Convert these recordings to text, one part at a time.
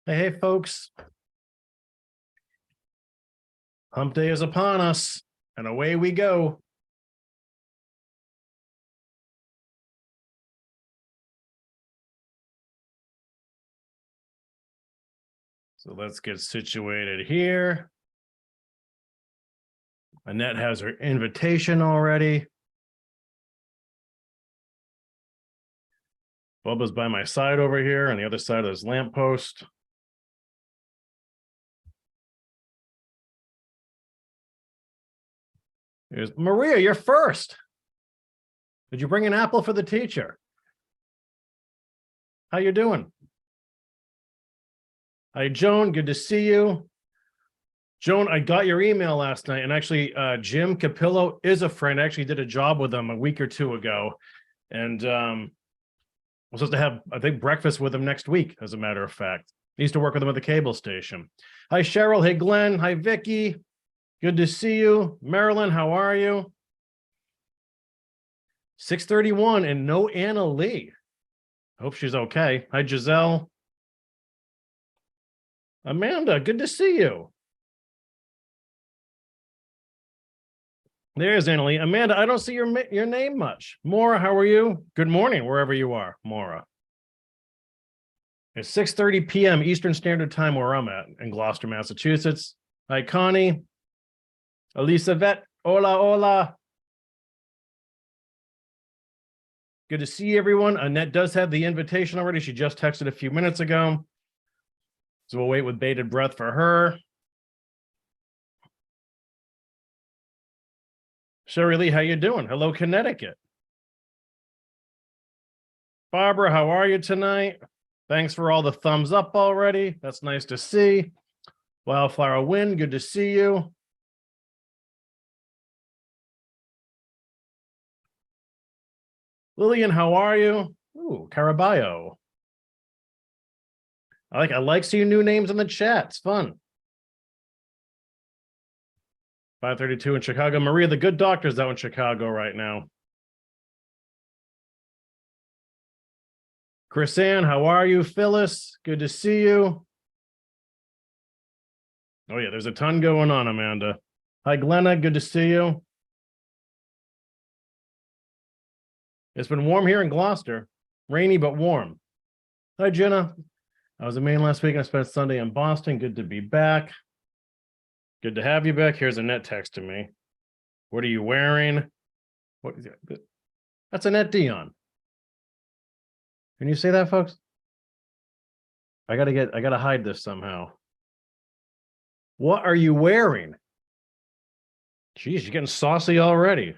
Hey, folks. Hump day is upon us, and away we go. So let's get situated here. Annette has her invitation already. Bubba's by my side over here on the other side of this lamppost. Here's Maria, you're first. Did you bring an apple for the teacher? How you doing? Hi, Joan, good to see you. Joan, I got your email last night, and actually Jim Capillo is a friend. I actually did a job with him a week or two ago, and I'm supposed to have, I think, breakfast with him next week, as a matter of fact. He used to work with him at the cable station. Hi, Cheryl. Hey, Glenn. Hi, Vicky. Good to see you. Marilyn, how are you? 6:31 and no Anna Lee. Hope she's okay. Hi, Giselle. Amanda, good to see you. There's Anna Lee. Amanda, I don't see your name much. Maura, how are you? Good morning, wherever you are, Maura. It's 6:30 p.m. Eastern Standard Time where I'm at in Gloucester, Massachusetts. Hi, Connie. Elisabeth, hola, hola. Good to see everyone. Annette does have the invitation already. She just texted a few minutes ago. So we'll wait with bated breath for her. Sherry Lee, how you doing? Hello, Connecticut. Barbara, how are you tonight? Thanks for all the thumbs up already. That's nice to see. Wildflower Wind, good to see you. Lillian, how are you? Ooh, Caraballo. I like seeing new names in the chat. It's fun. 5:32 in Chicago. Maria, the good doctor's out in Chicago right now. Chris Ann, how are you? Phyllis, good to see you. Oh yeah, there's a ton going on, Amanda. Hi, Glenna, good to see you. It's been warm here in Gloucester. Rainy, but warm. Hi, Jenna. I was in Maine last week. I spent Sunday in Boston. Good to be back. Good to have you back. Here's Annette texting me. What are you wearing? What is it? That's Annette Dion. Can you say that, folks? I gotta hide this somehow. What are you wearing? Geez, you're getting saucy already.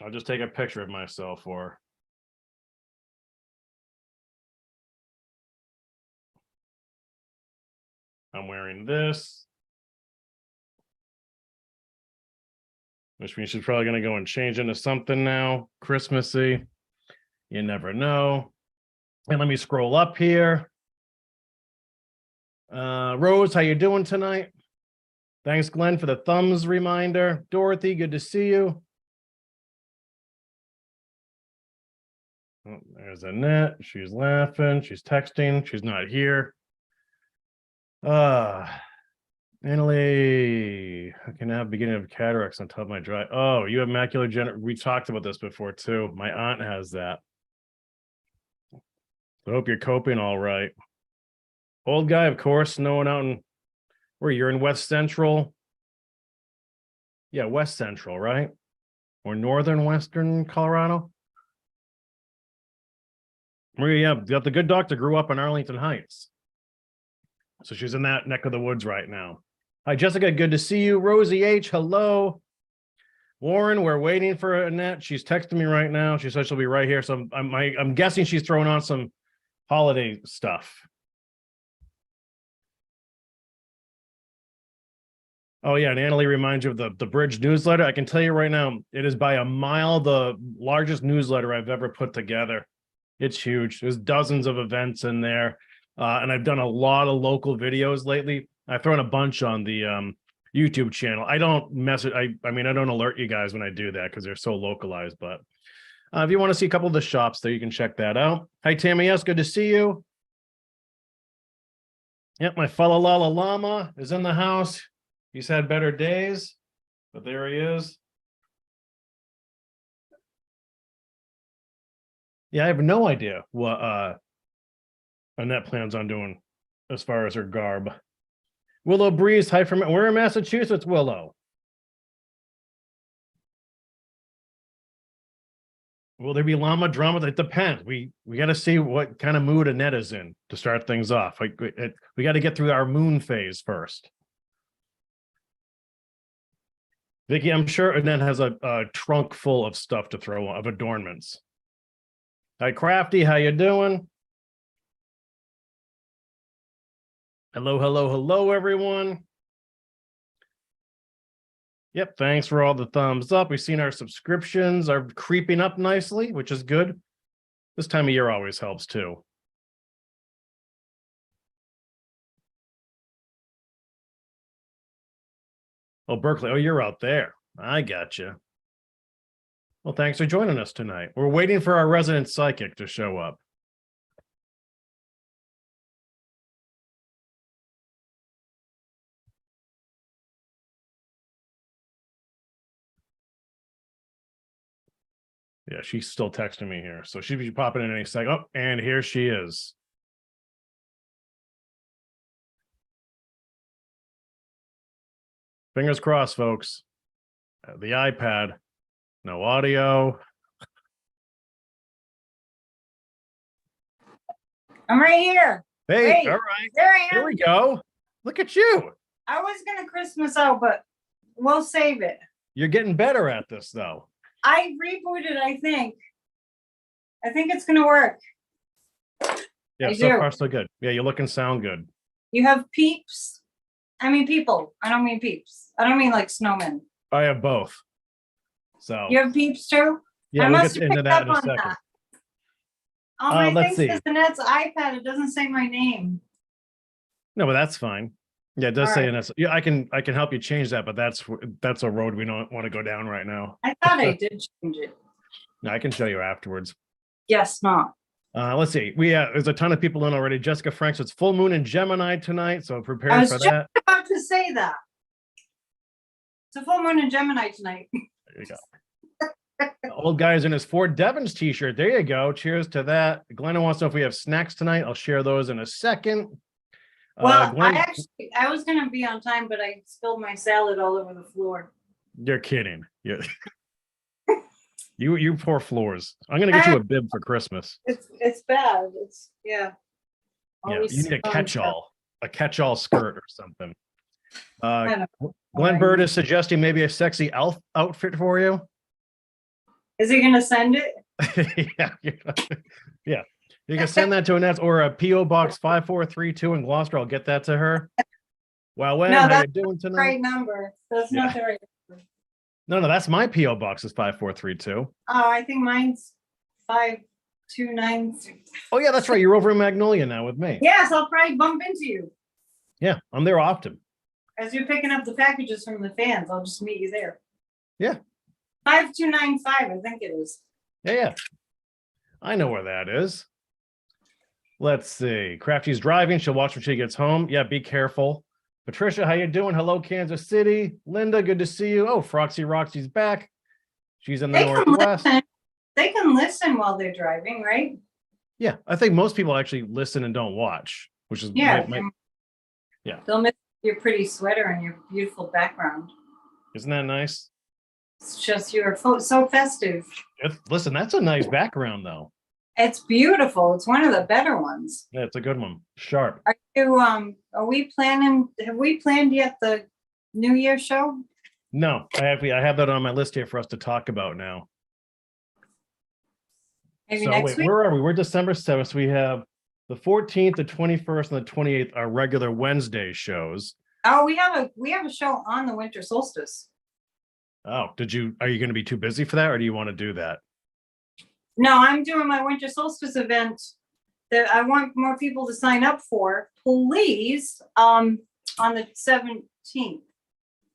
I'll just take a picture of myself for her. I'm wearing this, which means she's probably going to go and change into something now. Christmassy. You never know. And let me scroll up here. Rose, how you doing tonight? Thanks, Glenn, for the thumbs reminder. Dorothy, good to see you. Oh, there's Annette. She's laughing. She's texting. She's not here. Annalie, I can have beginning of cataracts on top of my dry. Oh, you have macular degeneration. We talked about this before too. My aunt has that. I hope you're coping all right. Old guy, of course, snowing out in where you're in West Central. Yeah, West Central, right? Or northern Western Colorado. Maria, yeah, the good doctor grew up in Arlington Heights. So she's in that neck of the woods right now. Hi, Jessica. Good to see you. Rosie H. Hello. Warren, we're waiting for Annette. She's texting me right now. She said she'll be right here. So I'm guessing she's throwing on some holiday stuff. Oh, yeah. And Annalie reminds you of the Bridge newsletter. I can tell you right now, it is by a mile the largest newsletter I've ever put together. It's huge. There's dozens of events in there. And I've done a lot of local videos lately. I've thrown a bunch on the YouTube channel. I don't message. I mean, I don't alert you guys when I do that because they're so localized. But If you want to see a couple of the shops there, you can check that out. Hi, Tammy. Yes, good to see you. Yep, my fellow Lala Llama is in the house. He's had better days, but there he is. Yeah, I have no idea what Annette plans on doing as far as her garb. Willow Breeze, hi from where in Massachusetts, Willow? Will there be llama drama? It depends. We got to see what kind of mood Annette is in to start things off. We got to get through our moon phase first. Vicky, I'm sure Annette has a trunk full of stuff to throw of adornments. Hi, Crafty. How you doing? Hello, hello, hello, everyone. Yep, thanks for all the thumbs up. We've seen our subscriptions are creeping up nicely, which is good. This time of year always helps too. Oh, Berkeley. Oh, you're out there. I got you. Well, thanks for joining us tonight. We're waiting for our resident psychic to show up. Yeah, she's still texting me here. So she'll be popping in any second. Oh, and here she is. Fingers crossed, folks. The iPad, no audio. I'm right here. Hey, Wait, all right. There I am. Here we go. Look at you. I was going to Christmas out, but we'll save it. You're getting better at this, though. I rebooted, I think. I think it's going to work. Yeah, so far so good. Yeah, you look and sound good. You have peeps? I mean people. I don't mean peeps. I don't mean like snowmen. I have both. So you have peeps too? Yeah, we'll get into that in a second. That. Oh, my let's thing see. says Annette's iPad. It doesn't say my name. No, but that's fine. Yeah, it does say right. Annette. Yeah, I can help you change that, but that's a road we don't want to go down right now. I thought I did change it. No, I can show you afterwards. Yes, not. Let's see. There's a ton of people in already. Jessica Franks, it's full moon in Gemini tonight, so prepare for that. I was just about to say that. It's a full moon in Gemini tonight. There you go. Old guy's in his Fort Devens t-shirt. There you go. Cheers to that. Glenna wants to know if we have snacks tonight. I'll share those in a second. Well, I was going to be on time, but I spilled my salad all over the floor. You're kidding. You poor floors. I'm going to get you a bib for Christmas. It's bad. Yeah, you need a catch-all skirt or something. Glenn Bird is suggesting maybe a sexy elf outfit for you. Is he going to send it? Yeah. You can send that to Annette or a P.O. Box 5432 in Gloucester. I'll get that to her. Well, how you doing tonight? Right number. That's not the right number. No, that's my P.O. Box is 5432. Oh, I think mine's 529. Oh, yeah, that's right. You're over in Magnolia now with me. Yes, I'll probably bump into you. Yeah, I'm there often. As you're picking up the packages from the fans, I'll just meet you there. Yeah. 5295, I think it is. Yeah. I know where that is. Let's see. Crafty's driving. She'll watch when she gets home. Yeah, be careful. Patricia, how you doing? Hello, Kansas City. Linda, good to see you. Oh, Froxy Roxy's back. She's in the Northwest. They can listen while they're driving, right? Yeah, I think most people actually listen and don't watch, which is yeah. They'll miss your pretty sweater and your beautiful background. Isn't that nice? It's just you're so festive. Listen, that's a nice background, though. It's beautiful. It's one of the better ones. Yeah, it's a good one. Sharp. Are we planning? Have we planned yet the New Year show? No, I have that on my list here for us to talk about now. Maybe next week? Where are we? We're December 7th. So we have the 14th, the 21st, and the 28th are regular Wednesday shows. Oh, we have a show on the winter solstice. Oh, are you going to be too busy for that, or do you want to do that? No, I'm doing my winter solstice event that I want more people to sign up for. Please, on the 17th,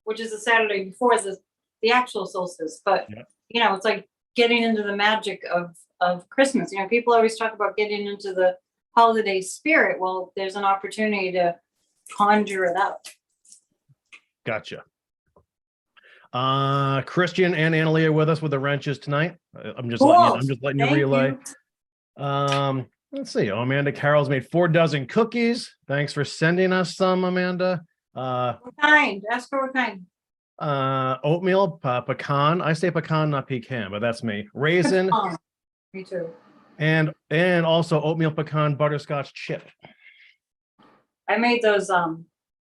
which is the Saturday before the actual solstice. But it's like getting into the magic of Christmas. You know, people always talk about getting into the holiday spirit. Well, there's an opportunity to conjure it up. Gotcha. Christian and Annalie are with us with the wrenches tonight. I'm just letting you Thank relay. you. Let's see. Oh, Amanda Carroll's made 4 dozen cookies. Thanks for sending us some, Amanda. What kind? Ask her what kind. Oatmeal, pecan. I say pecan, not pecan, but that's me. Raisin. Pecan. Me too. And also oatmeal pecan butterscotch chip. I made those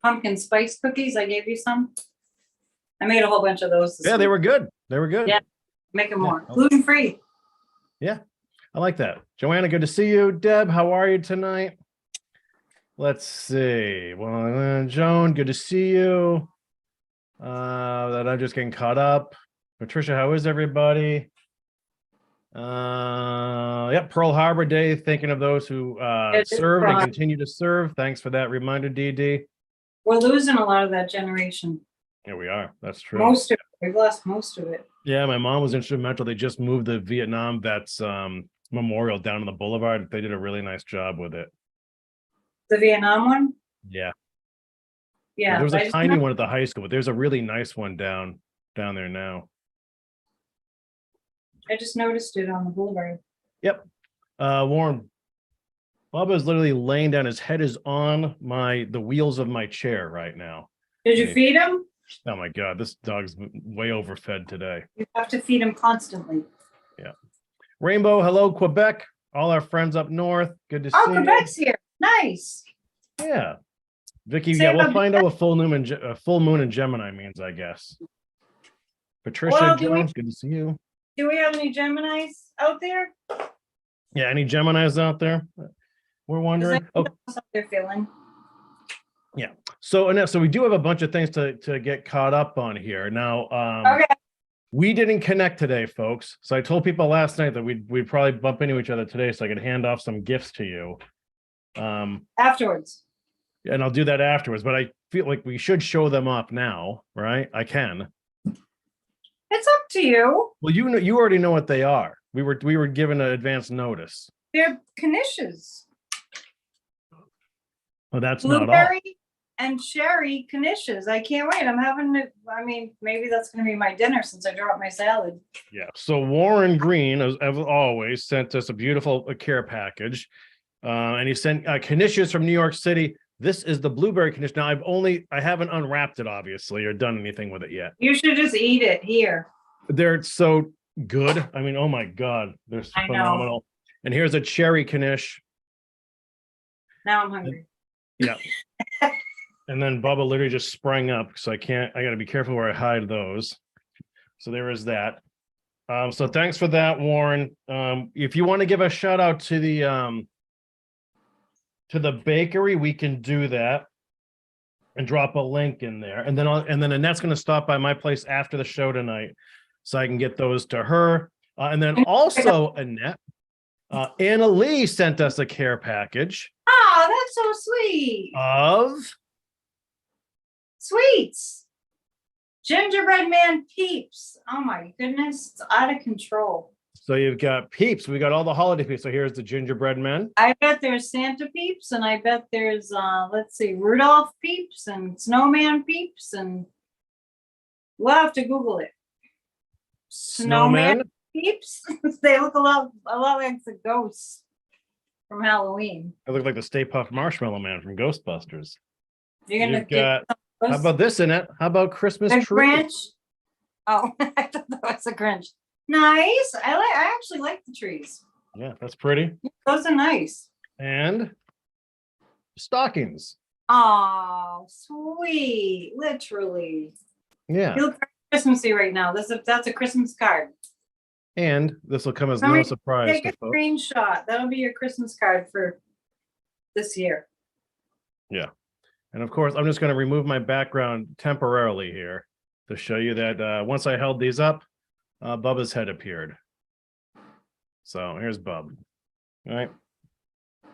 pumpkin spice cookies. I gave you some. I made a whole bunch of those. Yeah, they were good. They were good. Yeah, make them more gluten free. Yeah, I like that. Joanna, good to see you. Deb, how are you tonight? Let's see. Well, Joan, good to see you. That I'm just getting caught up. Patricia, how is everybody? Yep, Pearl Harbor Day, thinking of those who served and continue to serve. Thanks for that reminder, DD. We're losing a lot of that generation. Yeah, we are. That's true. Most of it. We've lost most of it. Yeah, my mom was instrumental. They just moved the Vietnam Vets memorial down on the boulevard. They did a really nice job with it. The Vietnam one? Yeah. Yeah. There was a tiny one at the high school, but there's a really nice one down there now. I just noticed it on the boulevard. Yep. Warren, Bubba is literally laying down. His head is on the wheels of my chair right now. Did you feed him? Oh my God, this dog's way overfed today. You have to feed him constantly. Yeah. Rainbow, hello, Quebec. All our friends up north. Good to see you. Quebec's here. Nice. Yeah. Vicky, yeah, we'll find out what full moon in Gemini means, I guess. Patricia Jones, good to see you. Do we have any Geminis out there? Yeah, any Geminis out there? We're wondering. Oh, how they're feeling. Yeah. So Annette, so we do have a bunch of things to get caught up on here. Now, okay. We didn't connect today, folks. So I told people last night that we'd probably bump into each other today so I could hand off some gifts to you. Afterwards. And I'll do that afterwards, but I feel like we should show them up now, right? I can. It's up to you. Well, you already know what they are. We were given an advance notice. They're knishes. Well, that's not all. Blueberry and cherry knishes. I can't wait. I'm having it. I mean, maybe that's going to be my dinner since I dropped my salad. Yeah. So Warren Green, as always, sent us a beautiful care package, and he sent knishes from New York City. This is the blueberry knish. Now I haven't unwrapped it, obviously, or done anything with it yet. You should just eat it here. They're so good. I mean, oh my God, they're phenomenal. And here's a cherry knish. Now I'm hungry. Yeah. And then Bubba literally just sprang up, so I got to be careful where I hide those. So there is that. So thanks for that, Warren. If you want to give a shout out to the bakery, we can do that and drop a link in there. And then Annette's going to stop by my place after the show tonight so I can get those to her. And then also Annette, Anna Lee sent us a care package. Oh, that's so sweet. Of sweets. Gingerbread man Peeps. Oh my goodness, it's out of control. So you've got Peeps. We got all the holiday Peeps. So here's the gingerbread men. I bet there's Santa Peeps, and I bet there's let's see, Rudolph Peeps and Snowman Peeps, and we'll have to Google it. Snowman Peeps. They look a lot like the ghosts from Halloween. They look like the Stay Puft Marshmallow Man from Ghostbusters. You've got. How about this, Annette? How about Christmas tree? Grinch. Oh, I thought that was a Grinch. Nice. I actually like the trees. Yeah, that's pretty. Those are nice. And stockings. Oh, sweet. Literally. Yeah. You look very Christmassy right now. That's a Christmas card. And this will come as no surprise. Take a screenshot. That'll be your Christmas card for this year. Yeah. And of course, I'm just going to remove my background temporarily here to show you that once I held these up, Bubba's head appeared. So here's Bub. All right.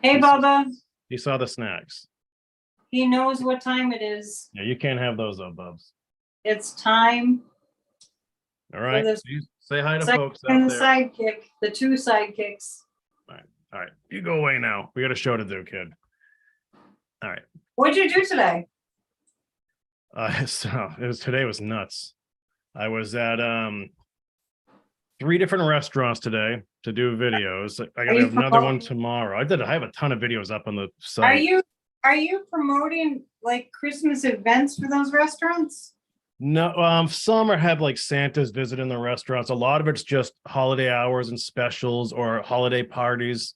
Hey, Bubba. He saw the snacks. He knows what time it is. Yeah, you can't have those though, Bubs. It's time. All right. the Say hi to sidekick folks and out the there. sidekick, the two sidekicks. All right. You go away now. We got a show to do, kid. All right. What'd you do today? So today was nuts. I was at 3 different restaurants today to do videos. I got you another one promoting- tomorrow. I have a ton of videos up on the Are site. you promoting like Christmas events for those restaurants? No, some have like Santa's visiting the restaurants. A lot of it's just holiday hours and specials or holiday parties.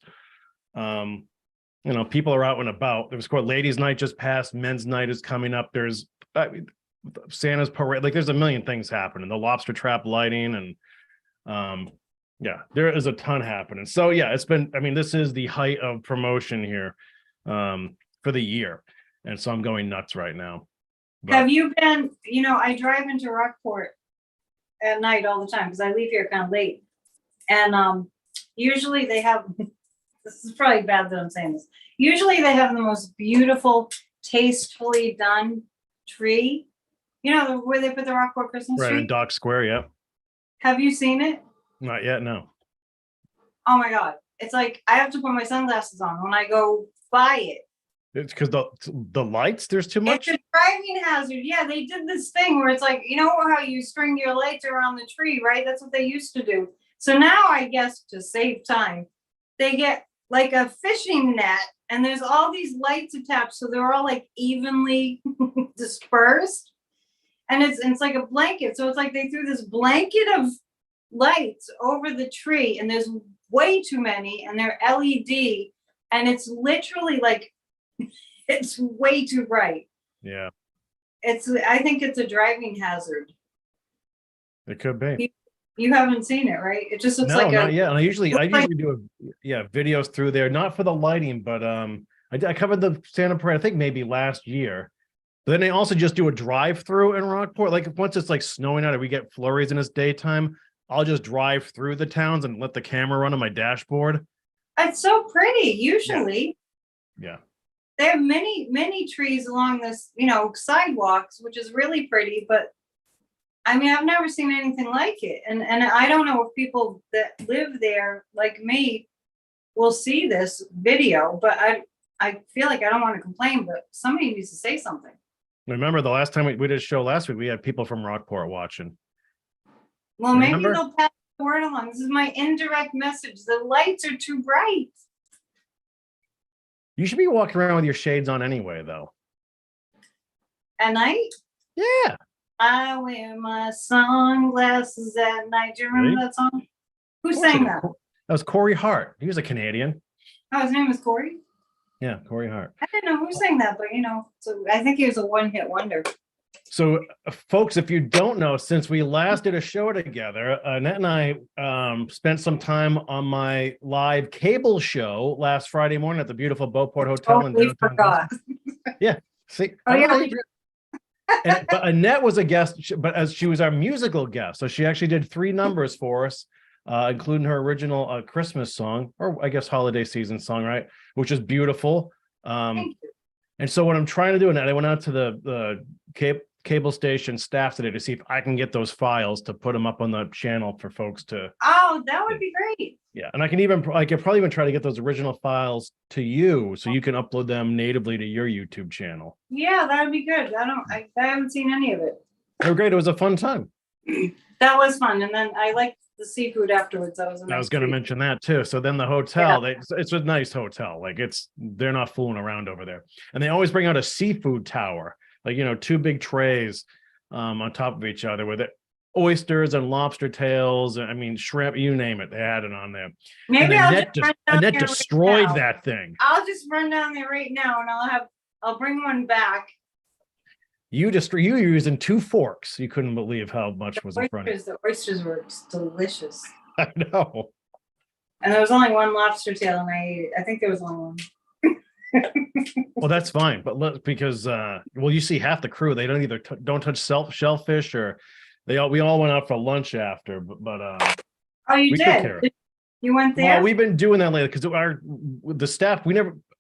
People are out and about. There was called Ladies' Night just passed. Men's Night is coming up. There's Santa's parade. Like there's a million things happening. The lobster trap lighting and yeah, there is a ton happening. So yeah, this is the height of promotion here for the year. And so I'm going nuts right now. But Have you been, I drive into Rockport at night all the time because I leave here kind of late. And usually they have, this is probably bad that I'm saying this. Usually they have the most beautiful, tastefully done tree. Where they put the Rockport Christmas right tree? in Dock Square, yeah. Have you seen it? Not yet, no. Oh my God. It's like I have to put my sunglasses on when I go by it. It's because the lights, there's too much. It's a driving hazard. Yeah, they did this thing where it's like, how you string your lights around the tree, right? That's what they used to do. So now I guess to save time, they get like a fishing net and there's all these lights attached. So they're all like evenly dispersed. And it's like a blanket. So it's like they threw this blanket of lights over the tree and there's way too many and they're LED and it's literally like, it's way too bright. Yeah. I think it's a driving hazard. It could be. You haven't seen it, right? It just looks like not yet. And I usually do videos through there, not for the lighting, but I covered the Santa parade, I think maybe last year. But then they also just do a drive-through in Rockport. Like once it's like snowing out or we get flurries and it's daytime, I'll just drive through the towns and let the camera run on my dashboard. It's so pretty. Usually, yeah. They have many trees along this, sidewalks, which is really pretty. But I've never seen anything like it, and I don't know if people that live there like me will see this video. But I feel like I don't want to complain, but somebody needs to say something. Remember the last time we did a show last week, we had people from Rockport watching. Well, maybe they'll pass the word along. This is my indirect message. The lights are too bright. You should be walking around with your shades on anyway, though. At night? Yeah. I wear my sunglasses at night. Do you remember that song? Who sang that? That was Corey Hart. He was a Canadian. Oh, his name was Corey? Yeah, Corey Hart. I didn't know who sang that, but so I think he was a one-hit wonder. So, folks, if you don't know, since we last did a show together, Annette and I spent some time on my live cable show last Friday morning at the beautiful Beauport Hotel in downtown. Forgot. Yeah. See, Oh, yeah. but Annette was a guest, but as she was our musical guest, so she actually did 3 numbers for us, including her original Christmas song, or I guess holiday season song, right? Which is beautiful. Thank you. And so what I'm trying to do, Annette, I went out to the cable station staff today to see if I can get those files to put them up on the channel for folks to. Oh, that would be great. Yeah, and I could probably even try to get those original files to you so you can upload them natively to your YouTube channel. Yeah, that would be good. I haven't seen any of it. They were great. It was a fun time. That was fun, and then I liked the seafood afterwards. That was. I was going to mention that too. So then the hotel, it's a nice hotel. Like they're not fooling around over there, and they always bring out a seafood tower, like 2 big trays on top of each other with it. Oysters and lobster tails, shrimp, you name it, they had it on there. Maybe Annette destroyed that thing. I'll just run down there right now and I'll bring one back. You were using 2 forks. You couldn't believe how much was in front of you. The oysters were delicious. I know. And there was only one lobster tail and I ate it. I think there was only one. Well, that's fine, but because you see half the crew, they don't either don't touch shellfish or we all went out for lunch after, but oh, you did? You went there? Well, we've been doing that lately because the staff,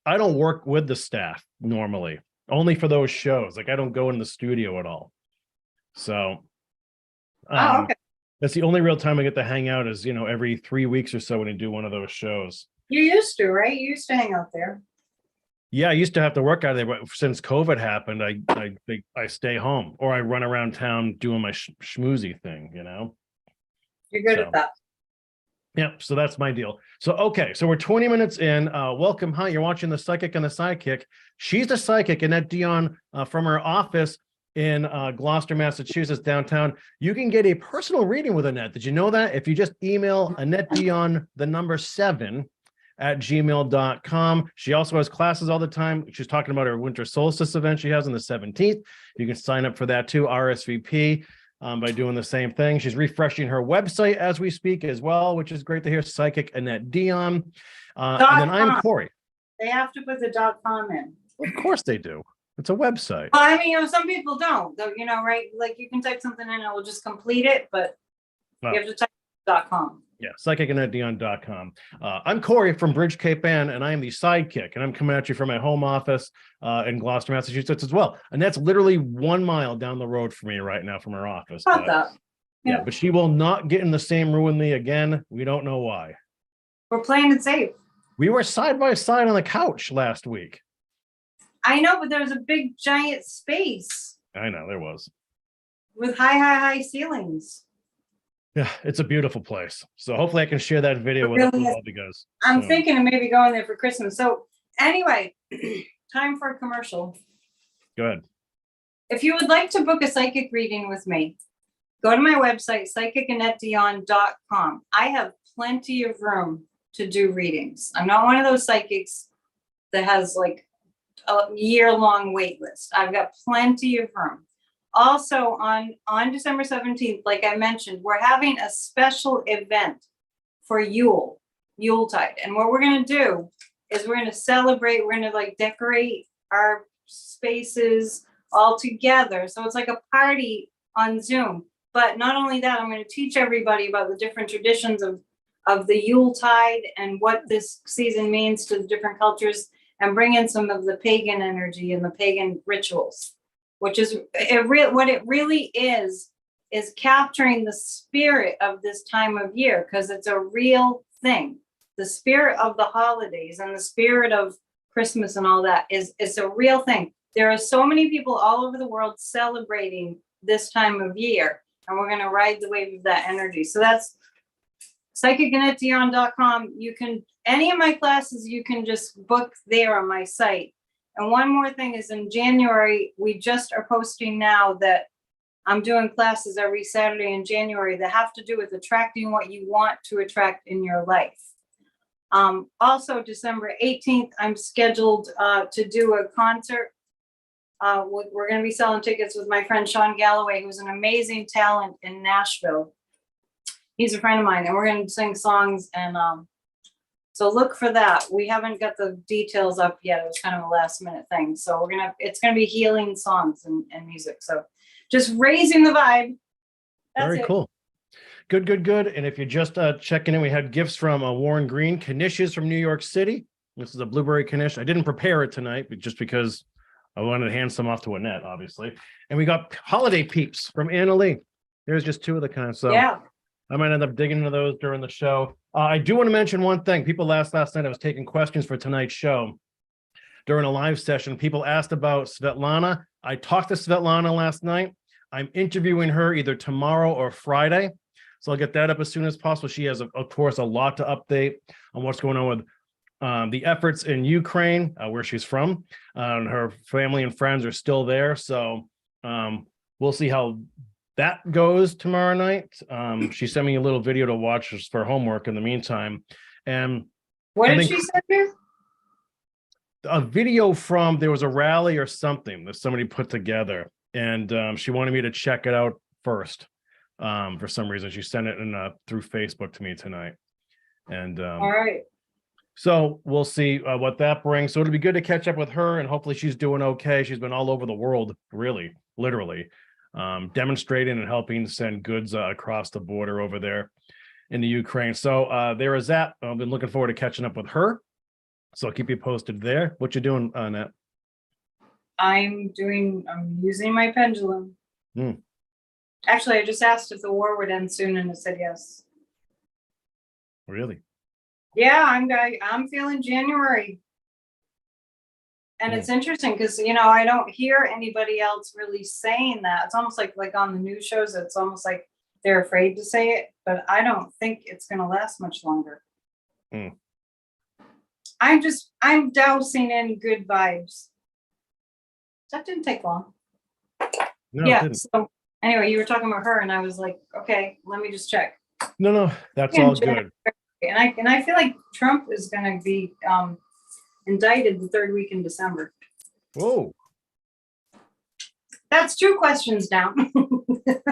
I don't work with the staff normally, only for those shows. Like I don't go in the studio at all. So okay. That's the only real time I get to hang out is, every 3 weeks or so when you do one of those shows. You used to, right? You used to hang out there. Yeah, I used to have to work out of there, but since COVID happened, I stay home or I run around town doing my schmoozy thing, You're good So, at that. Yep. So that's my deal. So, okay. So we're 20 minutes in. Welcome. Hi. You're watching The Psychic and the Sidekick. She's the psychic, Annette Dion, from her office in Gloucester, Massachusetts, downtown. You can get a personal reading with Annette. Did you know that? If you just email Annette Dion, the number 7 at gmail.com. She also has classes all the time. She's talking about her winter solstice event she has on the 17th. You can sign up for that too, RSVP. By doing the same thing. She's refreshing her website as we speak as well, which is great to hear. Psychic Annette Dion. And then I'm Corey. They have to put the .com in. Of course they do. It's a website. Well, I mean, some people don't, though, right? Like you can type something in and it will just complete it, but you have to type .com. Yeah, psychicannetteDion.com. I'm Corey from Bridge Cape Ann, and I am the sidekick, and I'm coming at you from my home office in Gloucester, Massachusetts as well. And that's literally 1 mile down the road from me right now from her office. About that. Yeah, but she will not get in the same room with me again. We don't know why. We're playing it safe. We were side by side on the couch last week. I know, but there was a big giant space. I know, there was. With high ceilings. Yeah, it's a beautiful place. So hopefully I can share that video with all you guys. I'm thinking of maybe going there for Christmas. So anyway, time for a commercial. Go ahead. If you would like to book a psychic reading with me, go to my website, psychicannetteDion.com. I have plenty of room to do readings. I'm not one of those psychics that has like a year-long wait list. I've got plenty of room. Also on December 17th, like I mentioned, we're having a special event for Yuletide. And what we're going to do is we're going to celebrate, we're going to decorate our spaces all together. So it's like a party on Zoom. But not only that, I'm going to teach everybody about the different traditions of the Yuletide and what this season means to the different cultures and bring in some of the pagan energy and the pagan rituals. Which is what it really is capturing the spirit of this time of year, because it's a real thing. The spirit of the holidays and the spirit of Christmas and all that is a real thing. There are so many people all over the world celebrating this time of year, and we're going to ride the wave of that energy. So that's psychicannetteDion.com. You can, any of my classes, you can just book there on my site. And one more thing is in January, we just are posting now that I'm doing classes every Saturday in January that have to do with attracting what you want to attract in your life. Also, December 18th, I'm scheduled to do a concert. We're going to be selling tickets with my friend Sean Galloway, who's an amazing talent in Nashville. He's a friend of mine, and we're going to sing songs and so look for that. We haven't got the details up yet. It was kind of a last minute thing. So it's going to be healing songs and music. So just raising the vibe. That's Very cool. Good. And if you're just checking in, we had gifts from Warren Green, Knishes from New York City. This is a blueberry Knish. I didn't prepare it tonight, but just because I wanted to hand some off to Annette, obviously. And we got holiday peeps from Anna Lee. There's just 2 of the kind. So yeah. I might end up digging into those during the show. I do want to mention one thing. People asked last night, I was taking questions for tonight's show. During a live session, people asked about Svetlana. I talked to Svetlana last night. I'm interviewing her either tomorrow or Friday. So I'll get that up as soon as possible. She has, of course, a lot to update on what's going on with the efforts in Ukraine, where she's from. Her family and friends are still there. So we'll see how that goes tomorrow night. She sent me a little video to watch for homework in the meantime. And what did she send you? A video from, there was a rally or something that somebody put together, and she wanted me to check it out first. For some reason, she sent it in through Facebook to me tonight. And all right. So we'll see what that brings. So it'll be good to catch up with her, and hopefully she's doing okay. She's been all over the world, really, literally. Demonstrating and helping send goods across the border over there in the Ukraine. So there is that. I've been looking forward to catching up with her. So I'll keep you posted there. What you doing, Annette? I'm using my pendulum. Actually, I just asked if the war would end soon and it said yes. Really? Yeah, I'm feeling January. And it's interesting because, I don't hear anybody else really saying that. It's almost like on the news shows, it's almost like they're afraid to say it, but I don't think it's going to last much longer. Mm. I'm dousing in good vibes. That didn't take long. No, it Yeah. didn't. So anyway, you were talking about her and I was like, okay, let me just check. No, that's all good. And I feel like Trump is going to be indicted the third week in December. Whoa. That's 2 questions down. Oh, shit.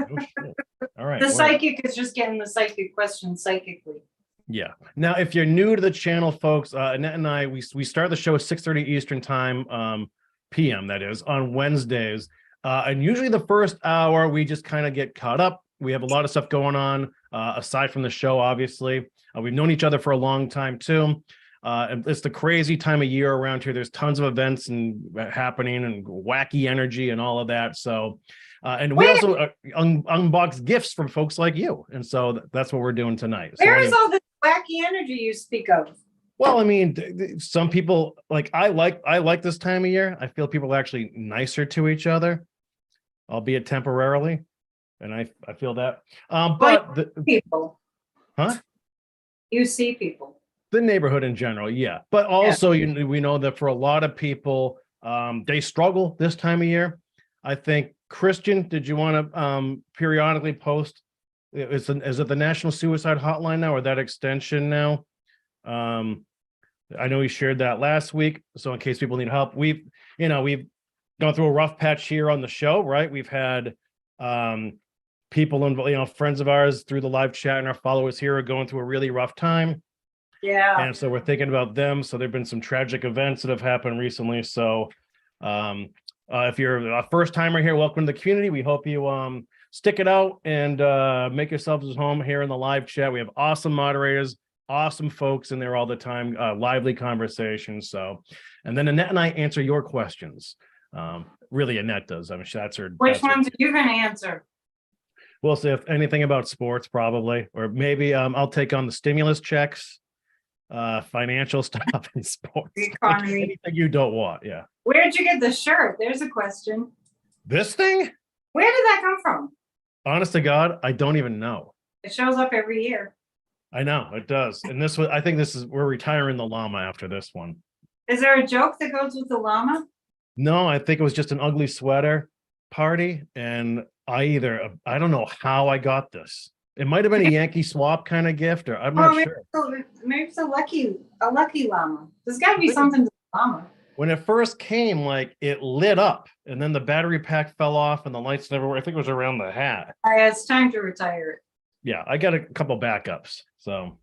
All right. The well, psychic is just getting the psychic questions psychically. Yeah. Now, if you're new to the channel, folks, Annette and I, we start the show at 6:30 Eastern time, PM, that is, on Wednesdays. And usually the first hour, we just kind of get caught up. We have a lot of stuff going on, aside from the show, obviously. We've known each other for a long time, too. And it's the crazy time of year around here. There's tons of events and happening and wacky energy and all of that. So, and we also unbox gifts from folks like you. And so that's what we're doing tonight. Where is all this wacky energy you speak of? Well, I mean, some people I like this time of year. I feel people are actually nicer to each other, albeit temporarily. And I feel that. But people. Huh? You see people. The neighborhood in general, yeah. But also, we know that for a lot of people, they struggle this time of year. I think, Christian, did you want to periodically post? Is it the National Suicide Hotline now, or that extension now? I know we shared that last week, so in case people need help, we've gone through a rough patch here on the show, right? We've had people and friends of ours through the live chat and our followers here are going through a really rough time. Yeah. And so we're thinking about them. So there've been some tragic events that have happened recently. So if you're a first timer here, welcome to the community. We hope you stick it out and make yourselves at home here in the live chat. We have awesome moderators, awesome folks in there all the time, lively conversations. So, and then Annette and I answer your questions. Really, Annette does. I mean, that's her. Which ones are you going to answer? We'll see if anything about sports, probably, or maybe I'll take on the stimulus checks, financial stuff, and sports. The economy. Anything you don't want, yeah. Where'd you get the shirt? There's a question. This thing? Where did that come from? Honest to God, I don't even know. It shows up every year. I know it does, and I think we're retiring the llama after this one. Is there a joke that goes with the llama? No, I think it was just an ugly sweater party, and I don't know how I got this. It might have been a Yankee swap kind of gift, or I'm not sure. Maybe it's a lucky llama. There's got to be something to the llama. When it first came, it lit up, and then the battery pack fell off, and the lights never were. I think it was around the hat. It's time to retire it. Yeah, I got a couple backups, so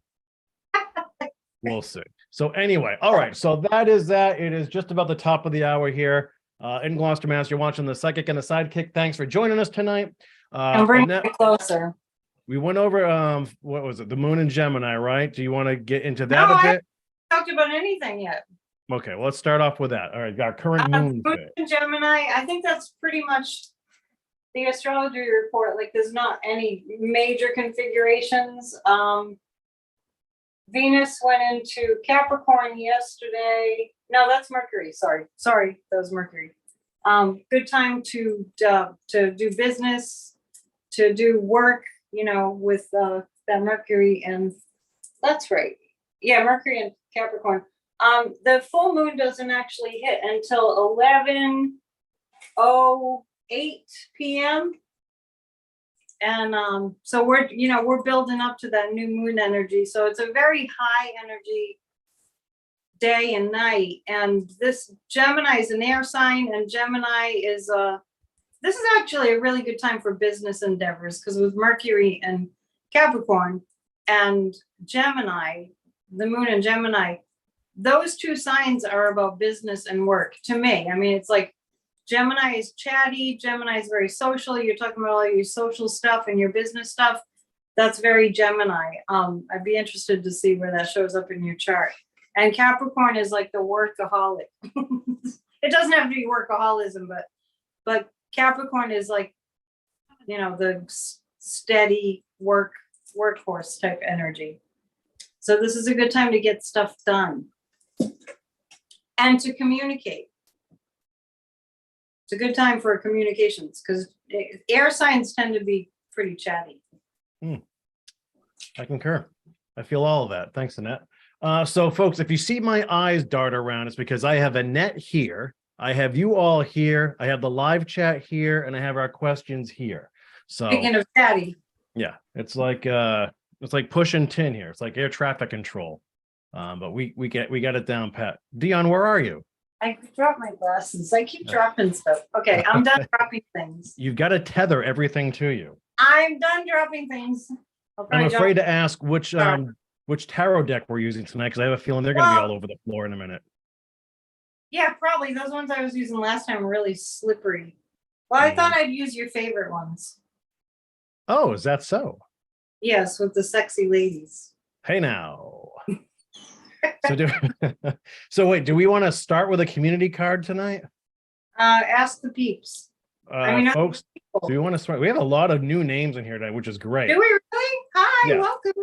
we'll see. So anyway, all right. So that is that. It is just about the top of the hour here in Gloucester, Mass. You're watching The Psychic and the Sidekick. Thanks for joining us tonight. And bring it closer. We went over, what was it? The moon and Gemini, right? Do you want to get into that a bit? I haven't talked about anything yet. Okay, well, let's start off with that. All right, got current moon. Moon and Gemini, I think that's pretty much the astrology report. There's not any major configurations. Venus went into Capricorn yesterday. No, that's Mercury. Sorry, that was Mercury. Good time to do business, to do work, with that Mercury, and that's right. Yeah, Mercury and Capricorn. The full moon doesn't actually hit until 11:08 p.m. And so we're building up to that new moon energy. So it's a very high energy day and night. And this Gemini is an air sign, and Gemini is this is actually a really good time for business endeavors, because with Mercury and Capricorn and Gemini, the moon and Gemini, those 2 signs are about business and work to me. I mean, it's like Gemini is chatty. Gemini is very social. You're talking about all your social stuff and your business stuff. That's very Gemini. I'd be interested to see where that shows up in your chart. And Capricorn is like the workaholic. It doesn't have to be workaholism, but Capricorn is like you know, the steady workforce type energy. So this is a good time to get stuff done and to communicate. It's a good time for communications because air signs tend to be pretty chatty. I concur. I feel all of that. Thanks, Annette. So folks, if you see my eyes dart around, it's because I have Annette here. I have you all here. I have the live chat here, and I have our questions here. So Speaking of chatty. yeah, it's like pushing tin here. It's like air traffic control. But we got it down pat. Dion, where are you? I dropped my glasses. I keep dropping stuff. Okay, I'm done dropping things. You've got to tether everything to you. I'm done dropping things. I'm afraid to ask which tarot deck we're using tonight because I have a feeling they're going to be all over the floor in a minute. Yeah, probably. Those ones I was using last time were really slippery. Well, I thought I'd use your favorite ones. Oh, is that so? Yes, with the sexy ladies. Hey now. So wait, do we want to start with a community card tonight? Ask the peeps. Folks, do we want to start? We have a lot of new names in here tonight, which is great. Do we really? Hi, Yeah. welcome.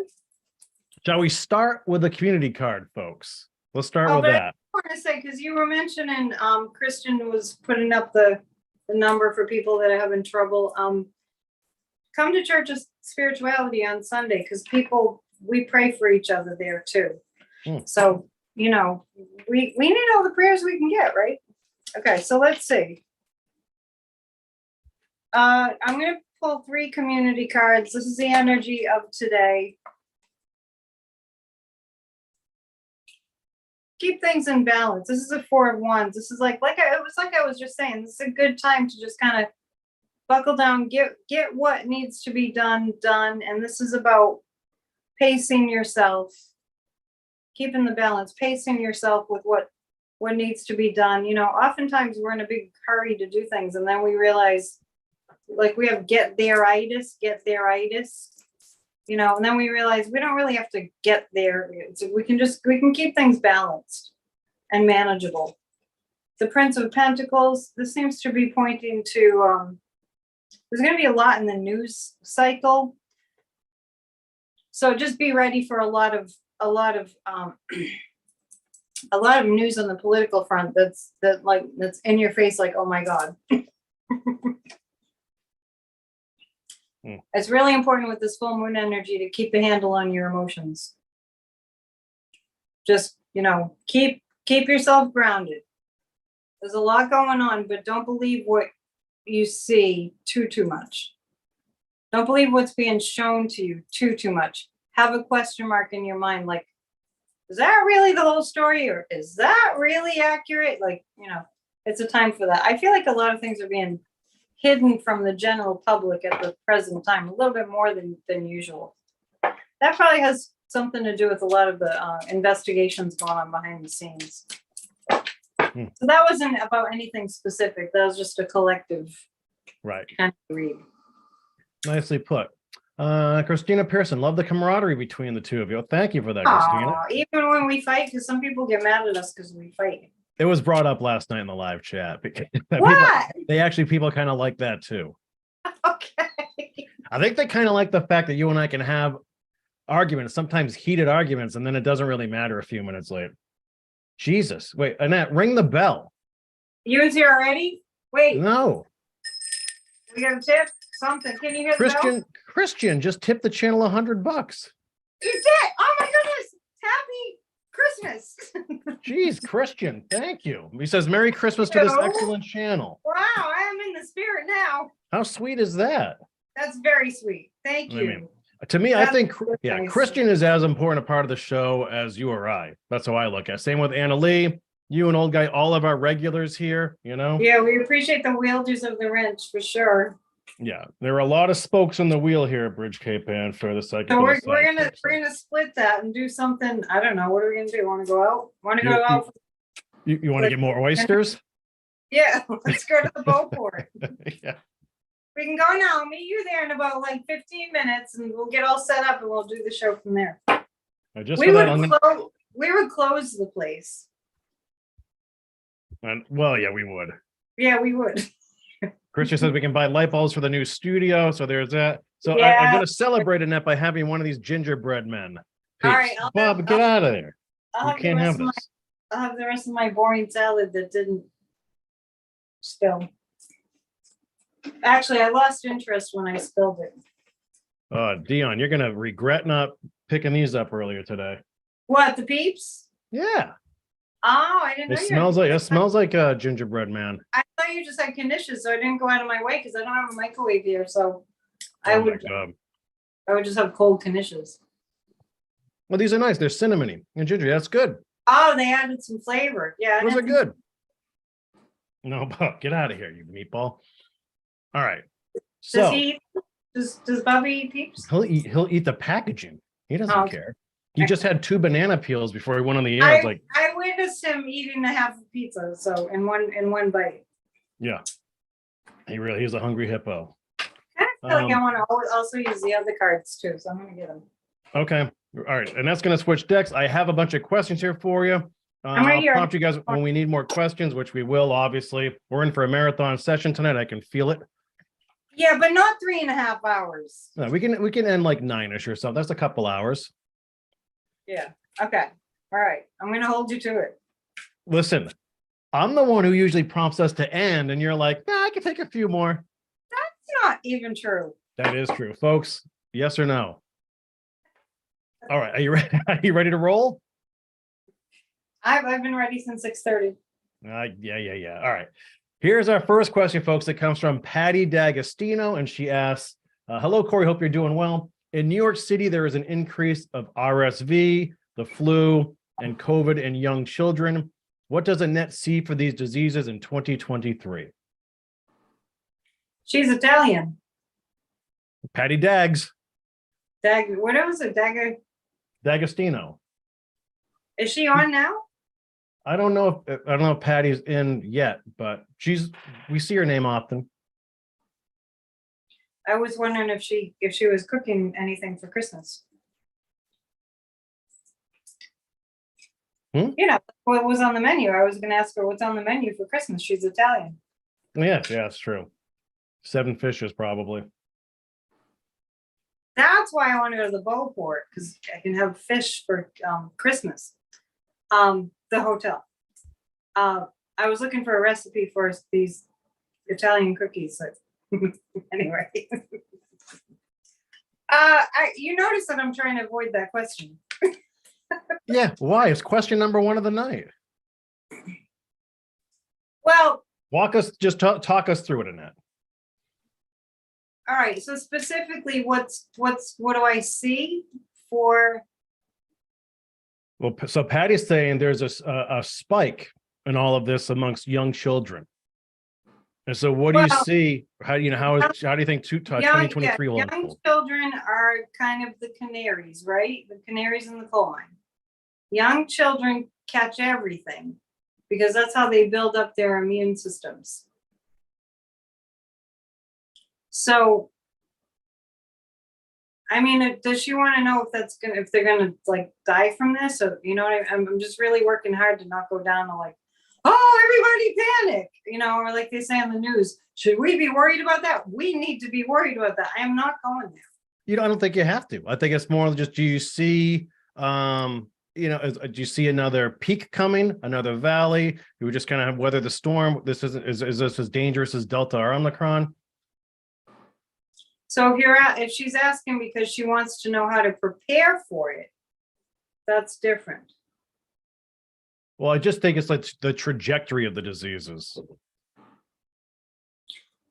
Shall we start with the community card, folks? Let's start with that. I want to say, because you were mentioning Christian was putting up the number for people that are having trouble. Come to Church of Spirituality on Sunday because we pray for each other there too. So, you know, we need all the prayers we can get, right? Okay, so let's see. I'm going to pull 3 community cards. This is the energy of today. Keep things in balance. This is a 4 of Wands. This is like I was just saying, this is a good time to just kind of buckle down, get what needs to be done. And this is about pacing yourself, keeping the balance, pacing yourself with what needs to be done. You know, oftentimes we're in a big hurry to do things, and then we realize, like, we have get there-itis, you know, and then we realize we don't really have to get there. We can keep things balanced and manageable. The Prince of Pentacles, this seems to be pointing to, there's going to be a lot in the news cycle. So just be ready for a lot of news on the political front that's in your face, like, oh my God. It's really important with this full moon energy to keep a handle on your emotions. Just, you know, keep yourself grounded. There's a lot going on, but don't believe what you see too much. Don't believe what's being shown to you too much. Have a question mark in your mind, like, is that really the whole story, or is that really accurate? Like, you know, it's a time for that. I feel like a lot of things are being hidden from the general public at the present time, a little bit more than usual. That probably has something to do with a lot of the investigations going on behind the scenes. So that wasn't about anything specific. That was just a collective right kind of read. Nicely put. Christina Pearson, love the camaraderie between the two of you. Thank you for that, Christina. Even when we fight, because some people get mad at us because we fight. It was brought up last night in the live chat. What? People kind of like that too. Okay. I think they kind of like the fact that you and I can have arguments, sometimes heated arguments, and then it doesn't really matter a few minutes later. Jesus. Wait, Annette, ring the bell. You was here already? Wait. No. We got a tip? Something. Can you hear the bell? Christian just tipped the channel $100. You did? Oh my goodness. Happy Christmas. Jeez, Christian, thank you. He says, Merry Christmas to this excellent channel. Wow, I am in the spirit now. How sweet is that? That's very sweet. Thank you. I mean, to me, I think, yeah, Christian is as important a part of the show as you or I. That's how I look at it. Same with Anna Lee, you and Old Guy, all of our regulars here, you know? Yeah, we appreciate the wielders of the wrench for sure. Yeah, there are a lot of spokes on the wheel here at Bridge Cape Ann for the second. So we're gonna split that and do something. I don't know. What are we gonna do? Want to go out? Want to go out? You want to get more oysters? Yeah, let's go to the Beauport. Yeah. We can go now. Meet you there in about like 15 minutes, and we'll get all set up, and we'll do the show from there. We would close the place. Well, yeah, we would. Yeah, we would. Christian says we can buy light bulbs for the new studio. So there's that. So I'm Yeah. going to celebrate Annette by having one of these gingerbread men. All right, Peeps. Bob, get out of there. I'll You have the can't rest have of my, this. I'll have the rest of my boring salad that didn't spill. Actually, I lost interest when I spilled it. Dion, you're going to regret not picking these up earlier today. What, the peeps? Yeah. Oh, I didn't know It smells like a gingerbread man. I thought you just had conditions, so I didn't go out of my way because I don't have a microwave here, so Oh I my would God. just have cold conditions. Well, these are nice. They're cinnamony and ginger. That's good. Oh, they added some flavor. Yeah. Those are good. No, Bob, get out of here, you meatball. All right. So Does Bobby eat peeps? he'll eat the packaging. He doesn't Oh. care. He just had 2 banana peels before he went on the air. It's like, I witnessed him eating a half a pizza, so in one bite. yeah. He's a hungry hippo. I feel like I want to also use the other cards too, so I'm gonna get them. Okay. All right. And that's going to switch decks. I have a bunch of questions here for you. I'm right I'll here. prompt you guys when we need more questions, which we will, obviously. We're in for a marathon session tonight. I can feel it. Yeah, but not 3.5 hours. No, we can end like 9-ish or something. That's a couple hours. Yeah. Okay. All right. I'm gonna hold you to it. Listen, I'm the one who usually prompts us to end, and you're like, "Yeah, I can take a few more." That's not even true. That is true, folks. Yes or no? All right. Are you ready? Are you ready to roll? I've been ready since 6:30. Yeah. All right. Here's our first question, folks. That comes from Patty D'Agostino, and she asks, "Hello, Corey. Hope you're doing well. In New York City, there is an increase of RSV, the flu, and COVID in young children. What does Annette see for these diseases in 2023? She's Italian. Patty Dags. What was it? D'Agostino. Is she on now? I don't know if Patty's in yet, but we see her name often. I was wondering if she was cooking anything for Christmas. You know, what was on the menu. I was going to ask her what's on the menu for Christmas. She's Italian. Yeah, it's true. 7 fishes, probably. That's why I want to go to the Beauport, because I can have fish for Christmas. The hotel. I was looking for a recipe for these Italian cookies. So anyway, you notice that I'm trying to avoid that question. Yeah, why? It's question number 1 of the night. Well, talk us through it, Annette. All right. So specifically, what do I see for? Well, so Patty's saying there's a spike in all of this amongst young children. And so what do you see? How do you think 2023 will unfold? Young children are kind of the canaries, right? The canaries in the coal mine. Young children catch everything because that's how they build up their immune systems. So, I mean, does she want to know if they're gonna like die from this? Or I'm just really working hard to not go down to like, oh, everybody panic, or like they say on the news. Should we be worried about that? We need to be worried about that. I am not going there. I don't think you have to. I think it's more just, do you see, do you see another peak coming, another valley? You would just kind of weather the storm. Is this as dangerous as Delta or Omicron? So if she's asking because she wants to know how to prepare for it, that's different. Well, I just think it's like the trajectory of the diseases.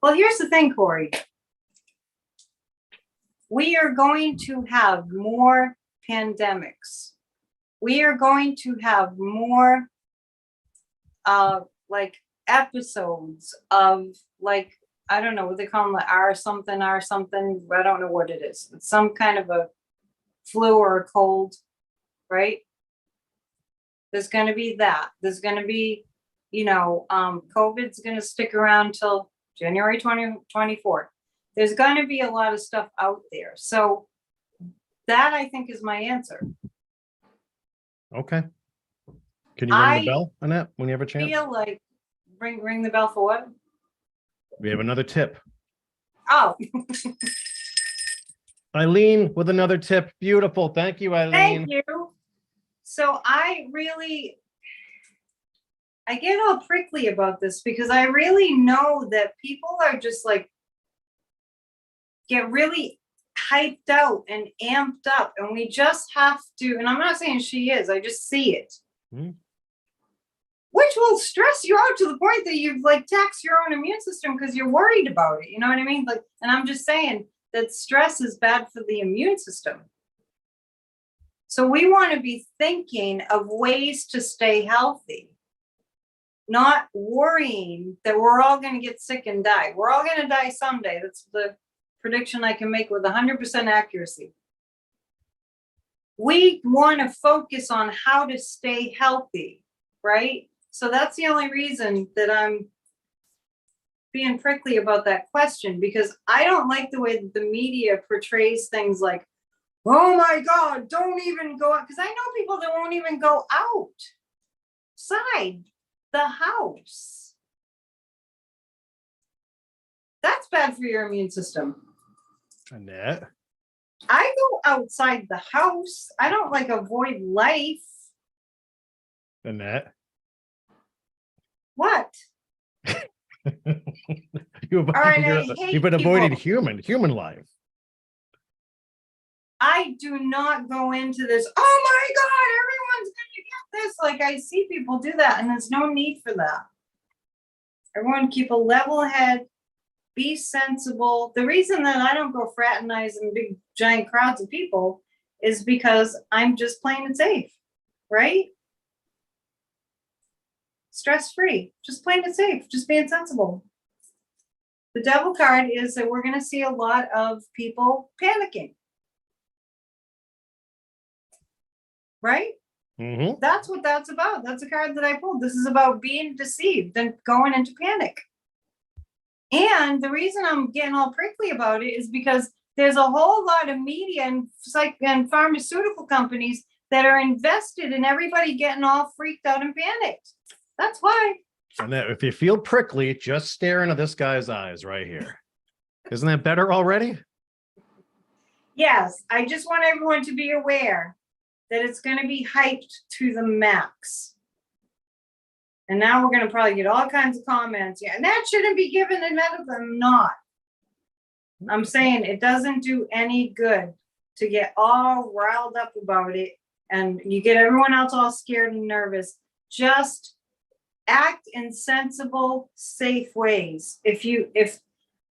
Well, here's the thing, Corey. We are going to have more pandemics. We are going to have more like episodes of like, I don't know what they call them, R something. I don't know what it is. It's some kind of a flu or a cold, right? There's going to be that. There's going to be, COVID's going to stick around till January 2024. There's going to be a lot of stuff out there. So that I think is my answer. Okay. Can you ring the bell, Annette, when you have a chance? I feel like ring the bell for what? We have another tip. Oh, Eileen with another tip. Beautiful. Thank you, Eileen. thank you. So I get all prickly about this because I really know that people are just like, get really hyped out and amped up, and we just have to, and I'm not saying she is, I just see it. Hmm. Which will stress you out to the point that you've like taxed your own immune system because you're worried about it. You know what I mean? Like, and I'm just saying that stress is bad for the immune system. So we want to be thinking of ways to stay healthy, not worrying that we're all going to get sick and die. We're all going to die someday. That's the prediction I can make with 100% accuracy. We want to focus on how to stay healthy, right? So that's the only reason that I'm being prickly about that question, because I don't like the way that the media portrays things like, oh my God, don't even go out. Because I know people that won't even go outside the house. That's bad for your immune system. Annette. I go outside the house. I don't like avoid life. Annette. What? You've right, I hate been avoiding people. human life. I do not go into this, oh my God, everyone's going to get this. Like, I see people do that, and there's no need for that. Everyone keep a level head, be sensible. The reason that I don't go fraternize in big, giant crowds of people is because I'm just playing it safe, right? Stress-free, just playing it safe, just being sensible. The devil card is that we're going to see a lot of people panicking. Right? Mm-hmm. That's what that's about. That's a card that I pulled. This is about being deceived and going into panic. And the reason I'm getting all prickly about it is because there's a whole lot of media and pharmaceutical companies that are invested in everybody getting all freaked out and panicked. That's why. Annette, if you feel prickly, just stare into this guy's eyes right here. Isn't that better already? Yes, I just want everyone to be aware that it's going to be hyped to the max. And now we're going to probably get all kinds of comments. Yeah, and that shouldn't be given, and none of them not. I'm saying it doesn't do any good to get all riled up about it, and you get everyone else all scared and nervous. Just act in sensible, safe ways. If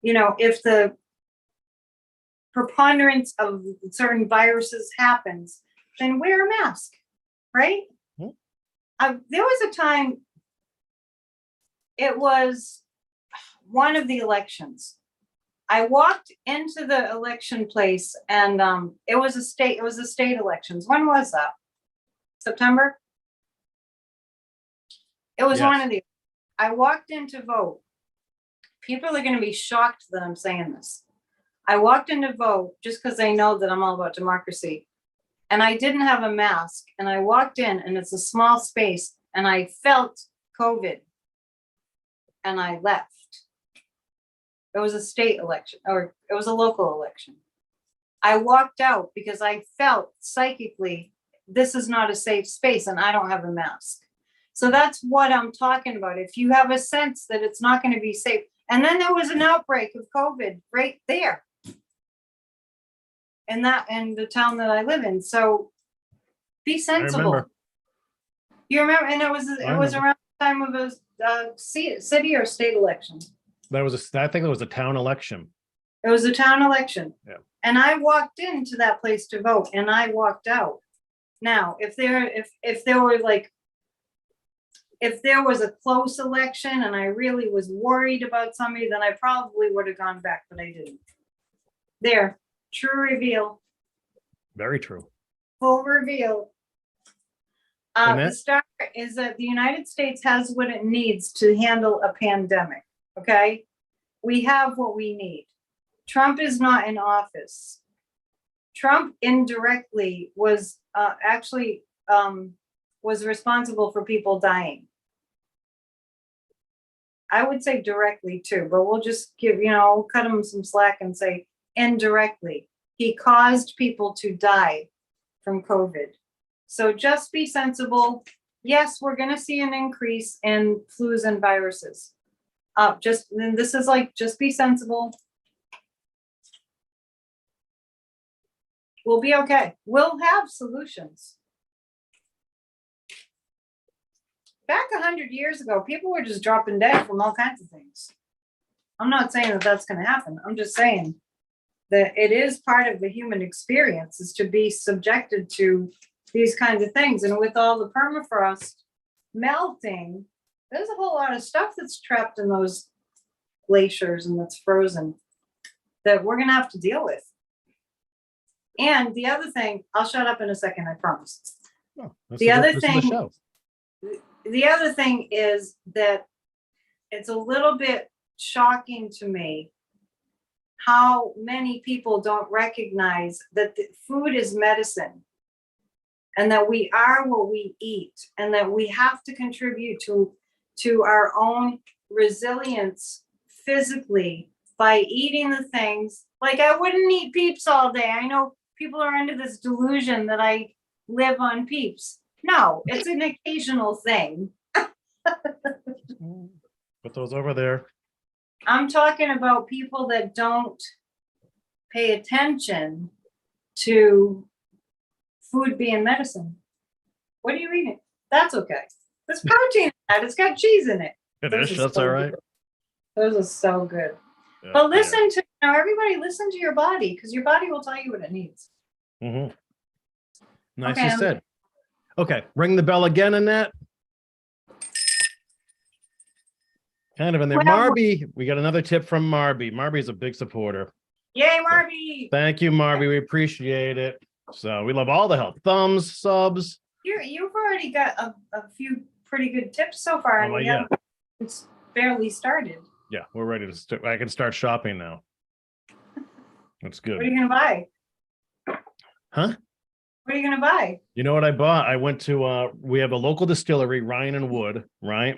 the preponderance of certain viruses happens, then wear a mask, right? Mm-hmm. There was a time, it was one of the elections. I walked into the election place, and it was the state elections. When was that? September? It was Yes. one of the, I walked in to vote. People are going to be shocked that I'm saying this. I walked in to vote just because they know that I'm all about democracy. And I didn't have a mask. And I walked in, and it's a small space, and I felt COVID. And I left. It was a state election, or it was a local election. I walked out because I felt psychically, this is not a safe space, and I don't have a mask. So that's what I'm talking about. If you have a sense that it's not going to be safe. And then there was an outbreak of COVID right there. In the town that I live in. So be sensible. You remember? And it was around the time of a city or state election. I think it was a town election. It was a town election. Yeah. And I walked into that place to vote, and I walked out. Now, if there was a close election and I really was worried about somebody, then I probably would have gone back, but I didn't. There, true reveal. Very true. Full reveal. The start is that the United States has what it needs to handle a pandemic. Okay, we have what we need. Trump is not in office. Trump indirectly was was responsible for people dying. I would say directly too, but we'll just give, cut him some slack and say indirectly. He caused people to die from COVID. So just be sensible. Yes, we're going to see an increase in flus and viruses. This is like, just be sensible. We'll be okay. We'll have solutions. Back 100 years ago, people were just dropping dead from all kinds of things. I'm not saying that that's going to happen. I'm just saying that it is part of the human experience is to be subjected to these kinds of things. And with all the permafrost melting, there's a whole lot of stuff that's trapped in those glaciers and that's frozen that we're going to have to deal with. And the other thing, I'll shut up in a second, I promise. Oh, The other thing is that it's a little bit shocking to me how many people don't recognize that the food is medicine and that we are what we eat and that we have to contribute to our own resilience physically by eating the things. Like, I wouldn't eat Peeps all day. I know people are under this delusion that I live on Peeps. No, it's an occasional thing. Put those over there. I'm talking about people that don't pay attention to food being medicine. What are you eating? That's okay. There's protein in that. It's got cheese in it. That's all right. Good. Those are so good. Yeah, but listen to, everybody listen to your body because your body will tell you what it needs. Mm-hmm. Nicely said. Okay, ring the bell again, Annette. Kind of in there. Marby, we got another tip from Marby. Marby's a big supporter. Yay, Marby! Thank you, Marby. We appreciate it. So we love all the help. Thumbs, subs. You've already got a few pretty good tips so far. Oh, yeah. It's barely started. Yeah, we're ready to start. I can start shopping now. That's good. What are you gonna buy? Huh? What are you gonna buy? You know what I bought? I went to we have a local distillery, Ryan and Wood, right?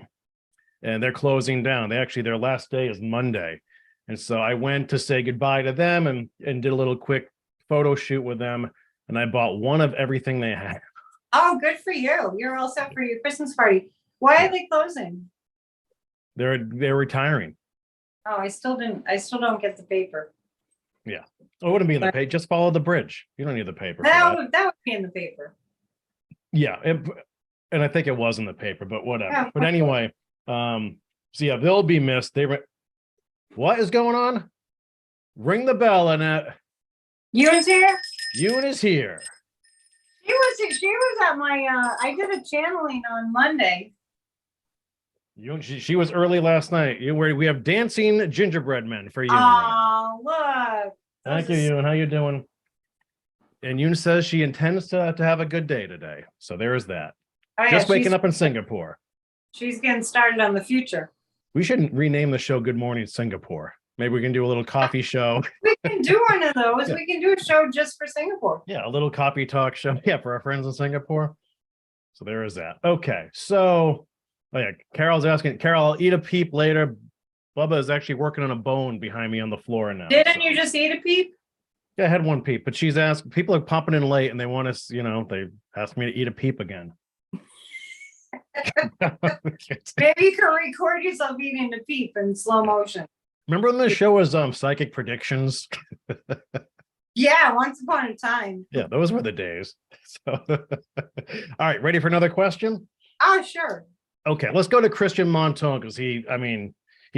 And they're closing down. Their last day is Monday. And so I went to say goodbye to them and did a little quick photo shoot with them. And I bought one of everything they had. Oh, good for you. You're all set for your Christmas party. Why are they closing? They're retiring. Oh, I still don't get the paper. Yeah. Oh, it wouldn't be in the paper. Just follow the bridge. You don't need the paper. That would be in the paper. Yeah. And I think it was in the paper, but whatever. Yeah. But anyway, so yeah, they'll be missed. What is going on? Ring the bell, Annette. Ewan's here? Ewan is here. She was at my I did a channeling on Monday. She was early last night. We have dancing gingerbread men for you. Oh, look. Thank you, Ewan. How you doing? And Ewan says she intends to have a good day today. So there is that. Oh, yeah, just waking up in Singapore. She's getting started on the future. We shouldn't rename the show Good Morning Singapore. Maybe we can do a little coffee show. We can do one of those. Yeah. We can do a show just for Singapore. Yeah, a little coffee talk show. Yeah, for our friends in Singapore. So there is that. Okay, so Carol's asking. Carol, I'll eat a peep later. Bubba is actually working on a bone behind me on the floor now. Didn't you just eat a peep? Yeah, I had one peep, but she's asked. People are popping in late, and they want us. They asked me to eat a peep again. Maybe you can record yourself eating a peep in slow motion. Remember when the show was Psychic Predictions? Yeah, once upon a time. Yeah, those were the days. So, all right, ready for another question? Oh, sure. Okay, let's go to Christian Monton because he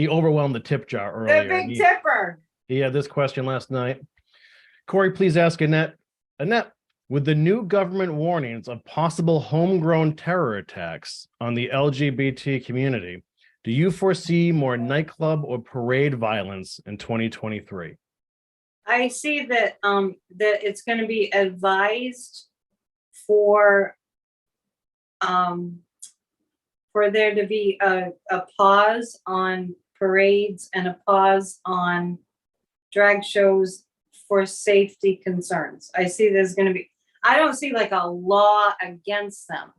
overwhelmed the tip jar earlier. The big tipper. He had this question last night. Corey, please ask Annette. Annette, with the new government warnings of possible homegrown terror attacks on the LGBT community, do you foresee more nightclub or parade violence in 2023? I see that that it's going to be advised for there to be a pause on parades and a pause on drag shows for safety concerns. I see there's going to be, I don't see like a law against them.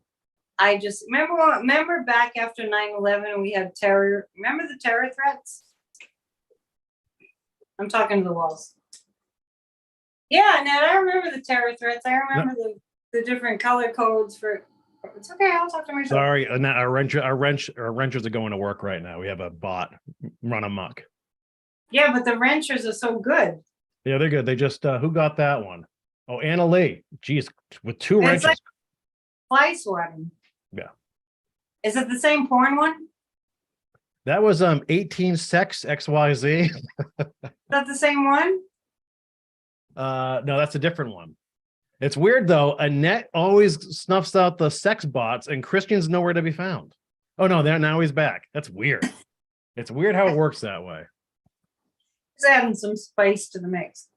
I just remember back after 9/11 we had terror. Remember the terror threats? I'm talking to the walls. Yeah, Annette, I remember the terror threats. I remember the different color codes for. It's okay. I'll talk to myself. Sorry, Annette, our wrenchers are going to work right now. We have a bot run amok. Yeah, but the wrenchers are so good. Yeah, they're good. They just who got that one? Oh, Anna Lee. Geez, with two It's wrenches. like fly swabbing. Yeah. Is it the same porn one? That was 18 Sex XYZ. Is that the same one? No, that's a different one. It's weird though. Annette always snuffs out the sex bots, and Christian's nowhere to be found. Oh no, now he's back. That's weird. It's weird how it works that way. Just adding some spice to the mix.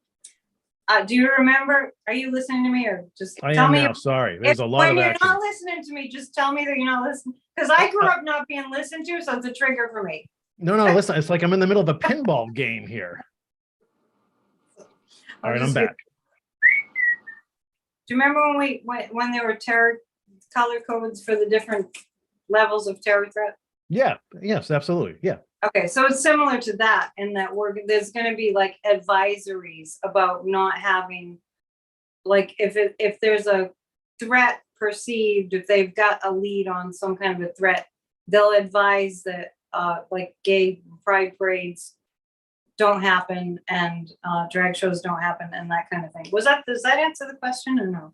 Do you remember? Are you listening to me, or just I tell am me? now. Sorry, there's a lot When of you're action. not listening to me, just tell me that you're not listening. Because I grew up not being listened to, so it's a trigger for me. No, listen. It's like I'm in the middle of a pinball game here. All right, I'm back. Do you remember when there were terror color codes for the different levels of terror threat? Yeah. Yes, absolutely. Yeah. Okay, so it's similar to that in that there's going to be like advisories about not having, like if there's a threat perceived, if they've got a lead on some kind of a threat, they'll advise that like gay pride parades don't happen and drag shows don't happen and that kind of thing. Does that answer the question or no?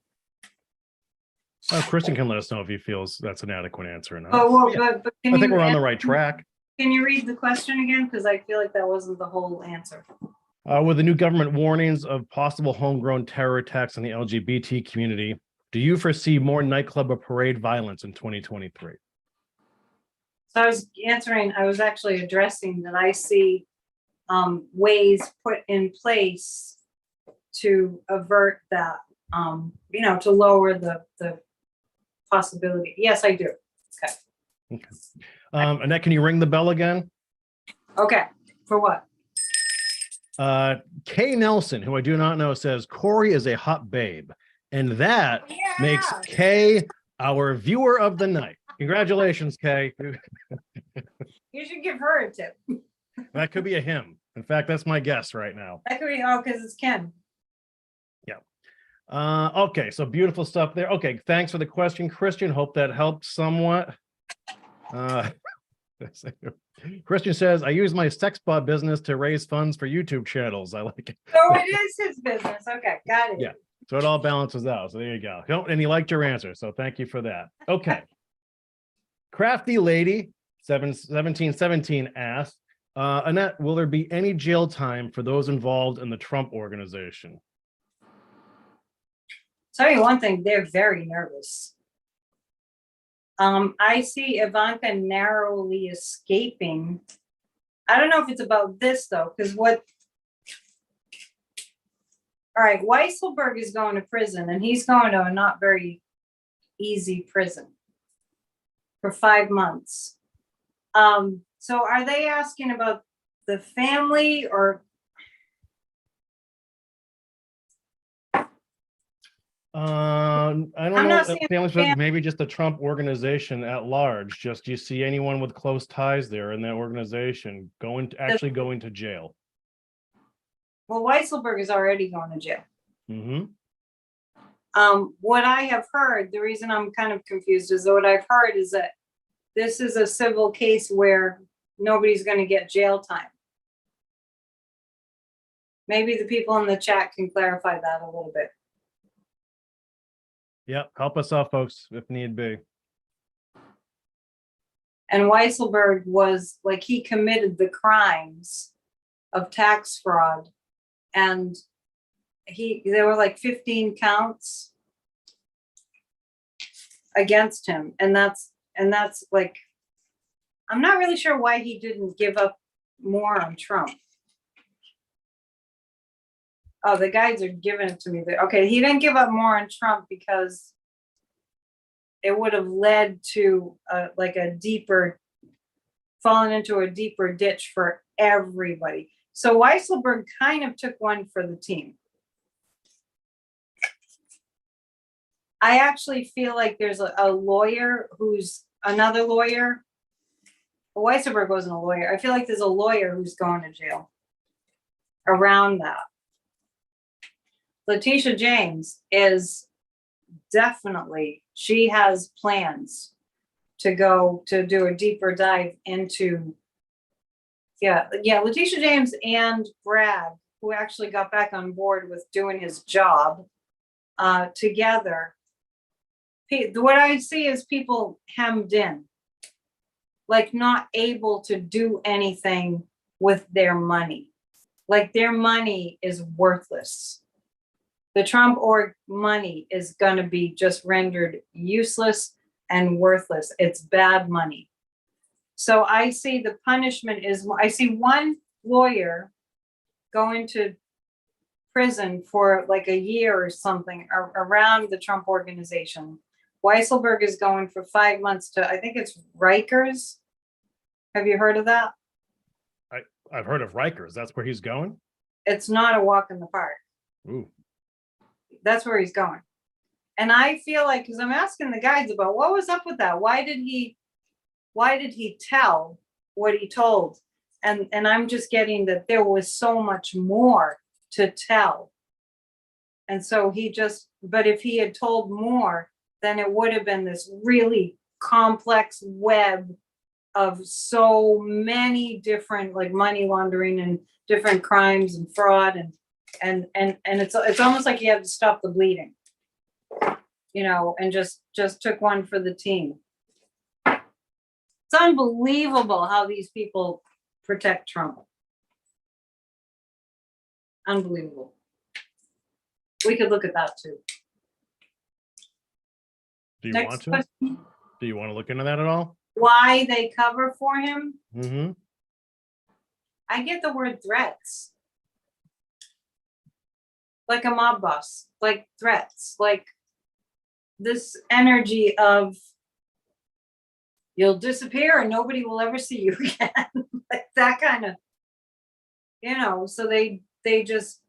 Kristen can let us know if he feels that's an adequate answer or not. But I think we're on the right track. Can you read the question again? Because I feel like that wasn't the whole answer. With the new government warnings of possible homegrown terror attacks on the LGBT community, do you foresee more nightclub or parade violence in 2023? So I was actually addressing that I see ways put in place to avert that, to lower the possibility. Yes, I do. Okay. Annette, can you ring the bell again? Okay. For what? Kay Nelson, who I do not know, says Corey is a hot babe. And that makes Kay our viewer of the night. Congratulations, Kay. You should give her a tip. That could be a him. In fact, that's my guess right now. That could be, because it's Ken. Yeah. Okay, so beautiful stuff there. Okay, thanks for the question, Christian. Hope that helped somewhat. Christian says, I use my sex bot business to raise funds for YouTube channels. I like it. So it is his business. Okay, got it. Yeah. So it all balances out. So there you go. And he liked your answer. So thank you for that. Okay. Crafty Lady 1717 asked, Annette, will there be any jail time for those involved in the Trump organization? Tell you one thing, they're very nervous. I see Ivanka narrowly escaping. I don't know if it's about this though, because all right, Weisselberg is going to prison and he's going to a not very easy prison for 5 months. So are they asking about the family or? I don't I'm know. not seeing Families, maybe just the Trump organization at large. Just do you see anyone with close ties there in that organization actually going to jail? Well, Weisselberg is already going to jail. Mm-hmm. What I have heard, the reason I'm kind of confused is that what I've heard is that this is a civil case where nobody's going to get jail time. Maybe the people in the chat can clarify that a little bit. Yep, help us out, folks, if need be. And Weisselberg was like, he committed the crimes of tax fraud, and there were like 15 counts against him, and that's like, I'm not really sure why he didn't give up more on Trump. Oh, the guys are giving it to me. Okay, he didn't give up more on Trump because it would have led to falling into a deeper ditch for everybody. So Weisselberg kind of took one for the team. I actually feel like there's a lawyer who's another lawyer. Well, Weisselberg wasn't a lawyer. I feel like there's a lawyer who's going to jail around that. Letitia James is definitely, she has plans to go to do a deeper dive into, yeah, Letitia James and Brad, who actually got back on board with doing his job together. What I see is people hemmed in, like not able to do anything with their money. Like their money is worthless. The Trump org money is going to be just rendered useless and worthless. It's bad money. So I see the punishment is, I see one lawyer going to prison for like a year or something around the Trump organization. Weisselberg is going for 5 months to, I think it's Rikers. Have you heard of that? I've heard of Rikers. That's where he's going? It's not a walk in the park. Ooh. That's where he's going. And I feel like, because I'm asking the guides about what was up with that. Why did he tell what he told? And I'm just getting that there was so much more to tell. And so but if he had told more, then it would have been this really complex web of so many different, like, money laundering and different crimes and fraud and it's almost like you have to stop the bleeding, and just took one for the team. It's unbelievable how these people protect Trump. Unbelievable. We could look at that too. Do you Next want to? question. Do you want to look into that at all? Why they cover for him? Mm-hmm. I get the word threats. Like a mob boss, like threats, like this energy of you'll disappear and nobody will ever see you again. Like that kind of, so they just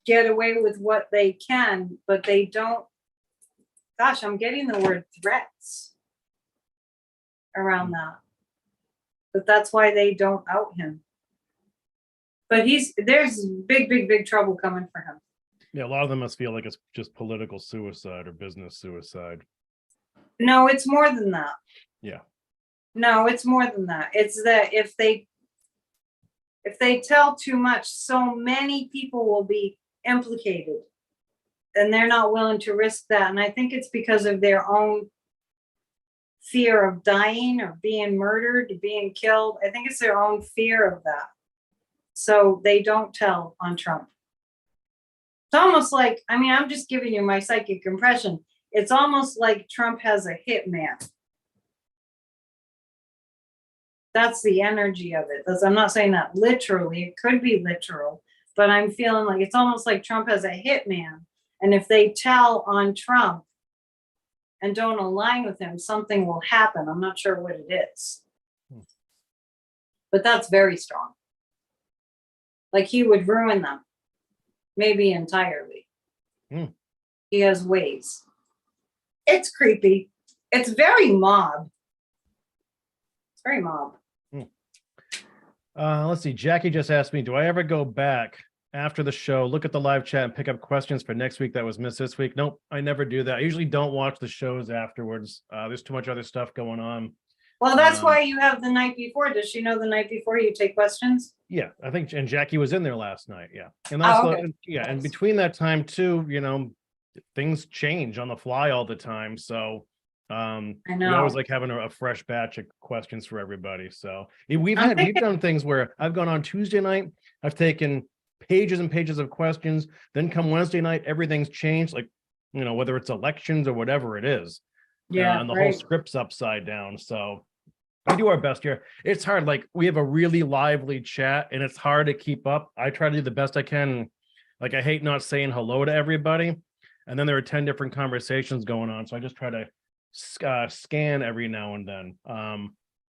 get away with what they can, but they don't. Gosh, I'm getting the word threats around that. But that's why they don't out him. But there's big trouble coming for him. Yeah, a lot of them must feel like it's just political suicide or business suicide. No, it's more than that. Yeah. No, it's more than that. It's that if they tell too much, so many people will be implicated. And they're not willing to risk that. And I think it's because of their own fear of dying or being murdered, being killed. I think it's their own fear of that. So they don't tell on Trump. It's almost like, I'm just giving you my psychic impression. It's almost like Trump has a hitman. That's the energy of it. I'm not saying that literally. It could be literal, but I'm feeling like it's almost like Trump has a hitman. And if they tell on Trump and don't align with him, something will happen. I'm not sure what it is. But that's very strong. Like he would ruin them. Maybe entirely. He has ways. It's creepy. It's very mob. It's very mob. Let's see. Jackie just asked me, do I ever go back after the show, look at the live chat and pick up questions for next week that was missed this week? Nope, I never do that. I usually don't watch the shows afterwards. There's too much other stuff going on. Well, that's why you have the night before. Does she know the night before you take questions? Yeah, I think, and Jackie was in there last night. Yeah. And that's, okay. And between that time too, things change on the fly all the time. So I know. we always like having a fresh batch of questions for everybody. So we've done things where I've gone on Tuesday night, I've taken pages and pages of questions, then come Wednesday night, everything's changed, like, whether it's elections or whatever it is. Yeah. And the whole script's upside down. So we do our best here. It's hard. Like, we have a really lively chat and it's hard to keep up. I try to do the best I can. Like, I hate not saying hello to everybody. And then there are 10 different conversations going on. So I just try to scan every now and then.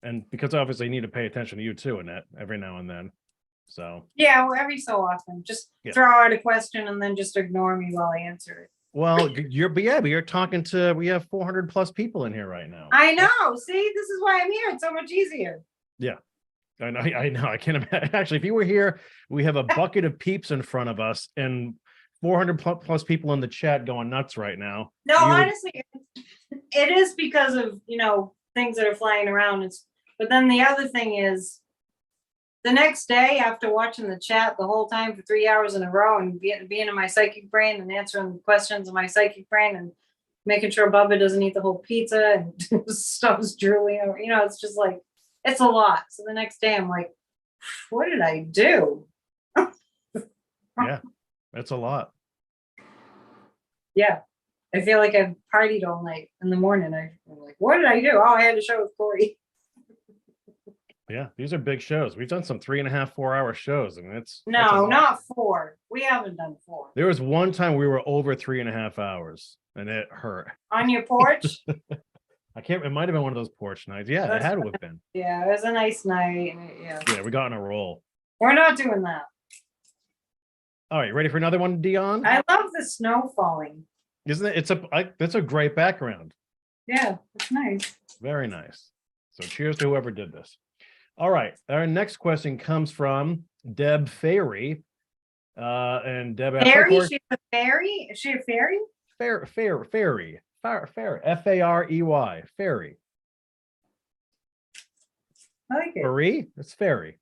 And because obviously I need to pay attention to you too, Annette, every now and then. So yeah, well, every so often, just throw out a question and then just ignore me while I answer it. Well, but you're talking to, we have 400 plus people in here right now. I know. See, this is why I'm here. It's so much easier. Yeah. I know. I can't imagine. Actually, if you were here, we have a bucket of peeps in front of us and 400 plus people in the chat going nuts right now. No, honestly, it is because of, things that are flying around. But then the other thing is the next day after watching the chat the whole time for 3 hours in a row and being in my psychic brain and answering questions in my psychic brain and making sure Bubba doesn't eat the whole pizza and stuffs drooling over, it's just like, it's a lot. So the next day I'm like, what did I do? Yeah, that's a lot. Yeah. I feel like I've partied all night. In the morning, I'm like, what did I do? Oh, I had a show with Corey. Yeah, these are big shows. We've done some 3.5, 4 hour shows. I mean, that's a No, lot. not 4. We haven't done 4. There was one time we were over 3.5 hours and it hurt. On your porch? It might have been one of those porch nights. Yeah, it had to have been. Yeah, it was a nice night. Yeah, we got on a roll. We're not doing that. All right, ready for another one, Dion? I love the snow falling. Isn't it? That's a great background. Yeah, it's nice. Very nice. So cheers to whoever did this. All right, our next question comes from Deb Fairy. And Deb asked, Fairy? She's a fairy? Is she a fairy? Fairy. F-A-R-E-Y. Fairy. I like it. Fairy? It's fairy.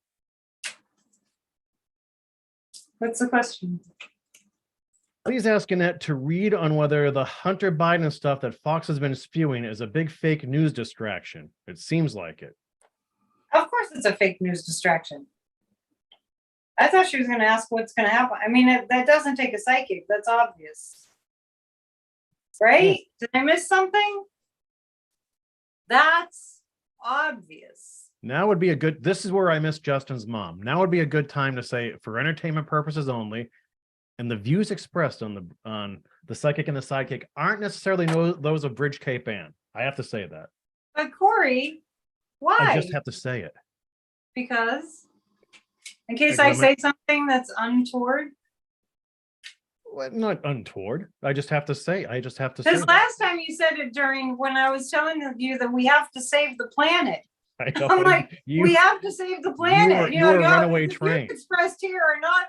What's the question? Please ask Annette to read on whether the Hunter Biden stuff that Fox has been spewing is a big fake news distraction. It seems like it. Of course it's a fake news distraction. I thought she was going to ask what's going to happen. I mean, that doesn't take a psychic. That's obvious. Right? Did I miss something? That's obvious. Now would be this is where I miss Justin's mom. Now would be a good time to say, for entertainment purposes only, and the views expressed on the psychic and the sidekick aren't necessarily those of Bridge Cape Ann. I have to say that. But Corey, why? I just have to say it. Because in case I say something that's untoward. Well, not untoward. I just have to say. Because last time you said it when I was telling you that we have to save the planet. I'm like, we have to save the planet. You were a runaway train. Expressed here or not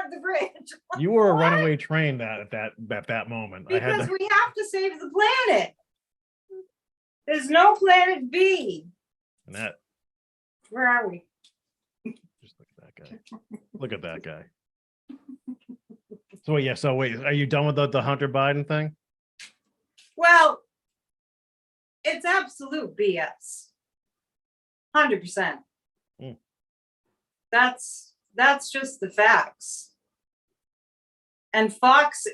the bridge. You were a runaway train at that moment. Because we have to save the planet. There's no planet B. Annette. Where are we? Just look at that guy. Look at that guy. So wait, are you done with the Hunter Biden thing? Well, it's absolute BS. 100%. That's just the facts. And Fox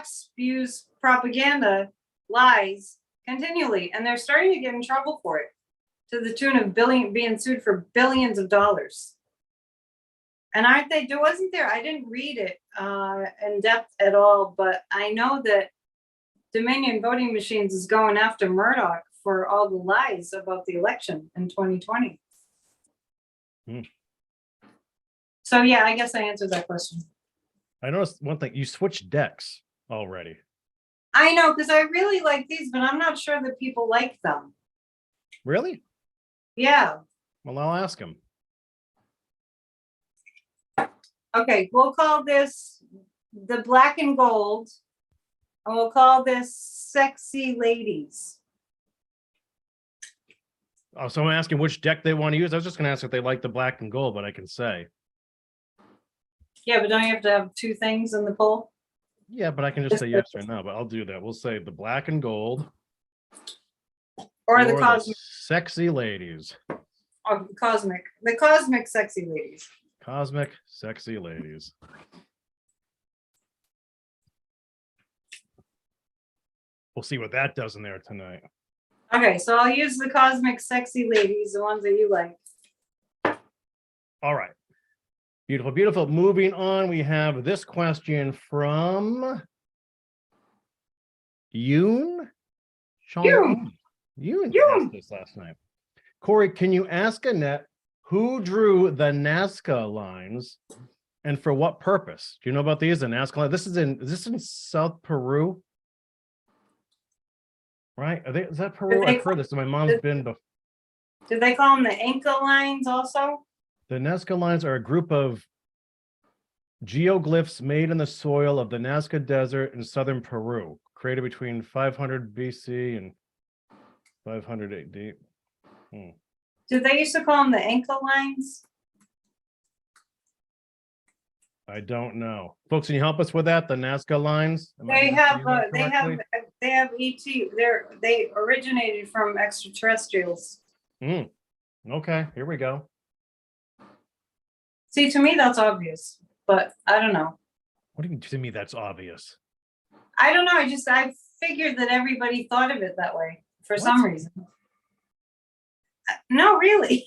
spews propaganda, lies continually, and they're starting to get in trouble for it, to the tune of being sued for billions of dollars. And wasn't there? I didn't read it in depth at all, but I know that Dominion Voting Machines is going after Murdoch for all the lies about the election in 2020. So yeah, I guess I answered that question. I noticed one thing. You switched decks already. I know, because I really like these, but I'm not sure that people like them. Really? Yeah. Well, I'll ask him. Okay, we'll call this the black and gold, and we'll call this sexy ladies. Oh, so I'm asking which deck they want to use. I was just going to ask if they like the black and gold, but I can say. Yeah, but don't you have to have 2 things in the poll? Yeah, but I can just say yes or no, but I'll do that. We'll say the black and gold. Or the cosmic. Sexy ladies. Or the cosmic sexy ladies. Cosmic sexy ladies. We'll see what that does in there tonight. Okay, so I'll use the cosmic sexy ladies, the ones that you like. All right. Beautiful, beautiful. Moving on, we have this question from Yoon. Yoon asked this last night. Corey, can you ask Annette who drew the Nazca lines And for what purpose? Do you know about these? The Nazca line. Is this in South Peru? Right? Is that Peru? I've heard this. My mom's been before. Do they call them the Inca lines also? The Nazca lines are a group of geoglyphs made in the soil of the Nazca Desert in southern Peru, created between 500 BC and 500 AD. Did they used to call them the Inca lines? I don't know. Folks, can you help us with that? The Nazca lines? They have ET. They originated from extraterrestrials. Okay, here we go. See, to me, that's obvious, but I don't know. What do you mean to me that's obvious? I don't know. I figured that everybody thought of it that way for some reason. No, really.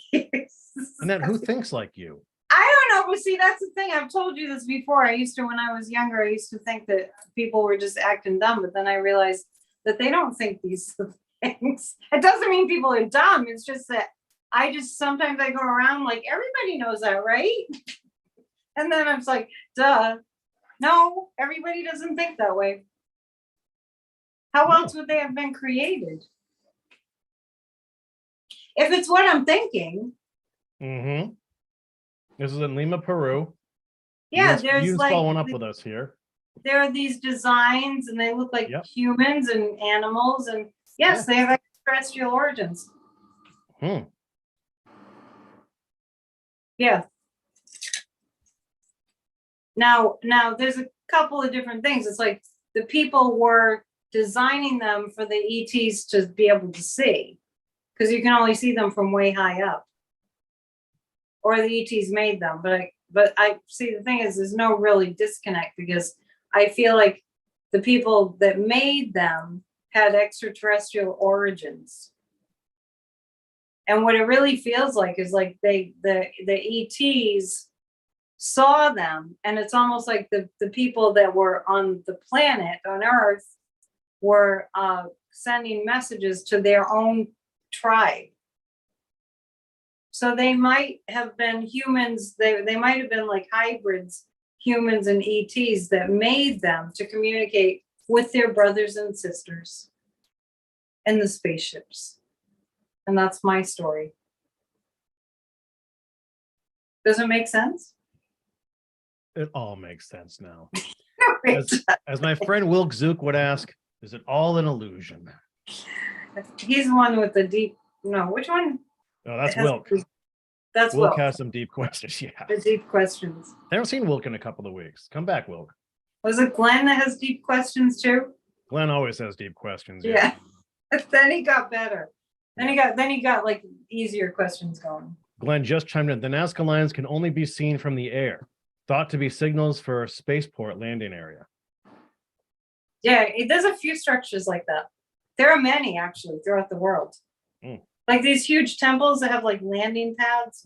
Annette, who thinks like you? I don't know, but see, that's the thing. I've told you this before. When I was younger, I used to think that people were just acting dumb, but then I realized that they don't think these things. It doesn't mean people are dumb. It's just that sometimes I go around like, everybody knows that, right? And then I'm like, duh. No, everybody doesn't think that way. How else would they have been created? If it's what I'm thinking. Mm-hmm. This is in Lima, Peru. Yeah, you like following up with us here. There are these designs, and they look like humans and animals, and yes, they have extraterrestrial origins. Yeah. Now, there's a couple of different things. It's like the people were designing them for the ETs to be able to see, because you can only see them from way high up. Or the ETs made them, but I see, the thing is, there's no really disconnect, because I feel like the people that made them had extraterrestrial origins. And what it really feels like is like the ETs saw them, and it's almost like the people that were on the planet, on Earth, were sending messages to their own tribe. So they might have been humans, they might have been like hybrids, humans and ETs, that made them to communicate with their brothers and sisters in the spaceships. And that's my story. Does it make sense? It all makes sense now. As my friend Wilk Zook would ask, is it all an illusion? He's the one with the deep, no, which one? Oh, that's Wilk. That's Wilk has some deep questions. Yeah. The deep questions. I haven't seen Wilk in a couple of weeks. Come back, Wilk. Was it Glenn that has deep questions too? Glenn always has deep questions. Yeah. Then he got better. Then he got like easier questions going. Glenn just chimed in. The Nazca lines can only be seen from the air, thought to be signals for a spaceport landing area. Yeah, there's a few structures like that. There are many actually throughout the world. Like these huge temples that have like landing pads.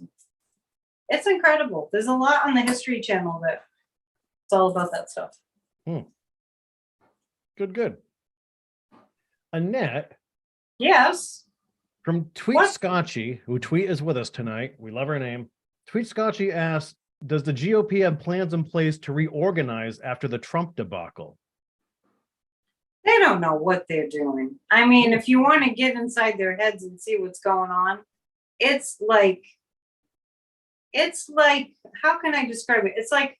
It's incredible. There's a lot on the History Channel that it's all about that stuff. Good. Annette. Yes. From Tweet Scotchy, who is with us tonight. We love her name. Tweet Scotchy asked, does the GOP have plans in place to reorganize after the Trump debacle? They don't know what they're doing. I mean, if you want to get inside their heads and see what's going on, it's like, how can I describe it? It's like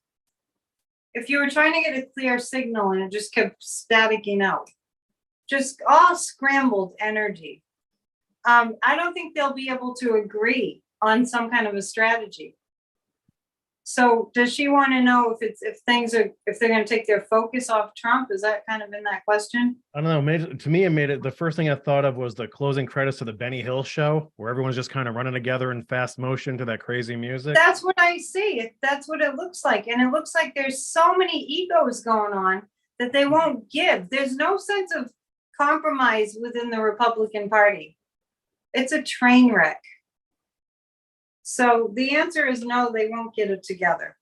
if you were trying to get a clear signal and it just kept staticking out, just all scrambled energy. I don't think they'll be able to agree on some kind of a strategy. So does she want to know if they're going to take their focus off Trump? Is that kind of in that question? I don't know. To me, the first thing I thought of was the closing credits to the Benny Hill show, where everyone's just kind of running together in fast motion to that crazy music. That's what I see. That's what it looks like. And it looks like there's so many egos going on that they won't give. There's no sense of compromise within the Republican Party. It's a train wreck. So the answer is no, they won't get it together.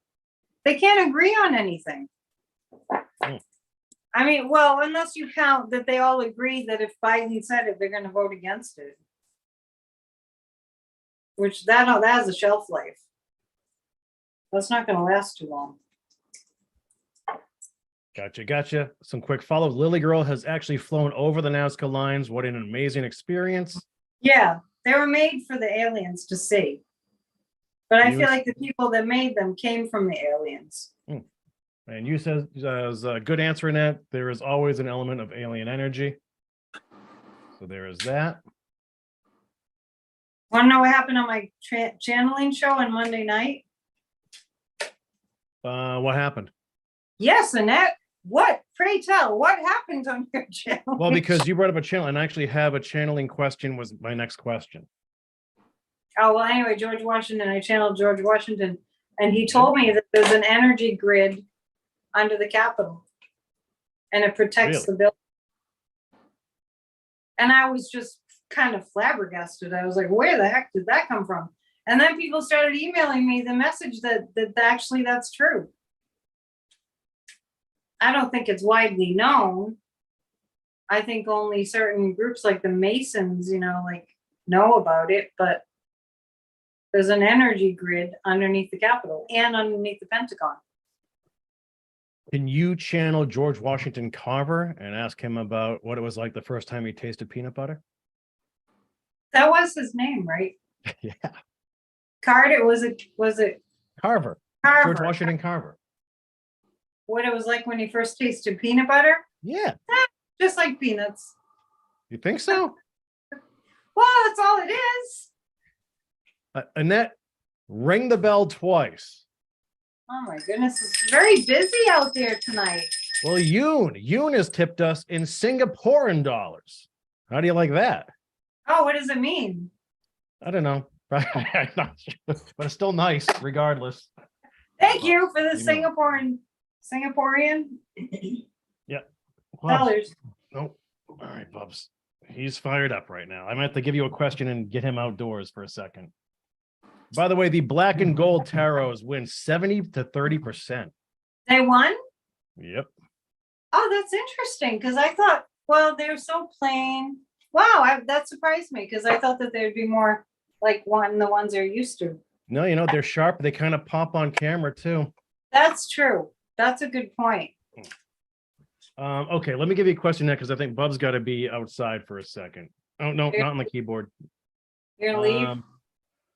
They can't agree on anything. I mean, well, unless you count that they all agree that if Biden said it, they're going to vote against it. Which that has a shelf life. That's not gonna last too long. Gotcha. Some quick follows. Lily Girl has actually flown over the Nazca lines. What an amazing experience. Yeah, they were made for the aliens to see. But I feel like the people that made them came from the aliens. And you said, as a good answer in that, there is always an element of alien energy. So there is that. Want to know what happened on my channeling show on Monday night? What happened? Yes, Annette. What? Pray tell. What happened on your channel? Well, because you brought up a channel, and I actually have a channeling question was my next question. Oh, well, anyway, George Washington, I channeled George Washington, and he told me that there's an energy grid under the Capitol, and it protects the building. And I was just kind of flabbergasted. I was like, where the heck did that come from? And then people started emailing me the message that actually that's true. I don't think it's widely known. I think only certain groups like the Masons, know about it, but there's an energy grid underneath the Capitol and underneath the Pentagon. Can you channel George Washington Carver and ask him about what it was like the first time he tasted peanut butter? That was his name, right? Yeah. Carter, was it Carver. Carver? George Washington Carver. What it was like when he first tasted peanut butter? Yeah. Just like peanuts. You think so? Well, that's all it is. Annette, ring the bell twice. Oh my goodness, it's very busy out there tonight. Well, Yoon has tipped us in Singaporean dollars. How do you like that? Oh, what does it mean? I don't know. But it's still nice regardless. Thank you for the Singaporean Yeah. dollars. Nope. All right, Bubs. He's fired up right now. I might have to give you a question and get him outdoors for a second. By the way, the black and gold tarots win 70 to 30%. They won? Yep. Oh, that's interesting because I thought, well, they're so plain. Wow, that surprised me because I thought that there'd be more like the ones they're used to. No, they're sharp. They kind of pop on camera too. That's true. That's a good point. Okay, let me give you a question now because I think Bub's got to be outside for a second. Oh, no, not on the keyboard. You're gonna leave?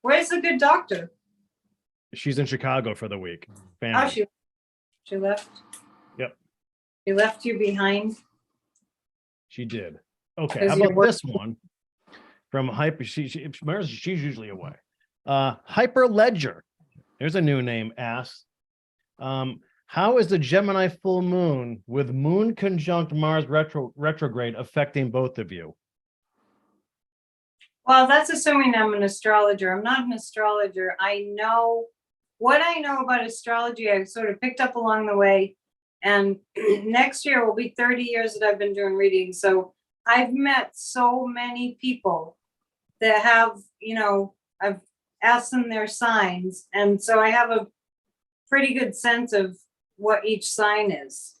Where's the good doctor? She's in Chicago for the week. Family. Oh, she left? Yep. She left you behind? She did. Okay, how about this one? From Hyper, she's usually away. Hyper Ledger. There's a new name, ass. How is the Gemini full moon with moon conjunct Mars retrograde affecting both of you? Well, that's assuming I'm an astrologer. I'm not an astrologer. I know what I know about astrology. I sort of picked up along the way. And next year will be 30 years that I've been doing readings. So I've met so many people that have, I've asked them their signs. And so I have a pretty good sense of what each sign is.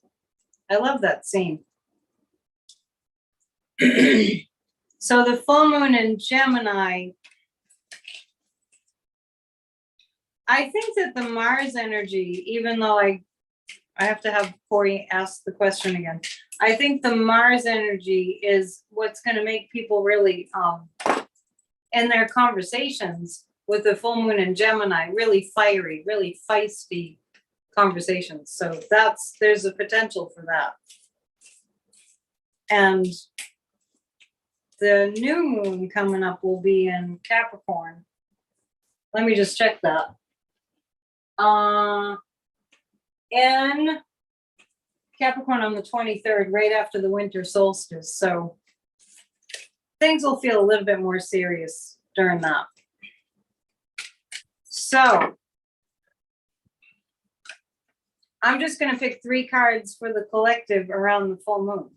I love that scene. So the full moon in Gemini, I think that the Mars energy, even though I have to have Corey ask the question again. I think the Mars energy is what's going to make people really, in their conversations with the full moon in Gemini, really fiery, really feisty conversations. So there's a potential for that. And the new moon coming up will be in Capricorn. Let me just check that. In Capricorn on the 23rd, right after the winter solstice. So things will feel a little bit more serious during that. So I'm just going to pick 3 cards for the collective around the full moon.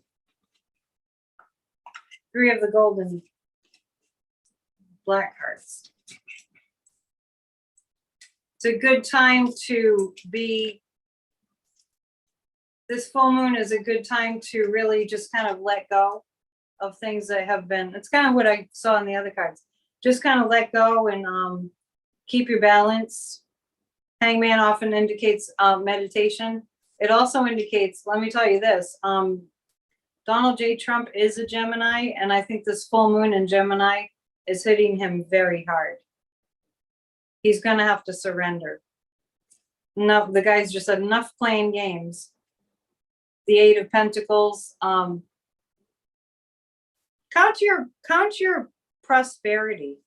3 of the golden black cards. It's a good time to be, this full moon is a good time to really just kind of let go of things that have been, it's kind of what I saw in the other cards. Just kind of let go and keep your balance. Hangman often indicates meditation. It also indicates, let me tell you this, Donald J. Trump is a Gemini, and I think this full moon in Gemini is hitting him very hard. He's going to have to surrender. No, the guy's just had enough playing games. The Eight of Pentacles. Count your prosperity.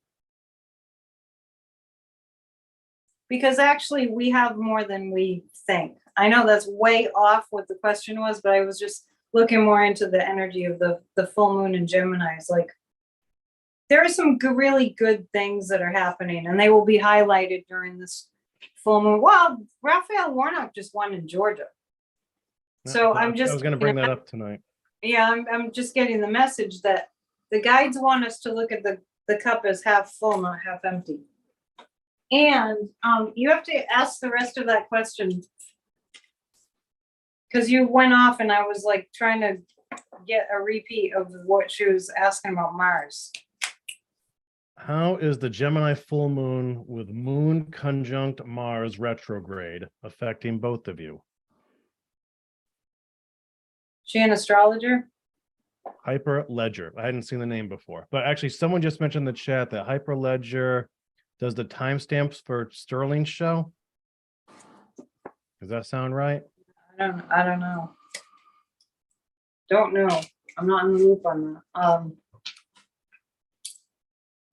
Because actually we have more than we think. I know that's way off what the question was, but I was just looking more into the energy of the full moon in Gemini. It's like, there are some really good things that are happening, and they will be highlighted during this full moon. Well, Raphael Warnock just won in Georgia. So I was going to bring that up tonight. Yeah, I'm just getting the message that the guides want us to look at the cup as half full, not half empty. And you have to ask the rest of that question, because you went off and I was like trying to get a repeat of what she was asking about Mars. How is the Gemini full moon with moon conjunct Mars retrograde affecting both of you? She an astrologer? Hyperledger. I hadn't seen the name before, but actually someone just mentioned in the chat that Hyperledger does the timestamps for Sterling's show. Does that sound right? I don't know. Don't know. I'm not in the loop on that.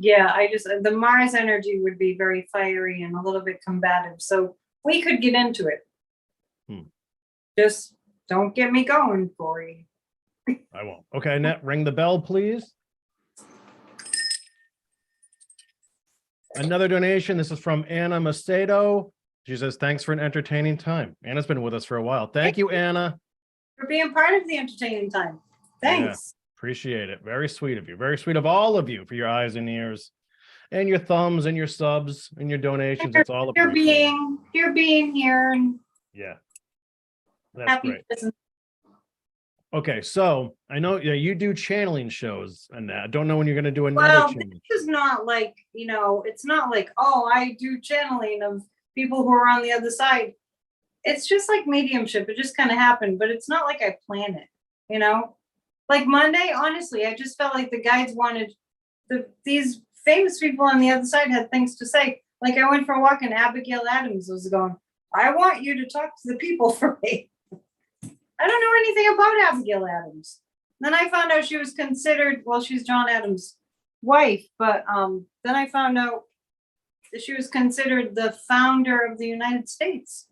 Yeah, the Mars energy would be very fiery and a little bit combative. So we could get into it. Just don't get me going, Corey. I won't. Okay, Annette, ring the bell, please. Another donation. This is from Anna Macedo. She says, thanks for an entertaining time. Anna's been with us for a while. Thank you, Anna. For being part of the entertaining time. Thanks. Yeah, appreciate it. Very sweet of you. Very sweet of all of you for your eyes and ears and your thumbs and your subs and your donations. It's all appreciated. You're being here. And yeah. That's great. Okay, so I know you do channeling shows, and I don't know when you're going to do another channel. This is not like, it's not like, oh, I do channeling of people who are on the other side. It's just like mediumship. It just kind of happened, but it's not like I planned it, Like Monday, honestly, I just felt like the guides wanted these famous people on the other side had things to say. Like I went for a walk and Abigail Adams was going, I want you to talk to the people for me. I don't know anything about Abigail Adams. Then I found out she was considered, well, she's John Adams' wife, but then I found out that she was considered the founder of the United States.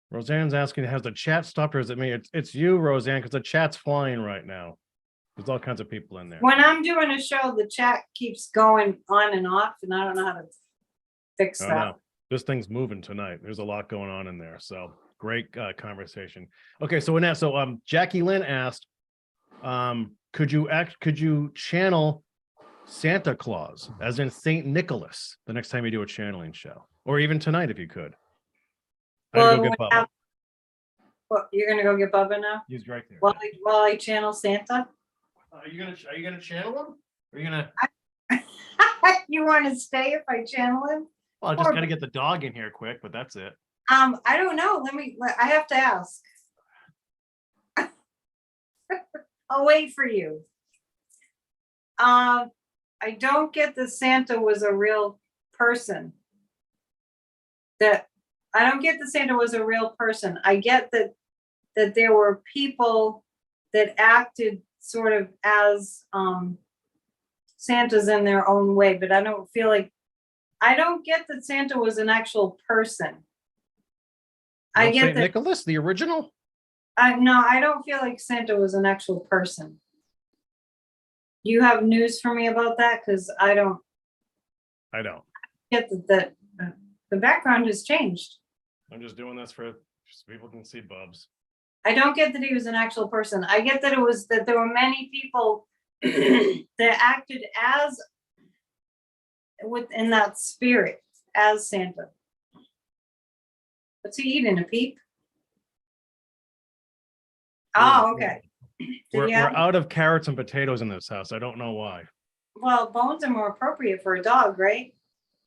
Roseanne's asking, has the chat stopped or is it me? It's you, Roseanne, because the chat's flying right now. There's all kinds of people in there. When I'm doing a show, the chat keeps going on and off, and I don't know how to fix that. No. This thing's moving tonight. There's a lot going on in there. So great conversation. Okay, so Annette, Jackie Lynn asked, could you channel Santa Claus, as in Saint Nicholas, the next time you do a channeling show, or even tonight if you could? Well, you're gonna go get Bubba now? He's right there. While I channel Santa. Are you gonna channel him? Are you gonna? You want to stay if I channel him? Well, I just gotta get the dog in here quick, but that's it. I don't know. I have to ask. I'll wait for you. I don't get that Santa was a real person. I don't get that Santa was a real person. I get that there were people that acted sort of as Santas in their own way, but I don't get that Santa was an actual person. I get Saint that Nicholas, the original? No, I don't feel like Santa was an actual person. You have news for me about that? Because I don't get that the background has changed. I'm just doing this so people can see Bubs. I don't get that he was an actual person. I get that there were many people that acted as within that spirit as Santa. What's he eating? A peep? Oh, okay. We're out of carrots and potatoes in this house. I don't know why. Well, bones are more appropriate for a dog, right?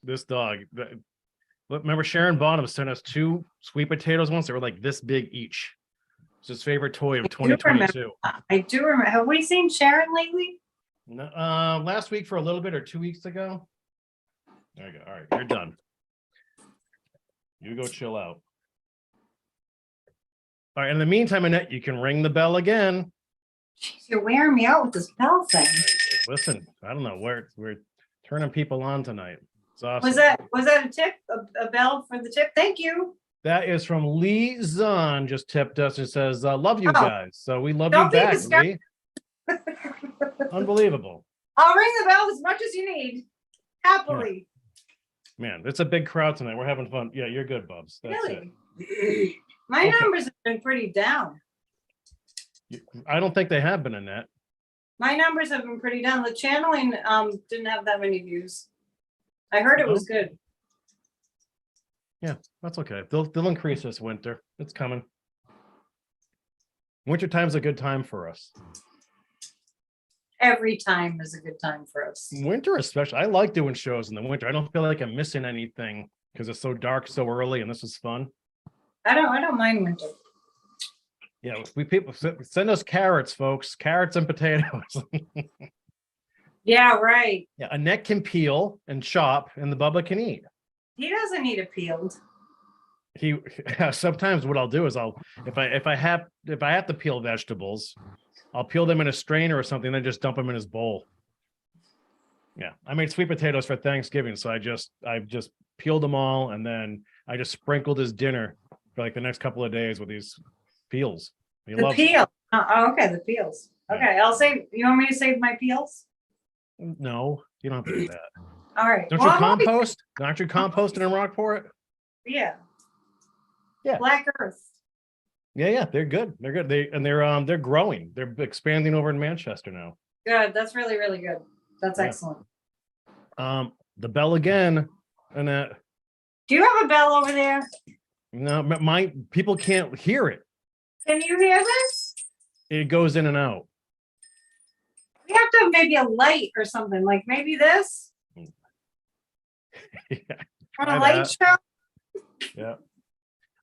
This dog. Remember Sharon Bottom sent us 2 sweet potatoes once. They were like this big each. It's his favorite toy of 2022. I do remember. Have we seen Sharon lately? No, last week for a little bit or 2 weeks ago. There you go. All right, you're done. You go chill out. All right. In the meantime, Annette, you can ring the bell again. Jeez, you're wearing me out with this bell thing. Listen, I don't know where we're turning people on tonight. It's awesome. Was that a tip? A bell for the tip? Thank you. That is from Lee Zahn, just tipped us and says, love you Oh. guys. So we love Don't you be back, disgusted. Lee. Unbelievable. I'll ring the bell as much as you need. Happily. Man, it's a big crowd tonight. We're having fun. Yeah, you're good, Bubs. That's Really? My Okay. numbers have been pretty down. it. I don't think they have been, Annette. My numbers have been pretty down. The channeling didn't have that many views. I heard it was good. Yeah, that's okay. They'll increase this winter. It's coming. Winter time's a good time for us. Every time is a good time for us. Winter especially. I like doing shows in the winter. I don't feel like I'm missing anything because it's so dark so early and this is fun. I don't mind winter. Yeah, people send us carrots, folks. Carrots and potatoes. Yeah, right. Yeah, Annette can peel and chop, and the Bubba can eat. He doesn't need it peeled. He sometimes what I'll do is if I have to peel vegetables, I'll peel them in a strainer or something, then just dump them in his bowl. Yeah, I made sweet potatoes for Thanksgiving, so I just peeled them all, and then I just sprinkled his dinner for like the next couple of days with these peels. He The loves them. peel. Oh, okay, the peels. Okay, I'll save. You want me to save my peels? No, you don't have to do that. All right. Don't Well, you I'm only- compost? Aren't you composting in Rockport? Yeah. Yeah. Black Earth. Yeah, they're good. They're good. They're growing. They're expanding over in Manchester now. Good. That's really, really good. That's Yeah. excellent. The bell again, and Do you have a bell over there? no, my people can't hear it. Can you hear this? It goes in and out. We have to have maybe a light or something, like maybe this Yeah. on Try a light that. show. Yeah.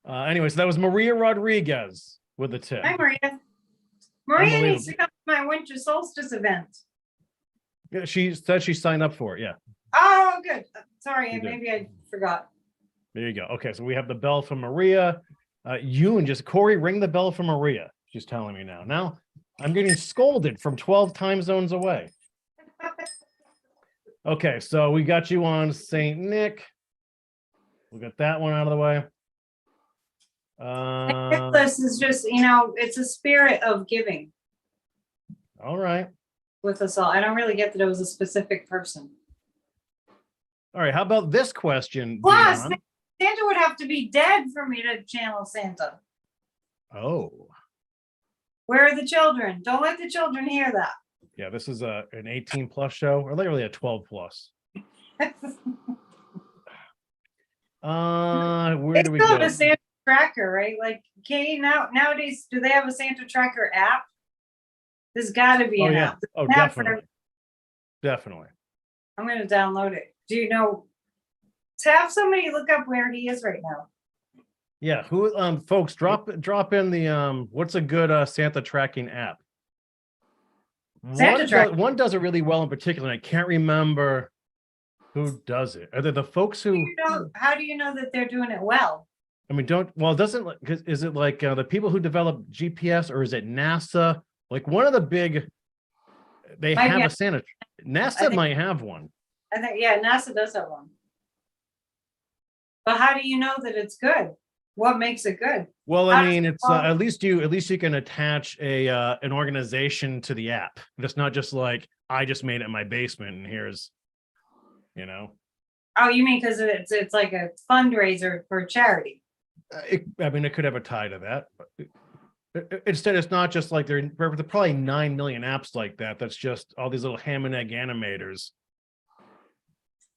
Anyway, so that was Maria Rodriguez with the tip. Hi, Maria. Maria needs Unbelievable. to come to my winter solstice event. Yeah, she said she signed up for it. Yeah, Oh, good. Sorry, You did. maybe I forgot. there you go. Okay, so we have the bell from Maria. You and just Corey, ring the bell for Maria. She's telling me now. Now I'm getting scolded from 12 time zones away. Okay, so we got you on Saint Nick. We got that one out of the way. This is just, it's a spirit of giving All right. with us all. I don't really get that it was a specific person. All right. How about this question? Plus, Dion? Santa would have to be dead for me to channel Santa. Oh, Where are the children? Don't let the children hear that. yeah. This is an 18 plus show, or literally a 12 plus. Where They do we still have go? a Santa tracker, right? Like, nowadays, do they have a Santa tracker app? There's got to be Oh an yeah. app. Oh, An app for- definitely. Definitely. I'm going to download it. Do you know? Have somebody look up where he is right now. Yeah. Who? Folks, drop in the what's a good Santa tracking app? Santa One does it really well in particular. And I can't remember who does it. Are they the folks who? How do you know that they're doing it well? I mean, is it like the people who develop GPS, or is it NASA? Like one of the big, they Might have be- a Santa. NASA think- might have one. I think, yeah, NASA does have one. But how do you know that it's good? What makes it good? Well, How I does mean, it it's follow? at least you can attach an organization to the app. It's not just like I just made it in my basement and here's, Oh, you mean because it's like a fundraiser for charity? it could have a tie to that. But instead, it's not just like there are probably 9 million apps like that. That's just all these little ham and egg animators.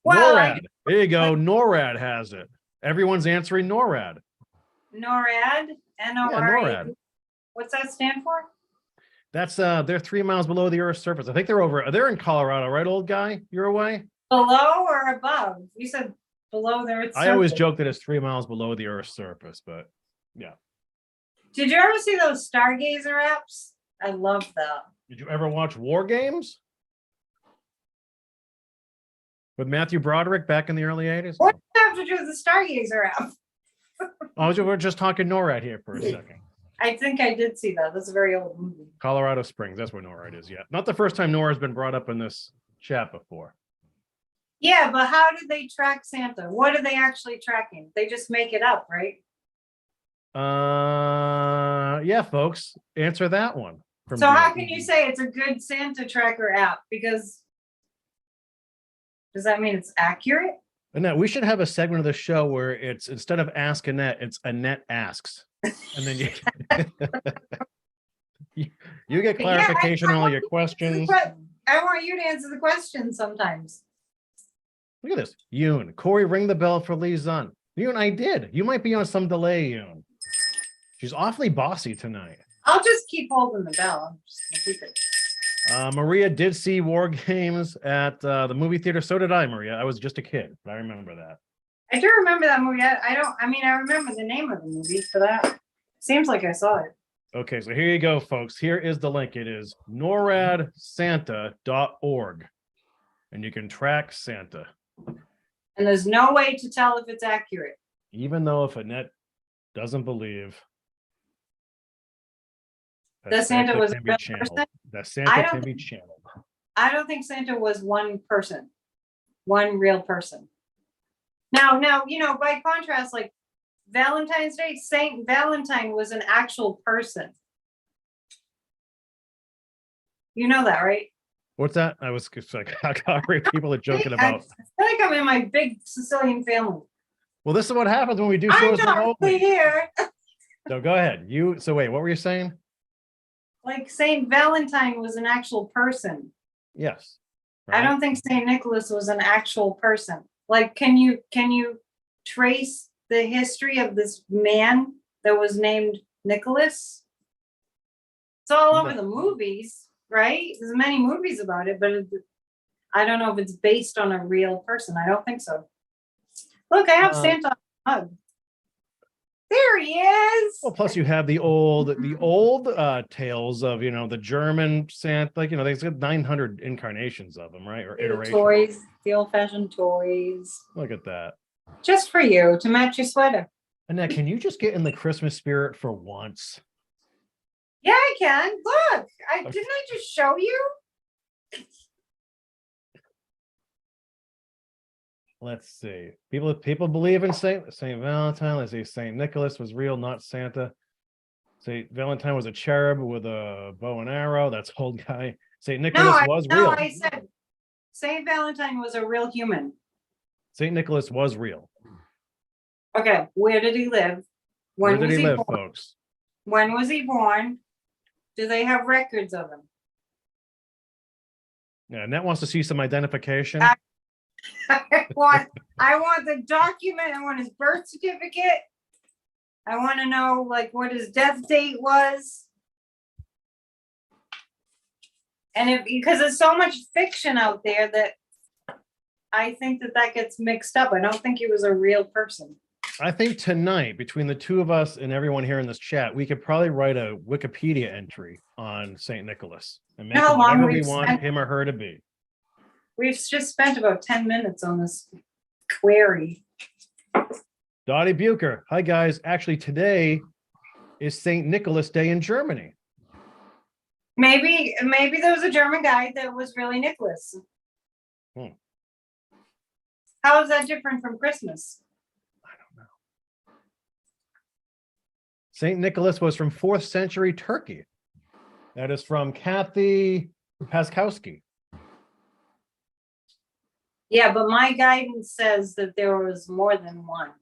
Well, NORAD. There you go. NORAD has it. Everyone's answering NORAD. NORAD, Yeah, NORAD. NORAD. What's that stand for? That's they're 3 miles below the Earth's surface. I think they're in Colorado, right, old guy? You're away? Below or above? You said below the Earth's I always surface. joke that it's 3 miles below the Earth's surface, but yeah. Did you ever see those Stargazer apps? I love that. Did you ever watch War Games with Matthew Broderick back in the early 80s? What does that have to do with the Stargazer app? Oh, we're just talking NORAD here for a second. I think I did see that. That's a very old movie. Colorado Springs, that's where NORAD is. Yeah, not the first time NORAD's been brought up in this chat before. Yeah, but how did they track Santa? What are they actually tracking? They just make it up, right? Yeah, folks, answer that one. So how can you say it's a good Santa tracker app? Because does that mean it's accurate? Annette, we should have a segment of the show where it's instead of Ask Annette, it's Annette Asks. And then you get clarification on all your questions. I want you to answer the questions sometimes. Look at this. Yoon, Corey, ring the bell for Lee Zun. Yoon, I did. You might be on some delay, Yoon. She's awfully bossy tonight. I'll just keep holding the bell. I'm just gonna keep it. Maria did see War Games at the movie theater. So did I, Maria. I was just a kid, but I remember that. I do remember that movie. I remember the name of the movie for that. Seems like I saw it. Okay, so here you go, folks. Here is the link. It is noradsanta.org. And you can track Santa. And there's no way to tell if it's accurate. Even though if Annette doesn't believe that Santa was a real channeled, person? that Santa can be channeled. I don't think Santa was one person, one real person. Now, by contrast, like Valentine's Day, Saint Valentine was an actual person. You know that, right? What's that? I was like, people are joking about. I feel like I'm in my big Sicilian family. Well, this is what happens when we do I'm shows not remotely. here. So go ahead. So wait, what were you saying? Like Saint Valentine was an actual person. Yes. Right? I don't think Saint Nicholas was an actual person. Like, can you trace the history of this man that was named Nicholas? It's all over the movies, right? There's many movies about it, but I don't know if it's based on a real person. I don't think so. Look, I have Santa on a mug. There he is. Well, plus you have the old tales of, the German Santa, like, there's 900 incarnations of them, right? Or iterations. Toys, the old-fashioned toys. Look at that. Just for you, to match your sweater. Annette, can you just get in the Christmas spirit for once? Yeah, I can. Look, didn't I just show you? Let's see. People believe in Saint Valentine. Let's say Saint Nicholas was real, not Santa. Saint Valentine was a cherub with a bow and arrow. That's old guy. Saint Nicholas was real. No, I said Saint Valentine was a real human. Saint Nicholas was real. Okay, where did he live? Where did he live, folks? When was he born? Do they have records of him? Yeah, Annette wants to see some identification. I want the document. I want his birth certificate. I want to know what his death date was. And because there's so much fiction out there that I think that gets mixed up. I don't think he was a real person. I think tonight, between the two of us and everyone here in this chat, we could probably write a Wikipedia entry on Saint Nicholas and make him whatever we want him or her to be. We've just spent about 10 minutes on this query. Dottie Bucher. Hi, guys. Actually, today is St. Nicholas Day in Germany. Maybe there was a German guy that was really Nicholas. How is that different from Christmas? I don't know. St. Nicholas was from 4th century Turkey. That is from Kathy Paskowski. Yeah, but my guidance says that there was more than one.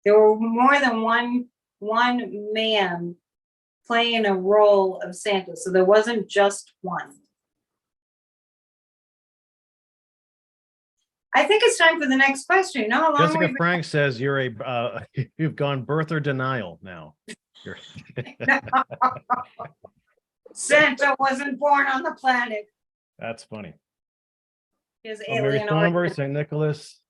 There were more than one man playing a role of Santa, so there wasn't just one. I think it's time for the next question. No, how long Jessica Frank says you're you've gone birther denial now. Santa wasn't born on the planet. That's funny. His Mary alien Thornbury, origin. St. Nicholas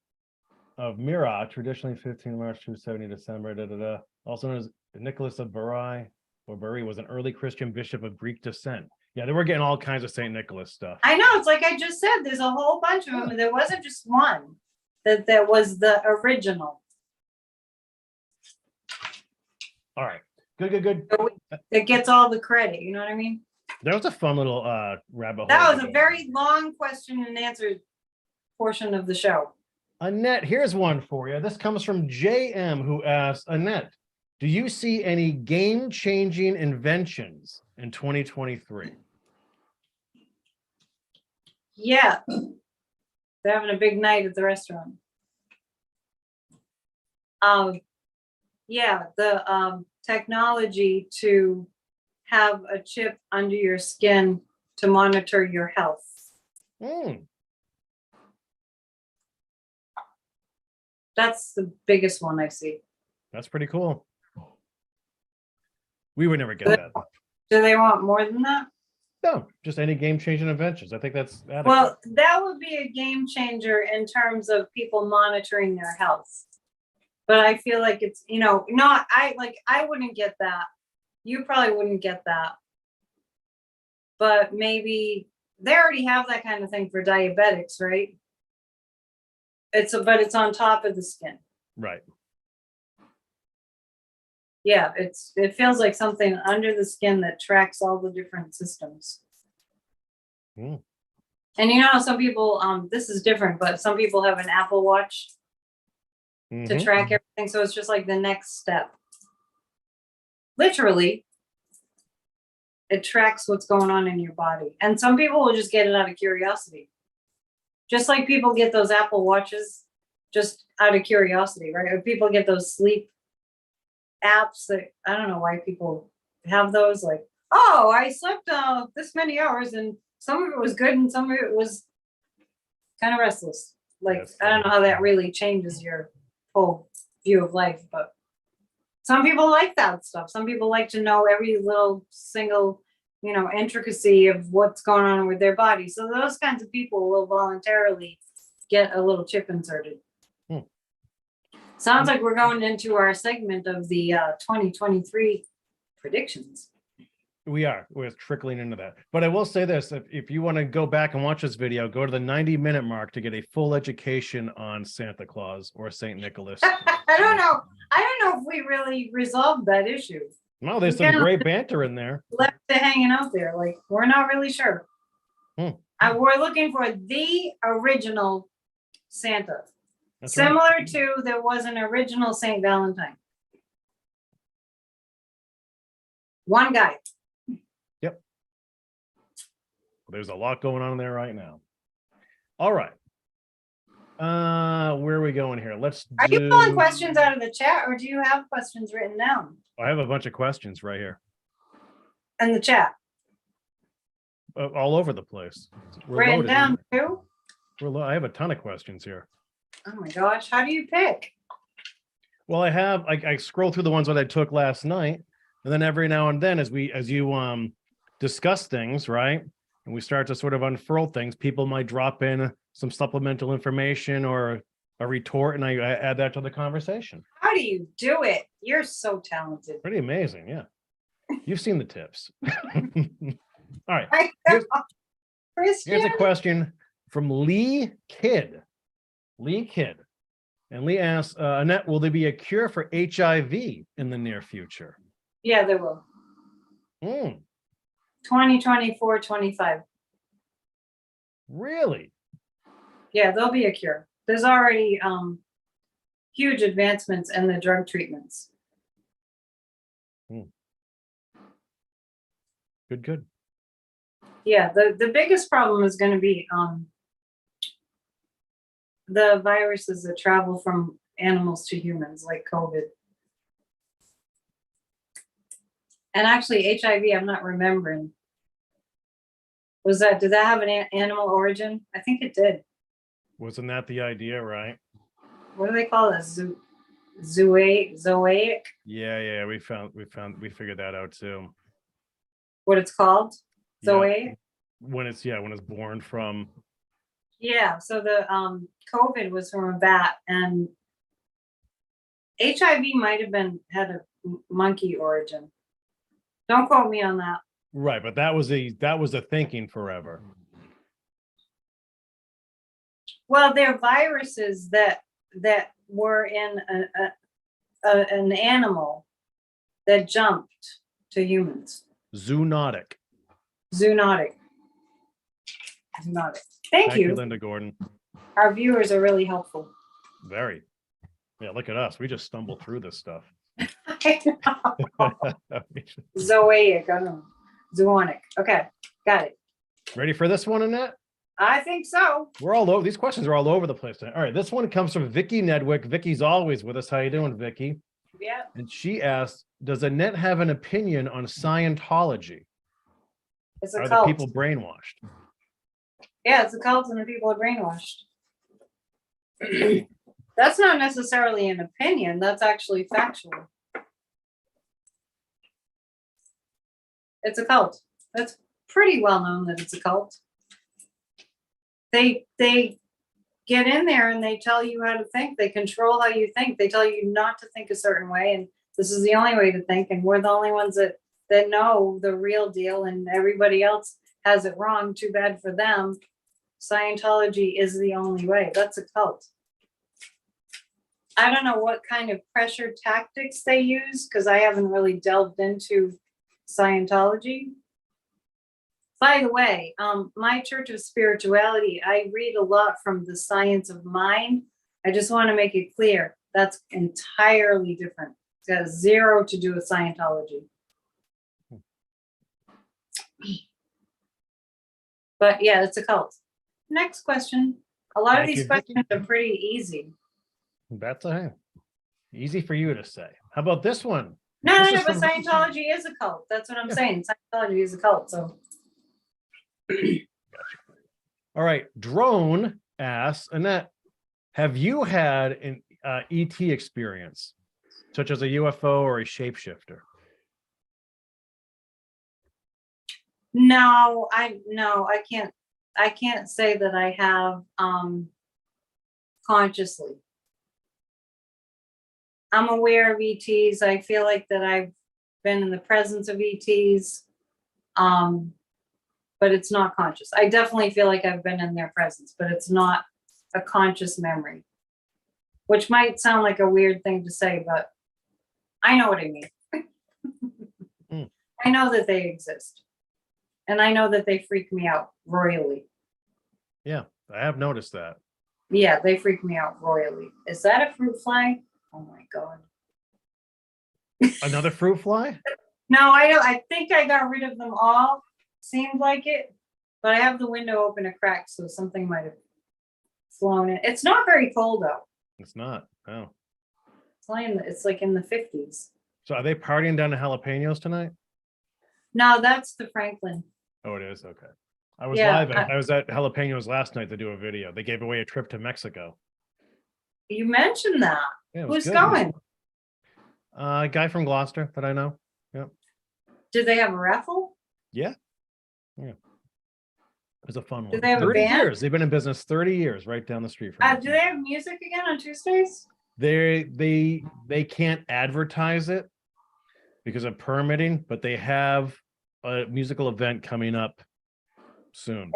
of Myra, traditionally 15 March 270 December. Also known as Nicholas of Bari or Bari, was an early Christian bishop of Greek descent. Yeah, they were getting all kinds of St. Nicholas stuff. I know, it's like I just said, there's a whole bunch of them. There wasn't just one that was the original. All right. Good. It gets all the credit, you know what I mean? That was a fun little rabbit hole. That was a very long question and answer portion of the show. Annette, here's one for you. This comes from JM, who asks, Annette, do you see any game-changing inventions in 2023? Yeah. They're having a big night at the restaurant. Yeah, the technology to have a chip under your skin to monitor your health. That's the biggest one I see. That's pretty cool. We would never get that. Do they want more than that? No, just any game-changing inventions. I think that's adequate. Well, that would be a game changer in terms of people monitoring their health. But I feel like it's, I wouldn't get that. You probably wouldn't get that. But maybe they already have that kind of thing for diabetics, right? But it's on top of the skin. Right. Yeah, it feels like something under the skin that tracks all the different systems. And some people, this is different, but some people have an Apple Watch to track everything. So it's just like the next step. Literally, it tracks what's going on in your body. And some people will just get it out of curiosity. Just like people get those Apple Watches just out of curiosity, right? Or people get those sleep apps that, I don't know why people have those, like, oh, I slept this many hours and some of it was good and some of it was kind of restless. Like, yes, I don't know how that really changes your whole view of life, but some people like that stuff. Some people like to know every little single, intricacy of what's going on with their body. So those kinds of people will voluntarily get a little chip inserted. Sounds like we're going into our segment of the 2023 predictions. We're trickling into that. But I will say this, if you want to go back and watch this video, go to the 90-minute mark to get a full education on Santa Claus or St. Nicholas. I don't know if we really resolved that issue. No, there's some great banter in there. Left it hanging out there. Like, we're not really sure. We're looking for the original Santa. That's similar right. To there was an original St. Valentine. One guy. Yep. There's a lot going on there right now. All right. Where are we going here? Are you pulling questions out of the chat or do you have questions written down? I have a bunch of questions right here. In the chat? All over the place. Written down too? I have a ton of questions here. Oh my gosh, how do you pick? Well, I scroll through the ones that I took last night, and then every now and then as you discuss things, right? And we start to sort of unfurl things, people might drop in some supplemental information or a retort, and I add that to the conversation. How do you do it? You're so talented. Pretty amazing, yeah. You've seen the tips. All right. Here's a question from Lee Kidd. And Lee asks, Annette, will there be a cure for HIV in the near future? Yeah, there will. 2024, 25. Really? Yeah, there'll be a cure. There's already huge advancements in the drug treatments. Good. Yeah, the biggest problem is going to be the viruses that travel from animals to humans, like COVID. And actually, HIV, I'm not remembering. Did that have an animal origin? I think it did. Wasn't that the idea, right? What do they call it? Zoaic? Yeah, we figured that out too. What it's called? Zoaic? Yeah. When it's born from Yeah, so the COVID was from a bat, and HIV might have had a monkey origin. Don't quote me on that. Right, but that was the thinking forever. Well, they're viruses that were in an animal that jumped to humans. Zoonotic. Zoonotic. Thank you. Linda Gordon. Our viewers are really helpful. Very. Yeah, look at us. We just stumble through this stuff. I know. Zoic, I don't know. Zoonic. Okay, got it. Ready for this one, Annette? I think so. We're all over. These questions are all over the place tonight. All right, this one comes from Vicky Nedwick. Vicky's always with us. How you doing, Vicky? Yeah. And she asked, does Annette have an opinion on Scientology? It's a Are cult. the people brainwashed? Yeah, it's a cult and the people are brainwashed. That's not necessarily an opinion. That's actually factual. It's a cult. That's pretty well known that it's a cult. They get in there and they tell you how to think. They control how you think. They tell you not to think a certain way, and this is the only way to think. And we're the only ones that know the real deal, and everybody else has it wrong. Too bad for them. Scientology is the only way. That's a cult. I don't know what kind of pressure tactics they use because I haven't really delved into Scientology. By the way, my Church of Spirituality, I read a lot from the science of mind. I just want to make it clear that's entirely different. It's got zero to do with Scientology. But yeah, it's a cult. Next question. A lot of these questions are pretty easy. That's easy for you to say. How about this one? No, but Scientology is a cult. That's what I'm saying. Scientology is a cult. So. All right. Drone asks, Annette, have you had an ET experience, such as a UFO or a shapeshifter? No, I can't say that I have consciously. I'm aware of ETs. I feel like that I've been in the presence of ETs, but it's not conscious. I definitely feel like I've been in their presence, but it's not a conscious memory, which might sound like a weird thing to say, but I know what I mean. I know that they exist, and I know that they freak me out royally. Yeah, I have noticed that. Yeah, they freak me out royally. Is that a fruit fly? Oh my God. Another fruit fly? No, I think I got rid of them all. Seemed like it, but I have the window open a crack, so something might have flown in. It's not very cold though. It's not. Oh. It's like in the 50s. So are they partying down to Jalapenos tonight? No, that's the Franklin. Oh, it is? Okay. I was live. I was at Jalapenos last night to do a video. They gave away a trip to Mexico. You mentioned that. Yeah, who's going? A guy from Gloucester that I know. Yep. Did they have a raffle? Yeah. It was a fun one. Do they have 30 a band? years. They've been in business 30 years, right down the street from Do they have music again on Tuesdays? They can't advertise it because of permitting, but they have a musical event coming up soon.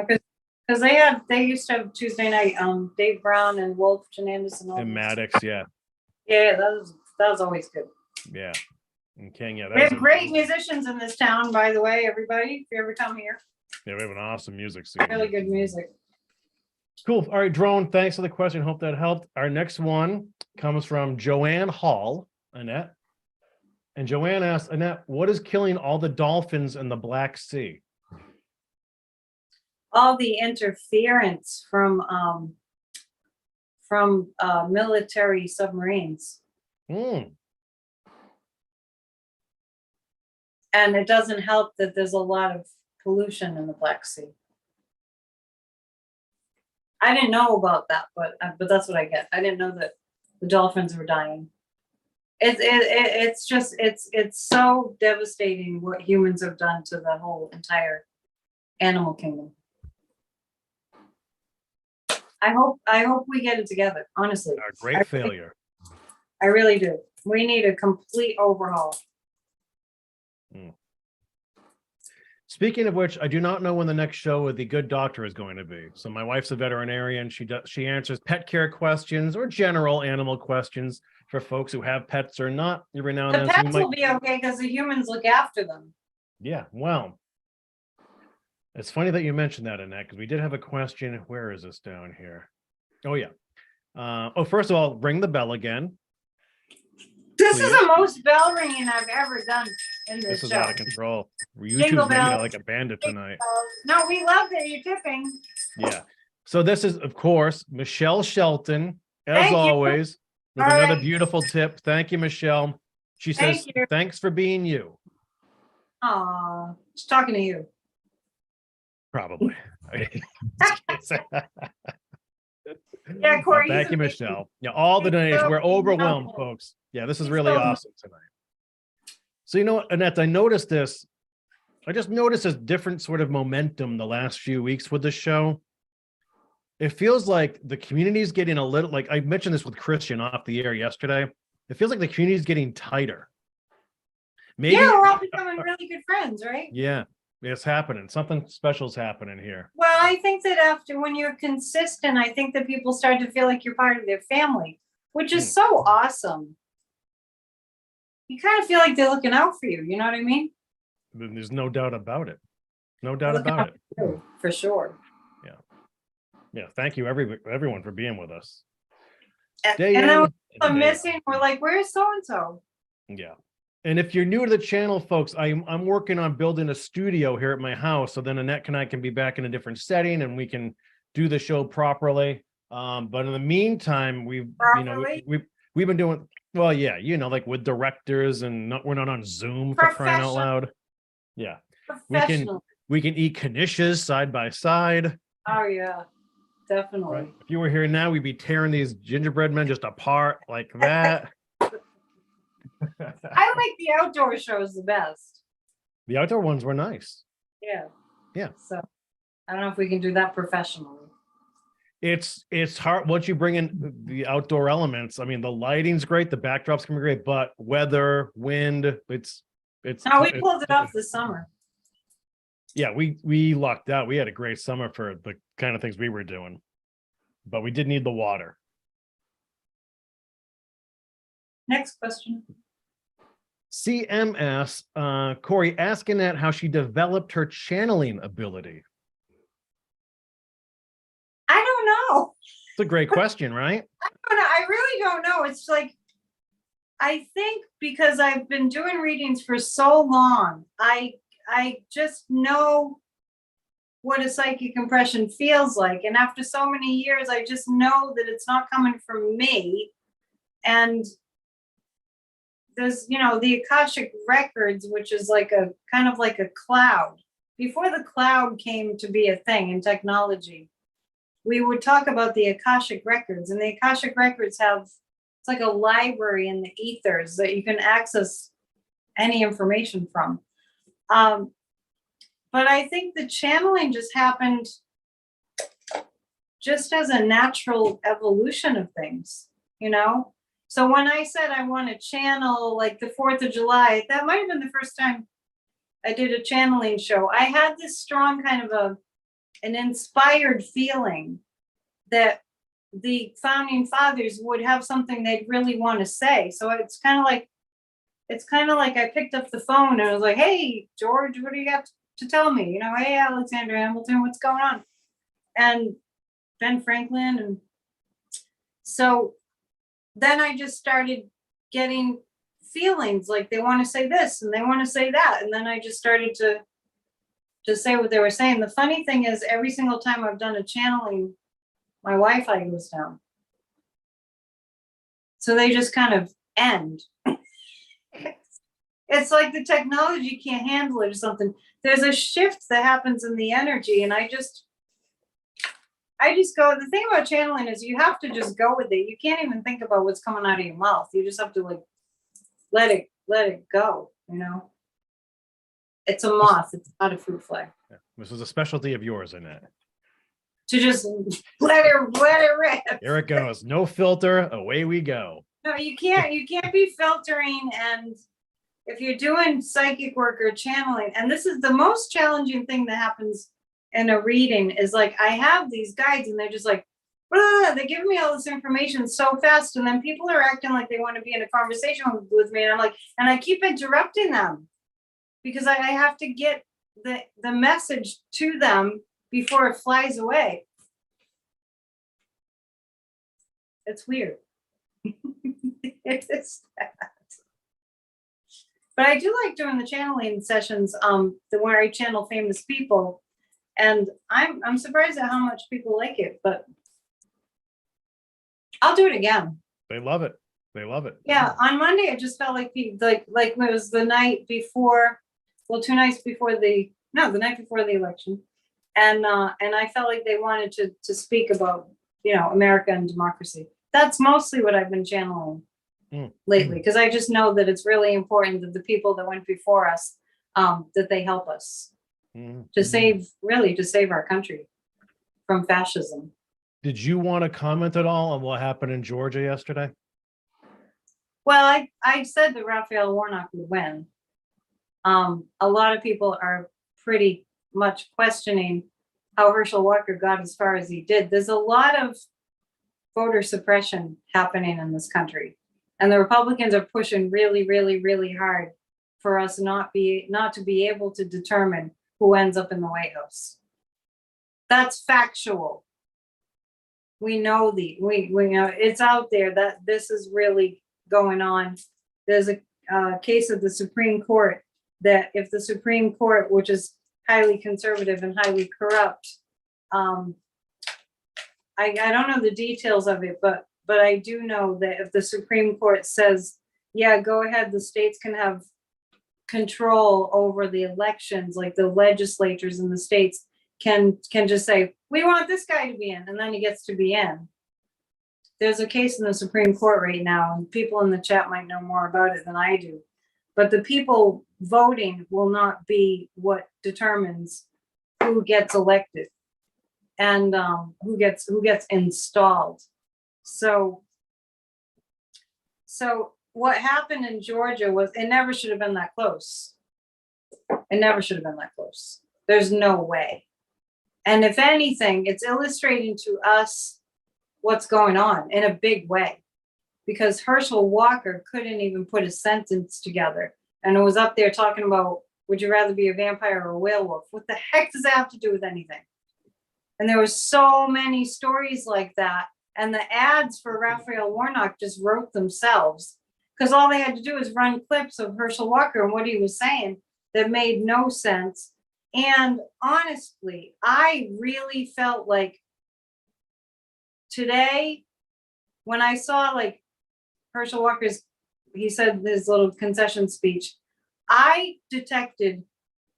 Because they used to have Tuesday night, Dave Brown and Wolf Janandis And Maddox, yeah. Yeah, that was always good. Yeah. And King, yeah. We have great musicians in this town, by the way, everybody, if you ever come here. Yeah, we have an awesome music scene. Really good music. Cool. All right, Drone, thanks for the question. Hope that helped. Our next one comes from Joanne Hall, Annette. And Joanne asked, Annette, what is killing all the dolphins in the Black Sea? All the interference from military submarines. And it doesn't help that there's a lot of pollution in the Black Sea. I didn't know about that, but that's what I get. I didn't know that the dolphins were dying. It's so devastating what humans have done to the whole entire animal kingdom. I hope we get it together, honestly. A great failure. I really do. We need a complete overhaul. Speaking of which, I do not know when the next show with the good doctor is going to be. So my wife's a veterinarian. She answers pet care questions or general animal questions for folks who have pets or not. Every now and The then, so we pets might. will be okay because the humans look after them. Yeah, well, it's funny that you mentioned that, Annette, because we did have a question. Where is this down here? Oh yeah. First of all, ring the bell again. This Please. is the most bell ringing I've ever done in this This is show. out of control. Jingle YouTube's making it bells. like a bandit tonight. No, we love that you're tipping. Yeah. So this is, of course, Michelle Shelton, as Thank you. always, with All another right. beautiful tip. Thank you, Michelle. She says, Thank you. thanks for being you. Aw, she's talking to you. Probably. Yeah, Corey. Thank he's you, amazing. Michelle. Yeah, all the He's donations. so We're overwhelmed, helpful. folks. Yeah, this is He's really so awesome tonight. So, you know what, Annette, I noticed this. I just noticed this different sort of momentum the last few weeks with the show. It feels like the community is getting a little, like I mentioned this with Christian off the air yesterday. It feels like the community is getting tighter. Maybe. Yeah, we're all becoming really good friends, right? Yeah, it's happening. Something special's happening here. Well, I think that after when you're consistent, I think that people start to feel like you're part of their family, which is so awesome. You kind of feel like they're looking out for you. You know what I mean? There's no doubt about it. No doubt about it. For sure. Yeah. Thank you, everyone, for being with us. And Day then in we're and day out. missing. We're like, where's so and so? Yeah. And if you're new to the channel, folks, I'm working on building a studio here at my house. So then Annette and I can be back in a different setting and we can do the show properly. But in the meantime, we've been doing, well, yeah, like with directors and we're not on Zoom for crying out loud. Yeah. We can eat knishes side by side. Oh yeah, definitely. Right? If you were here now, we'd be tearing these gingerbread men just apart like that. I like the outdoor shows the best. The outdoor ones were nice. Yeah. Yeah. So I don't know if we can do that professionally. It's hard once you bring in the outdoor elements. I mean, the lighting's great, the backdrops can be great, but weather, wind, it's. No, we pulled it off this summer. Yeah, we lucked out. We had a great summer for the kind of things we were doing, but we did need the water. Next question. CMS, Corey, ask Annette how she developed her channeling ability. I don't know. It's a great question, right? I really don't know. It's like, I think because I've been doing readings for so long, I just know what a psychic impression feels like. And after so many years, I just know that it's not coming from me. And there's, the Akashic records, which is like a kind of like a cloud. Before the cloud came to be a thing in technology, we would talk about the Akashic records, and the Akashic records it's like a library in the ethers that you can access any information from. But I think the channeling just happened just as a natural evolution of things, So when I said I want to channel like the 4th of July, that might have been the first time I did a channeling show. I had this strong kind of an inspired feeling that the founding fathers would have something they'd really want to say. So it's kind of like I picked up the phone and I was like, hey, George, what do you got to tell me? Hey, Alexander Hamilton, what's going on? And Ben Franklin. And so then I just started getting feelings like they want to say this and they want to say that. And then I just started to say what they were saying. The funny thing is every single time I've done a channeling, my Wi-Fi goes down. So they just kind of end. It's like the technology can't handle it or something. There's a shift that happens in the energy. And I just go, the thing about channeling is you have to just go with it. You can't even think about what's coming out of your mouth. You just have to like, let it go, It's a moth. It's not a fruit fly. Yeah. This is a specialty of yours, Annette. to just let it rip. Here it goes. No filter. Away we go. No, you can't be filtering. And if you're doing psychic work or channeling, and this is the most challenging thing that happens in a reading, is like, I have these guides and they're just like, they give me all this information so fast. And then people are acting like they want to be in a conversation with me. And I'm like, and I keep interrupting them because I have to get the message to them before it flies away. It's weird. It's sad. But I do like doing the channeling sessions, where I channel famous people, and I'm surprised at how much people like it. But I'll do it again. They love it. They love it. Yeah, on Monday it just felt like it was the night before, well, 2 nights before the night before the election, and I felt like they wanted to speak about America and democracy. That's mostly what I've been channeling lately, because I just know that it's really important that the people that went before us, that they help us to save our country from fascism. Did you want to comment at all on what happened in Georgia yesterday? Well, I said that Raphael Warnock would win. A lot of people are pretty much questioning how Herschel Walker got as far as he did. There's a lot of voter suppression happening in this country, and the Republicans are pushing really, really, really hard for us not to be able to determine who ends up in the White House. That's factual. We know we know it's out there that this is really going on. There's a case of the Supreme Court that if the Supreme Court, which is highly conservative and highly corrupt, I don't know the details of it, but I do know that if the Supreme Court says, yeah, go ahead, the states can have control over the elections, like the legislatures in the states can just say, we want this guy to be in, and then he gets to be in. There's a case in the Supreme Court right now, and people in the chat might know more about it than I do. But the people voting will not be what determines who gets elected and who gets installed. So what happened in Georgia was, it never should have been that close. It never should have been that close. There's no way. And if anything, it's illustrating to us what's going on in a big way, because Herschel Walker couldn't even put a sentence together, and it was up there talking about, would you rather be a vampire or a werewolf? What the heck does that have to do with anything? And there were so many stories like that, and the ads for Raphael Warnock just wrote themselves, because all they had to do was run clips of Herschel Walker and what he was saying that made no sense. And honestly, I really felt like today, when I saw like Herschel Walker's, he said his little concession speech, I detected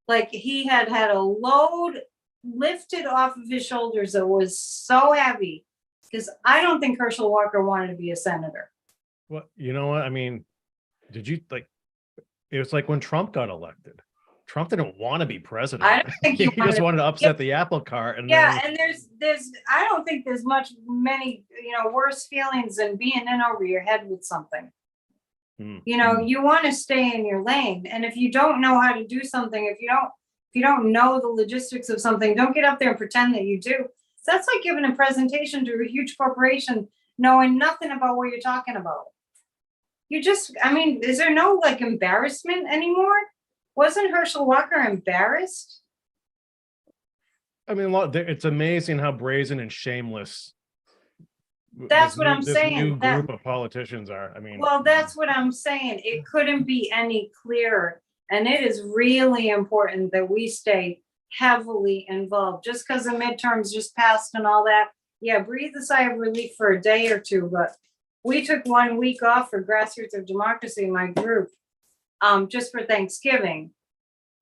like he had a load lifted off of his shoulders that was so heavy, because I don't think Herschel Walker wanted to be a senator. Well, you know what? I mean, did you like, it was like when Trump got elected. Trump didn't want to be president. I don't think he just wanted to upset the apple cart. And yeah, and there's I don't think there's many worse feelings than being in over your head with something. You want to stay in your lane, and if you don't know how to do something, if you don't know the logistics of something, don't get up there and pretend that you do. So that's like giving a presentation to a huge corporation knowing nothing about what you're talking about. Is there no like embarrassment anymore? Wasn't Herschel Walker embarrassed? I mean, it's amazing how brazen and shameless that's what I'm saying. New group of politicians are. I mean, well, that's what I'm saying. It couldn't be any clearer. And it is really important that we stay heavily involved. Just because the midterms just passed and all that, yeah, breathe a sigh of relief for a day or two. But we took 1 week off for Grassroots of Democracy, my group, just for Thanksgiving.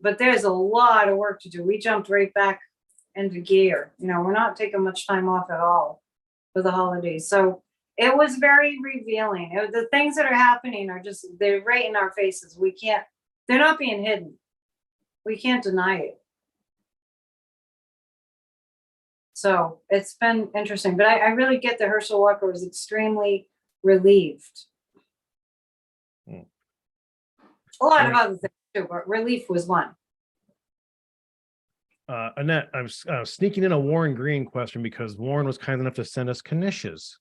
But there's a lot of work to do. We jumped right back into gear. We're not taking much time off at all for the holidays. So it was very revealing. The things that are happening are they're right in our faces. They're not being hidden. We can't deny it. So it's been interesting, but I really get that Herschel Walker was extremely relieved. Hmm. A lot of other things too, but relief was one. Annette, I was sneaking in a Warren Green question because Warren was kind enough to send us knishes.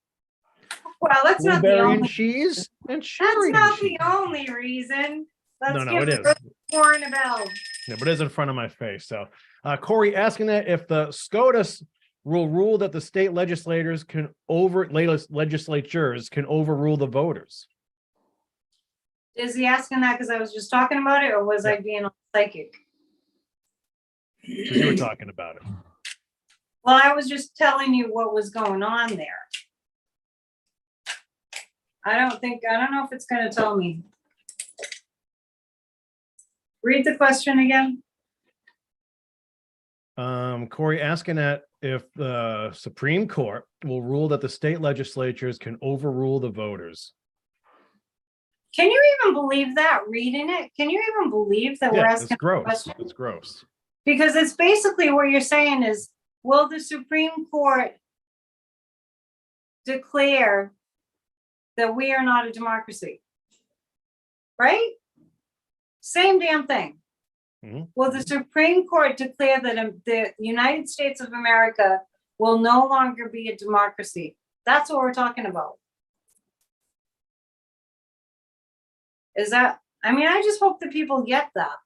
Well, that's not the Blueberry and only. cheese and That's cherry and not the cheese. only reason. Let's No, give it is. Warren a bell. Yeah, but it is in front of my face. So, Corey asking that if the SCOTUS will rule that the state legislators can legislatures can overrule the voters. Is he asking that because I was just talking about it, or was I being psychic? Because you were talking about it. Well, I was just telling you what was going on there. I don't know if it's going to tell me. Read the question again. Corey asking that if the Supreme Court will rule that the state legislatures can overrule the voters. Can you even believe that reading it? Can you even believe that we're asking? It's gross. It's gross. Because it's basically what you're saying is, will the Supreme Court declare that we are not a democracy? Right? Same damn thing. Mhm. Will the Supreme Court declare that the United States of America will no longer be a democracy? That's what we're talking about. Is that, I mean, I just hope that people get that.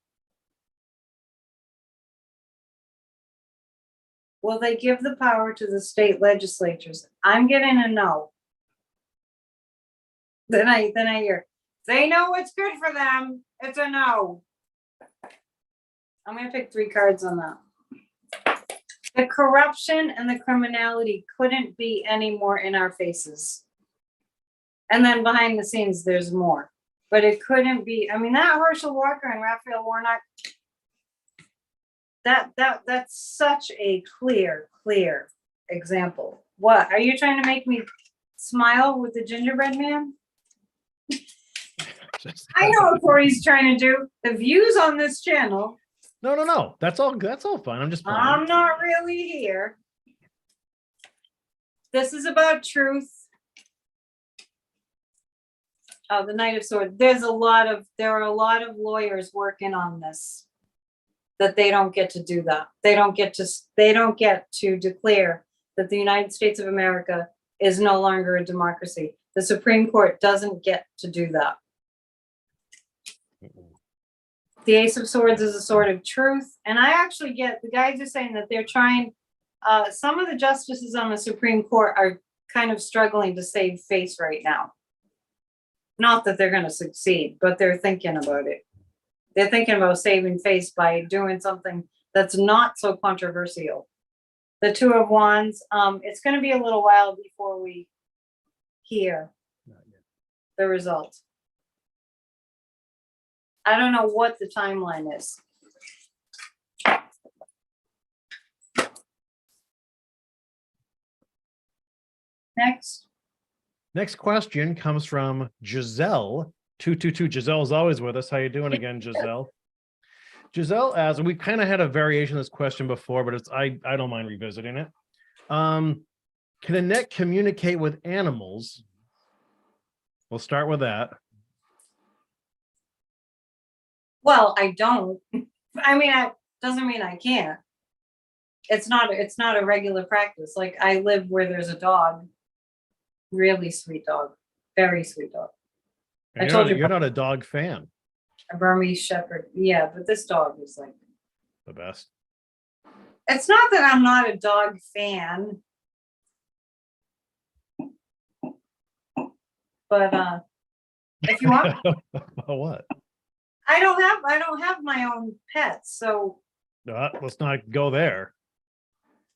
Will they give the power to the state legislatures? I'm getting a no. Then I hear, they know what's good for them. It's a no. I'm going to pick 3 cards on that. The corruption and the criminality couldn't be any more in our faces. And then behind the scenes, there's more. But it couldn't be. I mean, that Herschel Walker and Raphael Warnock, that's such a clear example. What? Are you trying to make me smile with the gingerbread man? I know what Corey's trying to do. The views on this channel. No. That's all fine. I'm just playing. I'm not really here. This is about truth. Oh, the Knight of Swords. There are a lot of lawyers working on this. That they don't get to do that. They don't get to declare that the United States of America is no longer a democracy. The Supreme Court doesn't get to do that. The Ace of Swords is a sword of truth. And I actually get, the guys are saying that they're trying, some of the justices on the Supreme Court are kind of struggling to save face right now. Not that they're going to succeed, but they're thinking about it. They're thinking about saving face by doing something that's not so controversial. The Two of Wands, it's going to be a little while before we hear the result. I don't know what the timeline is. Next question comes from Giselle 222. Giselle's always with us. How you doing again, Giselle? Giselle asks, we kind of had a variation of this question before, but I don't mind revisiting it. Can Annette communicate with animals? We'll start with that. Well, I don't. I mean, it doesn't mean I can't. It's not a regular practice. Like, I live where there's a dog. Really sweet dog. Very sweet dog. I told you you're not a dog fan. A Burmese Shepherd. Yeah, but this dog is like the best. It's not that I'm not a dog fan. But if you want what? I don't have my own pets, so let's not go there.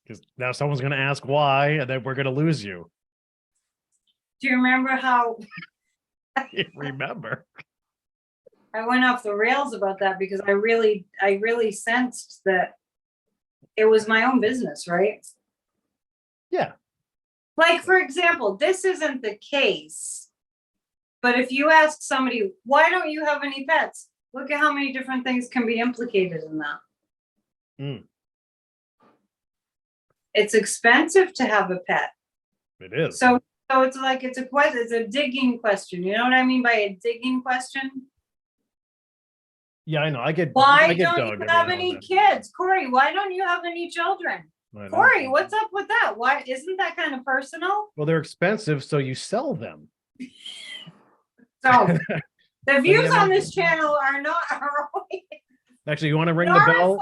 Because now someone's gonna ask why, and then we're gonna lose you. Do you remember how remember? I went off the rails about that because I really sensed that it was my own business, right? Yeah. Like, for example, this isn't the case. But if you ask somebody, why don't you have any pets? Look at how many different things can be implicated in that. It's expensive to have a pet. It is. So it's like, it's a digging question. You know what I mean by a digging question? Yeah, I know. I get Why dug don't every you now have and any then. kids? Corey, why don't you have any children? I know. Corey, what's up with that? Why isn't that kind of personal? Well, they're expensive, so you sell them. So the views I on mean- this channel are not Actually, you want to ring the bell?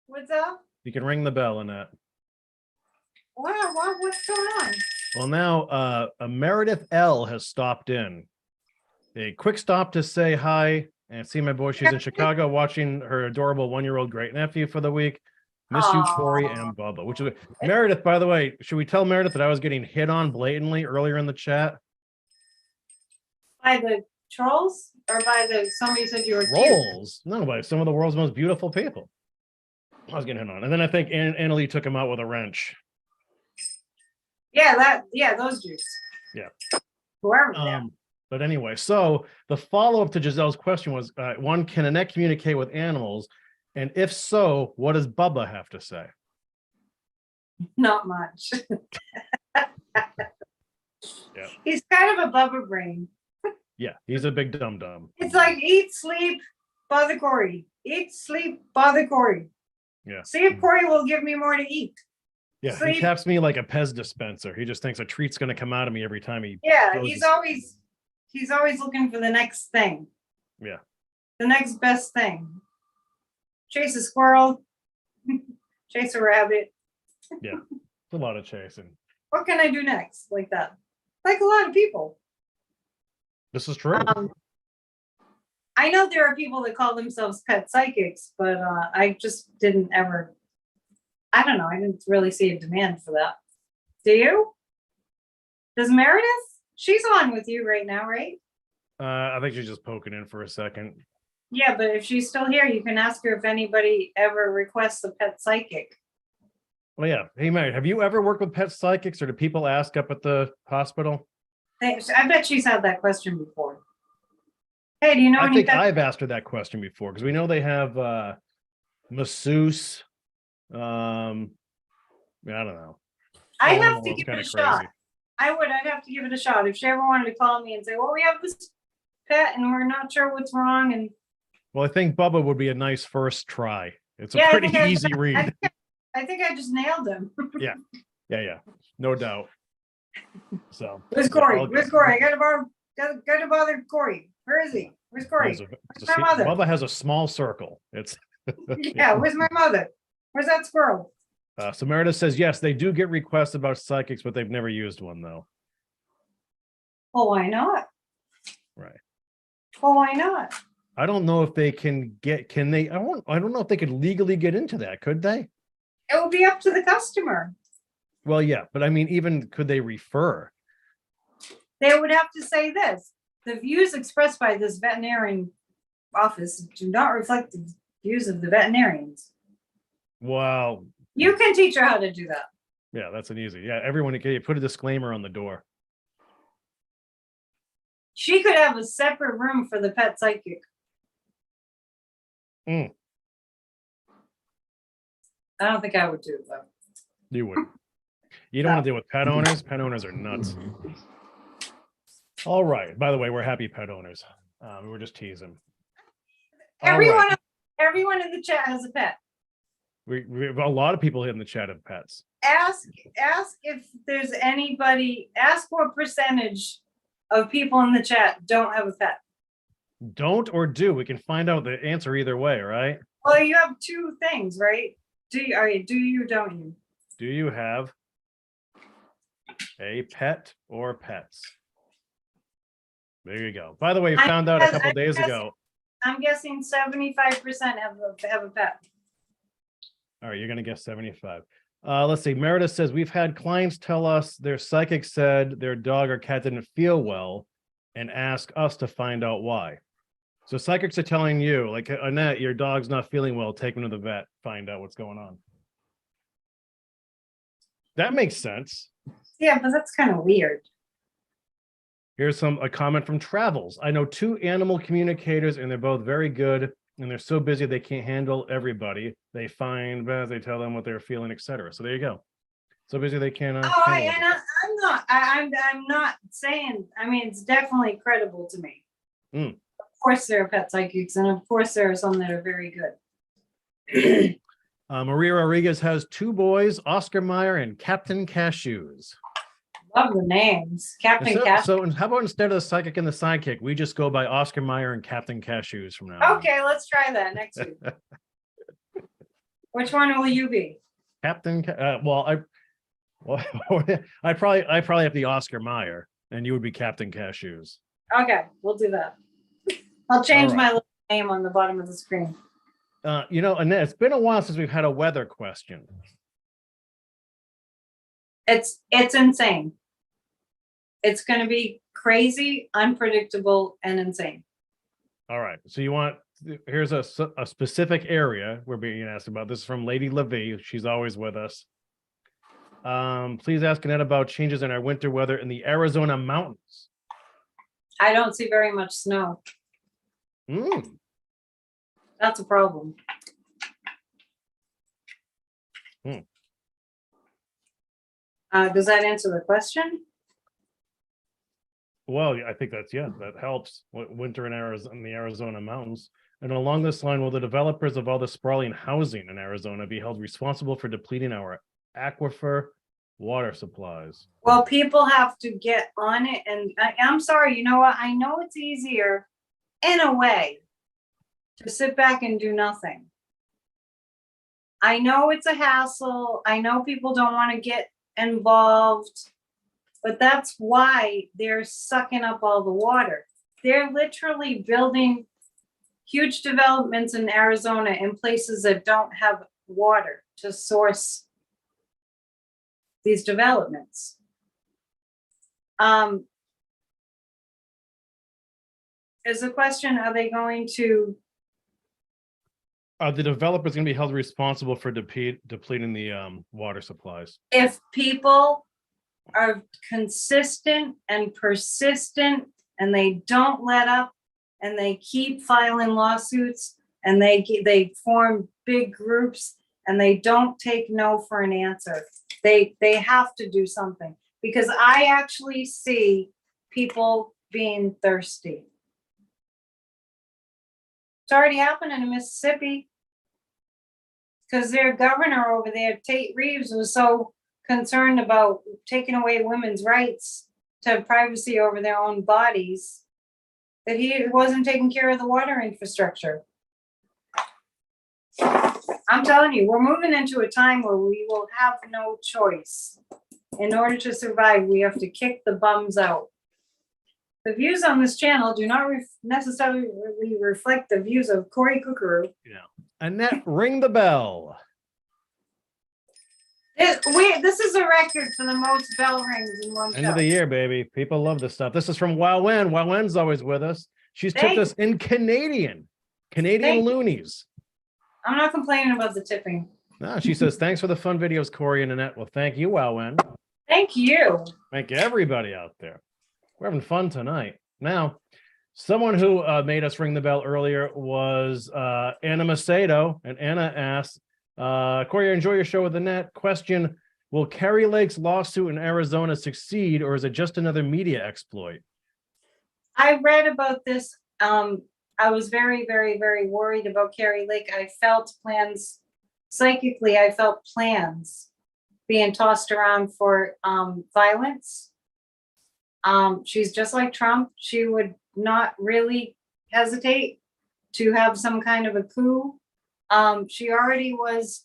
What's up? You can ring the bell, Annette. Wow, what's going on? Well, now a Meredith L has stopped in. A quick stop to say hi and see my boy. She's in Chicago watching her adorable 1-year-old great nephew for the week. Miss you, Corey and Bubba. Which is Meredith, by the way. Should we tell Meredith that I was getting hit on blatantly earlier in the chat? By the trolls or by somebody said you were cute? Trolls? No, by some of the world's most beautiful people. I was getting hit on, and then I think Annalie took him out with a wrench. Yeah, those dudes. Yeah. Whoever. they are. But anyway, so the follow-up to Giselle's question was, one, can Annette communicate with animals? And if so, what does Bubba have to say? Not much. Yeah. He's kind of a Bubba brain. Yeah, he's a big dum-dum. It's like eat, sleep, bother Corey. Eat, sleep, bother Corey. Yeah. See if Corey will give me more to eat. Yeah, Sleep. he taps me like a Pez dispenser. He just thinks a treat's going to come out of me every time he. Yeah, throws he's always looking for the next thing. Yeah. The next best thing. Chase a squirrel. Chase a rabbit. Yeah, it's a lot of chasing. What can I do next? Like that. Like a lot of people. This is true. I know there are people that call themselves pet psychics, but I just didn't ever. I don't know. I didn't really see a demand for that. Do you? Does Meredith? She's on with you right now, right? I think she's just poking in for a second. Yeah, but if she's still here, you can ask her if anybody ever requests a pet psychic. Well, yeah. Hey, Mary, have you ever worked with pet psychics, or do people ask up at the hospital? I bet she's had that question before. Hey, do you know I any think pet? I've asked her that question before because we know they have masseuse. I don't know. I'd All in have all, to it's give it kinda a shot. crazy. I'd have to give it a shot. If she ever wanted to call me and say, well, we have this pet and we're not sure what's wrong. And Well, I think Bubba would be a nice first try. It's a yeah, pretty easy read. I think I just nailed him. Yeah, no doubt. So Where's yeah, Corey? all good. Where's Corey? I gotta bother Corey. Where is he? Where's Corey? It's my mother? Bubba has a small circle. It's Yeah, where's my mother? Where's that squirrel? So Meredith says yes, they do get requests about psychics, but they've never used one though. Well, why not? Right. Well, why not? I don't know if they can they? I don't know if they could legally get into that. Could they? It would be up to the customer. Well, yeah, but I mean, even could they refer? They would have to say this: the views expressed by this veterinarian office do not reflect the views of the veterinarians. Well, You can teach her how to do that. yeah, that's an easy. Yeah, everyone can put a disclaimer on the door. She could have a separate room for the pet psychic. Mm. I don't think I would do it though. You would. You don't want to deal with pet owners. Pet owners are nuts. All right. By the way, we're happy pet owners. We were just teasing. All right. Everyone in the chat has a pet. We have a lot of people in the chat have pets. Ask if there's anybody. Ask what percentage of people in the chat don't have a pet. Don't or do. We can find out the answer either way, right? Well, you have two things, right? Do you, don't you? Do you have a pet or pets? There you go. By the way, we found out a couple days ago. I'm guessing 75% have a pet. All right, you're going to guess 75. Let's see. Meredith says, we've had clients tell us their psychic said their dog or cat didn't feel well and ask us to find out why. So psychics are telling you, like, Annette, your dog's not feeling well. Take him to the vet. Find out what's going on. That makes sense. Yeah, but that's kind of weird. Here's a comment from Travels. I know 2 animal communicators, and they're both very good. And they're so busy they can't handle everybody. They find, they tell them what they're feeling, etc. So there you go. So basically they can't. Oh, I'm not saying, I mean, it's definitely credible to me. Mm. Of course there are pet psychics, and of course there are some that are very good. Maria Rodriguez has 2 boys, Oscar Mayer and Captain Cashews. Love the names. Captain So, Cash. so how about instead of the psychic and the sidekick, we just go by Oscar Mayer and Captain Cashews from now on? Okay, let's try that next week. Which one will you be? Captain, I probably have the Oscar Mayer, and you would be Captain Cashews. Okay, we'll do that. I'll change All my right. little name on the bottom of the screen. Annette, it's been a while since we've had a weather question. It's insane. It's going to be crazy, unpredictable, and insane. All right. So here's a specific area we're being asked about. This is from Lady Levy. She's always with us. Please ask Annette about changes in our winter weather in the Arizona mountains. I don't see very much snow. That's a problem. Does that answer the question? Well, I think that helps. Winter in Arizona, in the Arizona mountains. And along this line, will the developers of all the sprawling housing in Arizona be held responsible for depleting our aquifer water supplies? Well, people have to get on it. And I'm sorry, you know what? I know it's easier in a way to sit back and do nothing. I know it's a hassle. I know people don't want to get involved, but that's why they're sucking up all the water. They're literally building huge developments in Arizona in places that don't have water to source these developments. Is the question, are they going to? Are the developers going to be held responsible for depleting the water supplies? If people are consistent and persistent and they don't let up and they keep filing lawsuits and they form big groups and they don't take no for an answer, they have to do something, because I actually see people being thirsty. It's already happening in Mississippi because their governor over there, Tate Reeves, was so concerned about taking away women's rights to privacy over their own bodies that he wasn't taking care of the water infrastructure. I'm telling you, we're moving into a time where we will have no choice. In order to survive, we have to kick the bums out. The views on this channel do not necessarily reflect the views of Corey Cookeroo. Yeah. Annette, ring the bell. This is a record for the most bell rings in one End show. of the year, baby. People love this stuff. This is from Wow Wen. Wow Wen's always with us. She's tipped us in Canadian loonies. I'm not complaining about the tipping. No, she says, thanks for the fun videos, Corey and Annette. Well, thank you, Wow Wen. Thank you. Thank everybody out there. We're having fun tonight. Now, someone who made us ring the bell earlier was Anna Macedo. And Anna asked, Corey, I enjoy your show with Annette. Question, will Kari Lake's lawsuit in Arizona succeed, or is it just another media exploit? I read about this. I was very, very, very worried about Kari Lake. I felt plans, psychically, I felt plans being tossed around for violence. She's just like Trump. She would not really hesitate to have some kind of a coup. She already was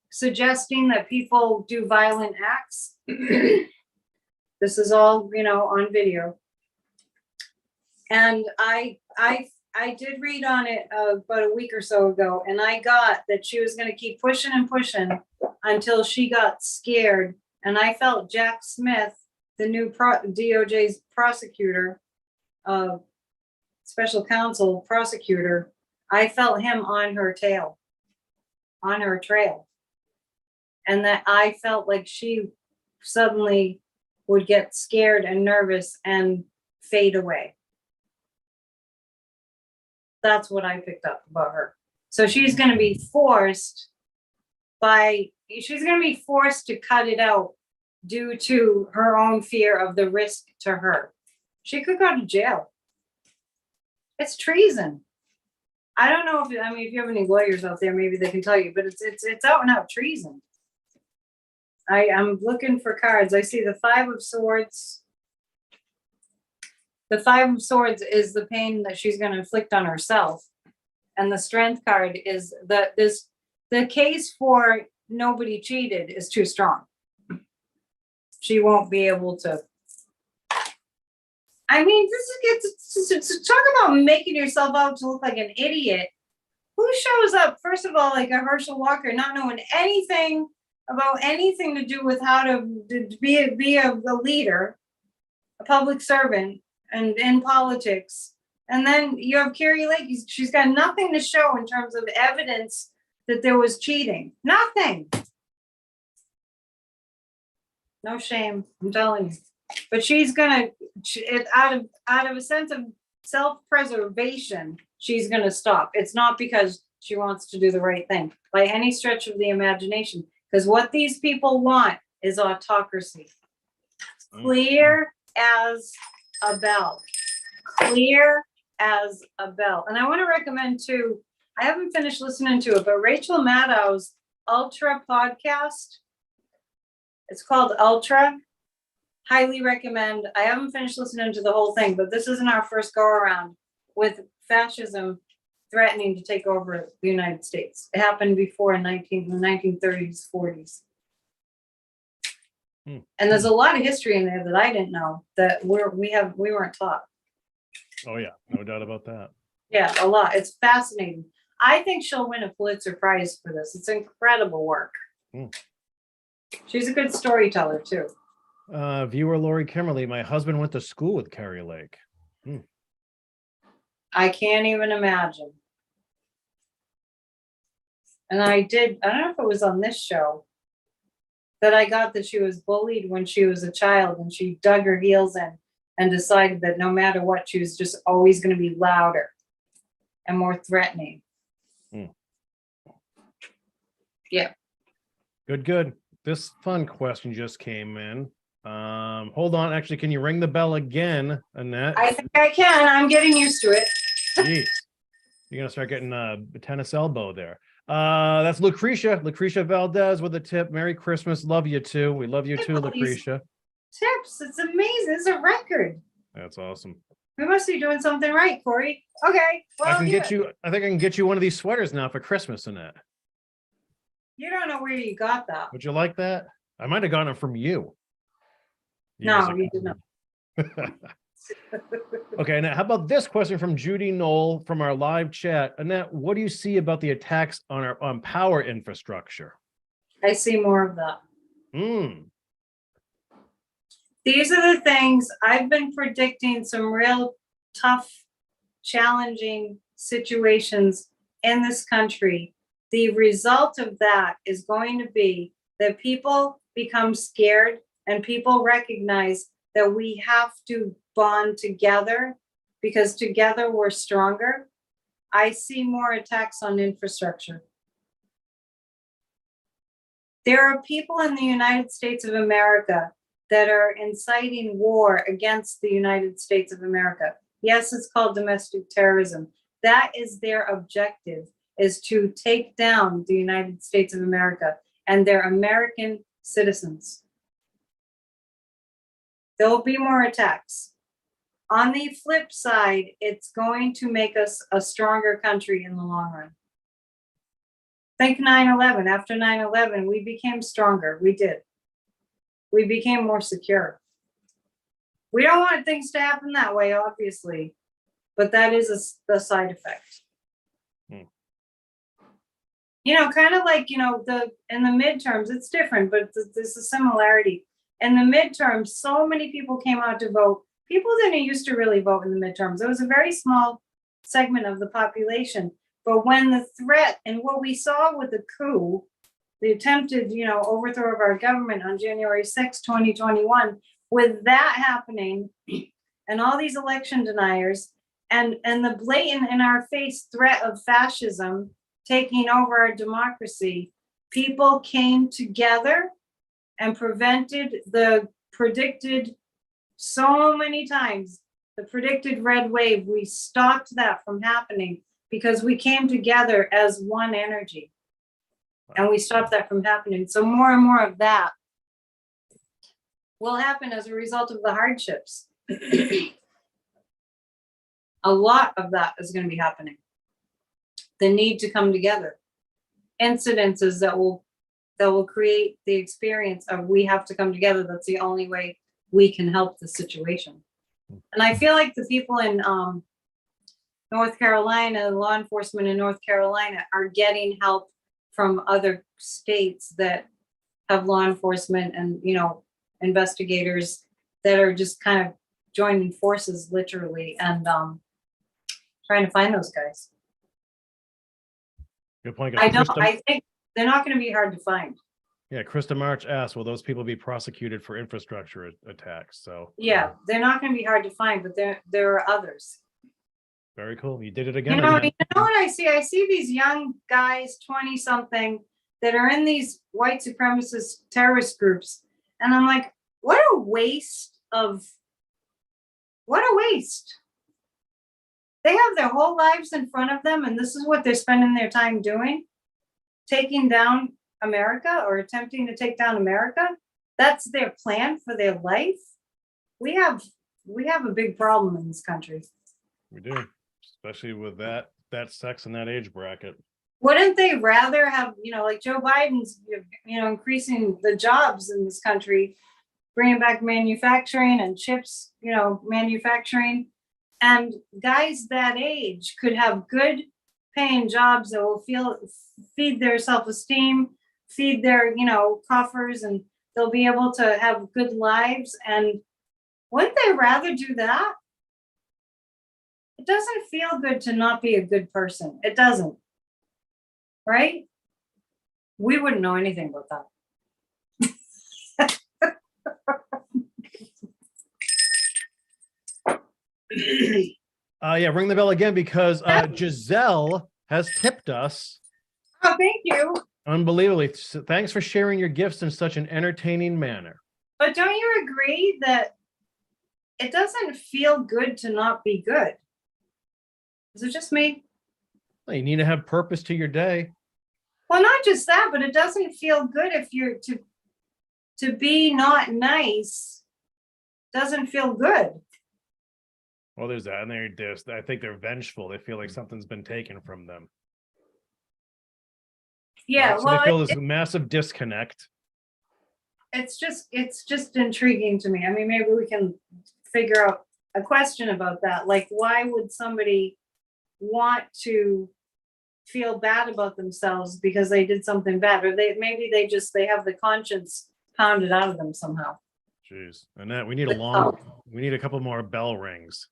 suggesting that people do violent acts. This is all, on video. And I did read on it about a week or so ago, and I got that she was going to keep pushing and pushing until she got scared. And I felt Jack Smith, the new DOJ's prosecutor, special counsel prosecutor, I felt him on her tail, on her trail. And that I felt like she suddenly would get scared and nervous and fade away. That's what I picked up about her. So she's going to be forced by, she's going to be forced to cut it out due to her own fear of the risk to her. She could go to jail. It's treason. I don't know if if you have any lawyers out there, maybe they can tell you, but it's out and out treason. I'm looking for cards. I see the Five of Swords. The Five of Swords is the pain that she's going to inflict on herself, and the Strength card is that the case for nobody cheated is too strong. She won't be able to. This is talk about making yourself out to look like an idiot. Who shows up, first of all, like a Herschel Walker, not knowing anything about anything to do with how to be a leader, a public servant, and in politics. And then you have Carrie Lake. She's got nothing to show in terms of evidence that there was cheating. Nothing. No shame, I'm telling you. But she's gonna, out of a sense of self-preservation, she's gonna stop. It's not because she wants to do the right thing by any stretch of the imagination. Because what these people want is autocracy. Clear as a bell. Clear as a bell. And I want to recommend too, I haven't finished listening to it, but Rachel Maddow's Ultra podcast. It's called Ultra. Highly recommend. I haven't finished listening to the whole thing, but this isn't our first go around with fascism threatening to take over the United States. It happened before in the 1930s, 40s. And there's a lot of history in there that I didn't know that we weren't taught. Oh yeah, no doubt about that. Yeah, a lot. It's fascinating. I think she'll win a Pulitzer Prize for this. It's incredible work. She's a good storyteller too. Viewer Lori Kimberly, my husband went to school with Carrie Lake. I can't even imagine. And I don't know if it was on this show, that I got that she was bullied when she was a child and she dug her heels in and decided that no matter what, she was just always going to be louder and more threatening. Yeah. Good. This fun question just came in. Hold on. Actually, can you ring the bell again, Annette? I think I can. I'm getting used to it. Jeez. You're going to start getting a tennis elbow there. That's Lucretia Valdez with a tip. Merry Christmas. Love you too. We love you too, Lucretia. Tips. It's amazing. It's a record. That's awesome. We must be doing something right, Corey. Okay. Well, I think I can get you one of these sweaters now for Christmas, Annette. You don't know where you got that. Would you like that? I might have gotten it from you. No, you did not. Okay, now how about this question from Judy Knoll from our live chat? Annette, what do you see about the attacks on power infrastructure? I see more of that. These are the things I've been predicting, some real tough, challenging situations in this country. The result of that is going to be that people become scared and people recognize that we have to bond together because together we're stronger. I see more attacks on infrastructure. There are people in the United States of America that are inciting war against the United States of America. Yes, it's called domestic terrorism. That is their objective, is to take down the United States of America and their American citizens. There will be more attacks. On the flip side, it's going to make us a stronger country in the long run. Think 9/11. After 9/11, we became stronger. We did. We became more secure. We don't want things to happen that way, obviously, but that is the side effect. You know, kind of like, in the midterms, it's different, but there's a similarity. In the midterms, so many people came out to vote. People didn't used to really vote in the midterms. It was a very small segment of the population. But when the threat and what we saw with the coup, the attempted, overthrow of our government on January 6, 2021, with that happening and all these election deniers and the blatant in our face threat of fascism taking over our democracy, people came together and prevented the predicted so many times, the predicted red wave. We stopped that from happening because we came together as one energy. And we stopped that from happening. So more and more of that will happen as a result of the hardships. A lot of that is going to be happening. The need to come together. Incidences that will create the experience of we have to come together. That's the only way we can help the situation. And I feel like the people in North Carolina, law enforcement in North Carolina, are getting help from other states that have law enforcement and, you know, investigators that are just kind of joining forces literally and trying to find those guys. Good point. I think they're not going to be hard to find. Yeah, Krista March asked, will those people be prosecuted for infrastructure attacks? So yeah, they're not going to be hard to find, but there are others. Very cool. You did it again. You know what I see? I see these young guys, 20 something, that are in these white supremacist terrorist groups. And I'm like, what a waste. They have their whole lives in front of them. And this is what they're spending their time doing. Taking down America or attempting to take down America. That's their plan for their life. We have a big problem in this country. We do. Especially with that sex and that age bracket. Wouldn't they rather have, you know, like Joe Biden's, you know, increasing the jobs in this country, bringing back manufacturing and chips, you know, manufacturing, and guys that age could have good paying jobs that will feed their self-esteem, feed their, you know, coffers, and they'll be able to have good lives. And wouldn't they rather do that? It doesn't feel good to not be a good person. It doesn't. Right? We wouldn't know anything about that. Yeah, ring the bell again because Giselle has tipped us. Oh, thank you. Unbelievably. Thanks for sharing your gifts in such an entertaining manner. But don't you agree that it doesn't feel good to not be good? Is it just me? Well, you need to have purpose to your day. Well, not just that, but it doesn't feel good if you're to be not nice. Doesn't feel good. Well, there's that, and I think they're vengeful. They feel like something's been taken from them. Yeah, right? So well, they feel this massive disconnect. It's just intriguing to me. I mean, maybe we can figure out a question about that. Like, why would somebody want to feel bad about themselves because they did something bad, or they have the conscience pounded out of them somehow? Jeez, Annette, we need a couple more bell rings.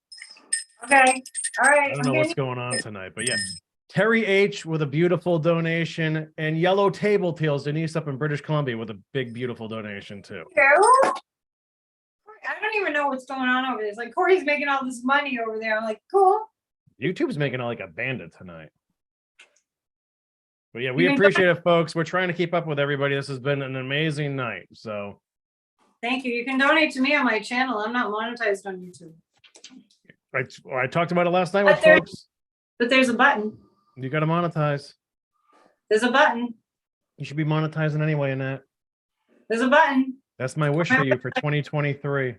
Okay, all right. I don't know what's going on tonight, but yeah. Terry H with a beautiful donation, and Yellow Table Tails Denise up in British Columbia with a big beautiful donation too. I don't even know what's going on over there. It's like Corey's making all this money over there. I'm like, cool. YouTube's making it like a bandit tonight. But yeah, we appreciate it, folks. We're trying to keep up with everybody. This has been an amazing night. So thank you. You can donate to me on my channel. I'm not monetized on YouTube. I talked about it last night with folks. But there's a button. You got to monetize. There's a button. You should be monetizing anyway, Annette. There's a button. That's my wish for you for 2023.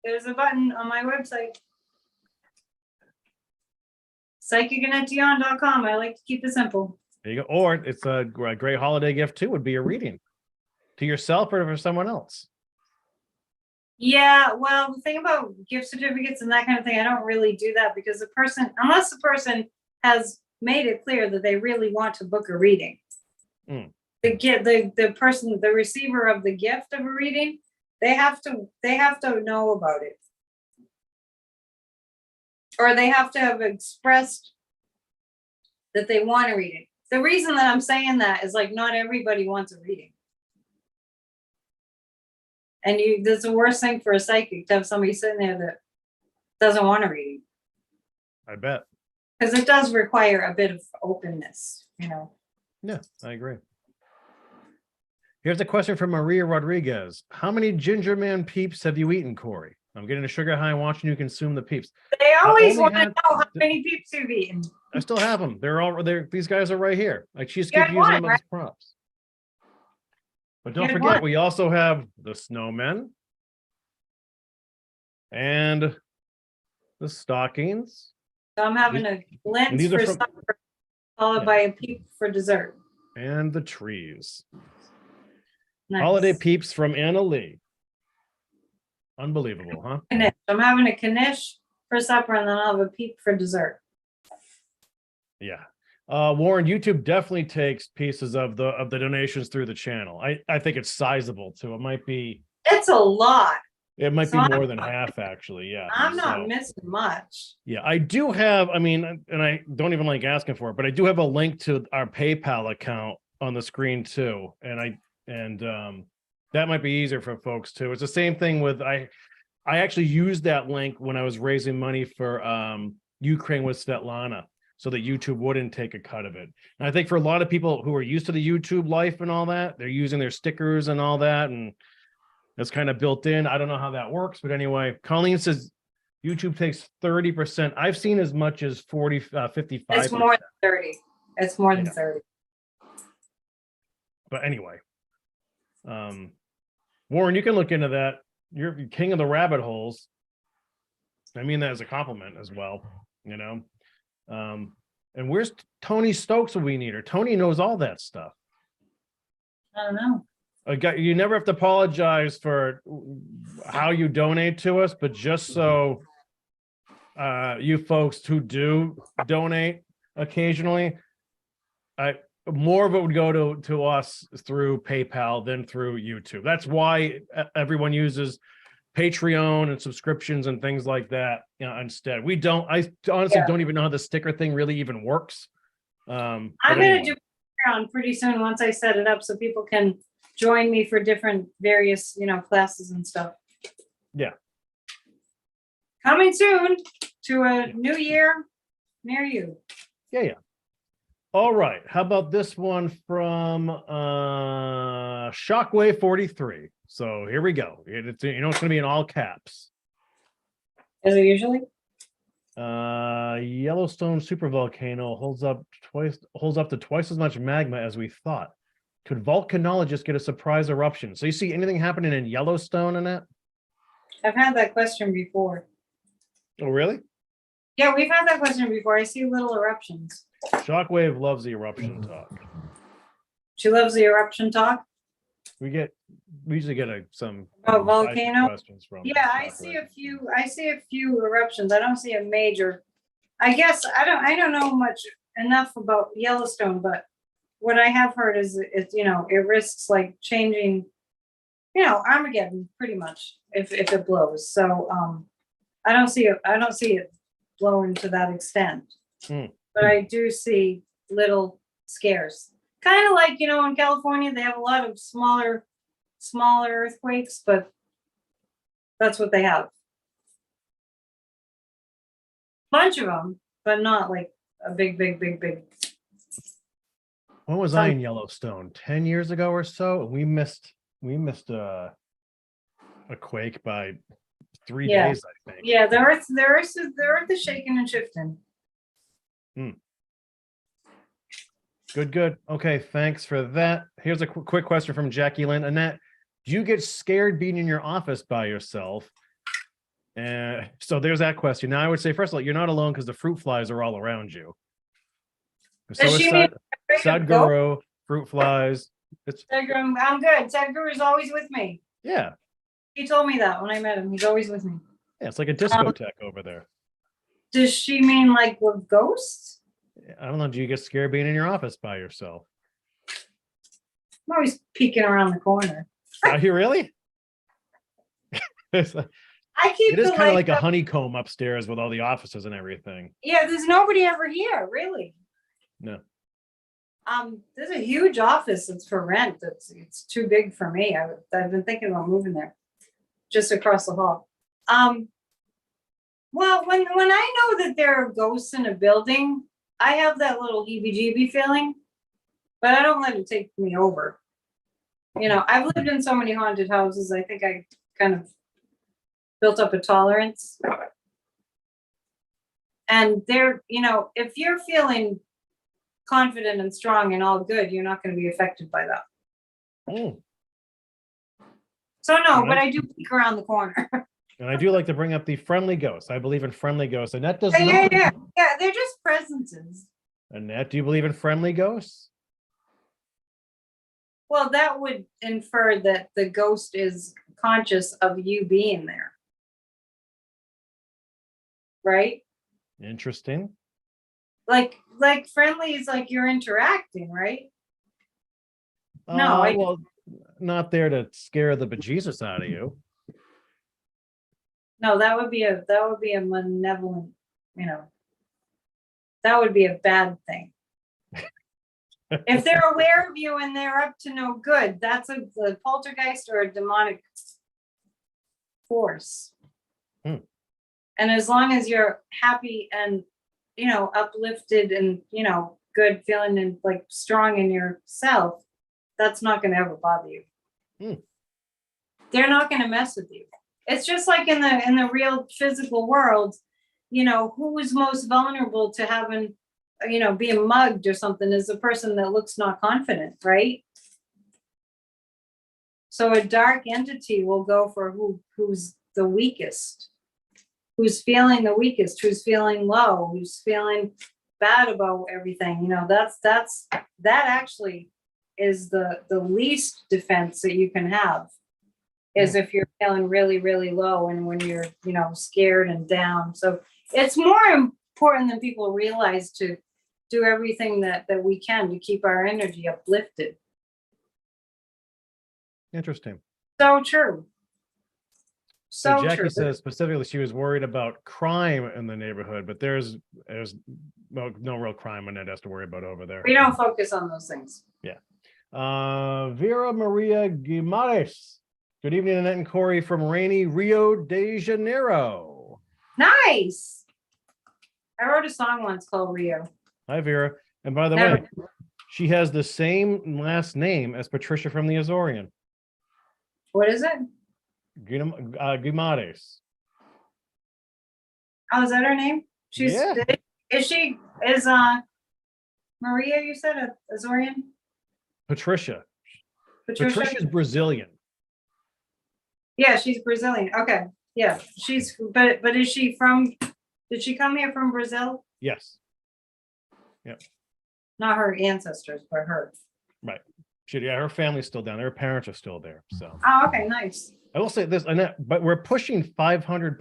There's a button on my website. PsychicAnnetteDion.com. I like to keep it simple. There you go. Or it's a great holiday gift too, would be a reading to yourself or for someone else. Yeah, well, the thing about gift certificates and that kind of thing, I don't really do that because unless the person has made it clear that they really want to book a reading. The person, the receiver of the gift of a reading, they have to know about it. Or they have to have expressed that they want a reading. The reason that I'm saying that is like not everybody wants a reading. And that's the worst thing for a psychic, to have somebody sitting there that doesn't want a reading. I bet. Because it does require a bit of openness, you know. Yeah, I agree. Here's a question from Maria Rodriguez. How many Ginger Man peeps have you eaten, Corey? I'm getting a sugar high and watching you consume the peeps. They always only want to had- know how many peeps you've eaten. I still have them. They're all there. These guys are right here. I just You keep had using one, them as props. But don't You had forget, one. we also have the snowmen and the stockings. So I'm having a lens these are for from- supper, followed Yeah. by a peep for dessert. And the trees. Nice. Holiday peeps from Anna Lee. Unbelievable, huh? Knish. I'm having a knish for supper, and then I'll have a peep for dessert. Yeah. Warren, YouTube definitely takes pieces of the donations through the channel. I think it's sizable too. It might be It's a lot. more I'm than half, actually. Yeah. I'm not So, missing much. yeah, I do have, I mean, and I don't even like asking for it, but I do have a link to our PayPal account on the screen too. And that might be easier for folks too. It's the same thing with I actually used that link when I was raising money for Ukraine with Svetlana, so that YouTube wouldn't take a cut of it. And I think for a lot of people who are used to the YouTube life and all that, they're using their stickers and all that, and it's kind of built in. I don't know how that works, but anyway, Colleen says YouTube takes 30%. I've seen as much as 55%. It's more than 30. It's more than Yeah. 30. But anyway, Warren, you can look into that. You're king of the rabbit holes. I mean that as a compliment as well, you know. And where's Tony Stokes when we need her? Tony knows all that stuff. I don't know. You never have to apologize for how you donate to us, but just so you folks who do donate occasionally, more of it would go to us through PayPal than through YouTube. That's why everyone uses Patreon and subscriptions and things like that, you know, instead. I honestly don't even know how the sticker thing really even works. I'm going to do Patreon pretty soon once I set it up so people can join me for different various, classes and stuff. Yeah. Coming soon to a new year near you. Yeah. All right. How about this one from Shockwave 43? So here we go. It's it's going to be in all caps. Is it usually? Yellowstone supervolcano holds up to twice as much magma as we thought. Could volcanologists get a surprise eruption? So you see anything happening in Yellowstone, Annette? I've had that question before. Oh, really? Yeah, we've had that question before. I see little eruptions. Shockwave loves the eruption talk. She loves the eruption talk. We usually get some volcano questions from. Yeah, I see a few eruptions. I don't see a major. I guess I don't know enough about Yellowstone, but what I have heard is it risks like changing, Armageddon pretty much if it blows. So I don't see it blowing to that extent. But I do see little scares. Kind of like, in California, they have a lot of smaller earthquakes, but that's what they have. Bunch of them, but not like a big. When was I in Yellowstone? 10 years ago or so? We missed a quake by 3 days, I think. Yeah, the earth is shaking and shifting. Good. Okay, thanks for that. Here's a quick question from Jackie Lynn. Annette, do you get scared being in your office by yourself? So there's that question. Now I would say, first of all, you're not alone because the fruit flies are all around you. So Does is she mean Sadhguru, fruit flies. Sadhguru, I'm good. Sadhguru is always with me. Yeah. He told me that when I met him. He's always with me. Yeah, it's like a discotheque over there. Does she mean like with ghosts? I don't know. Do you get scared being in your office by yourself? I'm always peeking around the corner. Are you really? I keep it is kind of like a honeycomb upstairs with all the offices and everything. Yeah, there's nobody ever here, really. No. There's a huge office that's for rent. It's too big for me. I've been thinking about moving there, just across the hall. Well, when I know that there are ghosts in a building, I have that little heebie-jeebie feeling, but I don't let it take me over. You know, I've lived in so many haunted houses. I think I kind of built up a tolerance. And there, you know, if you're feeling confident and strong and all good, you're not going to be affected by that. Mm. So no, And but I do peek around the corner. And I do like to bring up the friendly ghosts. I believe in friendly ghosts. Annette does Yeah, not. yeah, they're just presences. Annette, do you believe in friendly ghosts? Well, that would infer that the ghost is conscious of you being there. Right? Interesting. Like friendly is like you're interacting, right? No, Well, not there to scare the bejesus out of you. no, that would be a malevolent, you know, that would be a bad thing. If they're aware of you and they're up to no good, that's a poltergeist or a demonic force. Hmm. And as long as you're happy and, you know, uplifted and, you know, good feeling and like strong in yourself, that's not going to ever bother you. Hmm. They're not going to mess with you. It's just like in the real physical world, you know, who is most vulnerable to having, you know, being mugged or something is the person that looks not confident, right? So a dark entity will go for who's the weakest, who's feeling the weakest, who's feeling low, who's feeling bad about everything. You know, that actually is the least defense that you can have, is if you're feeling really, really low and when you're, you know, scared and down. So it's more important than people realize to do everything that we can to keep our energy uplifted. Interesting. So true. So So Jackie true. says specifically she was worried about crime in the neighborhood, but there's no real crime Annette has to worry about over there. We don't focus on those things. Yeah. Vera Maria Guimares. Good evening, Annette and Corey from rainy Rio de Janeiro. Nice. I wrote a song once called Rio. Hi, Vera. And by the Never- way, she has the same last name as Patricia from the Azorian. What is it? Guimares. Oh, is that her name? She's Yeah. is Maria, you said a Azorian? Patricia. Patricia? Patricia's Brazilian. Yeah, she's Brazilian. Okay. Yeah. She's but is she from, did she come here from Brazil? Yes. Not her ancestors, but her. Right. Her family's still down there. Her parents are still there. So Oh, okay, nice. I will say this, Annette, but we're pushing 500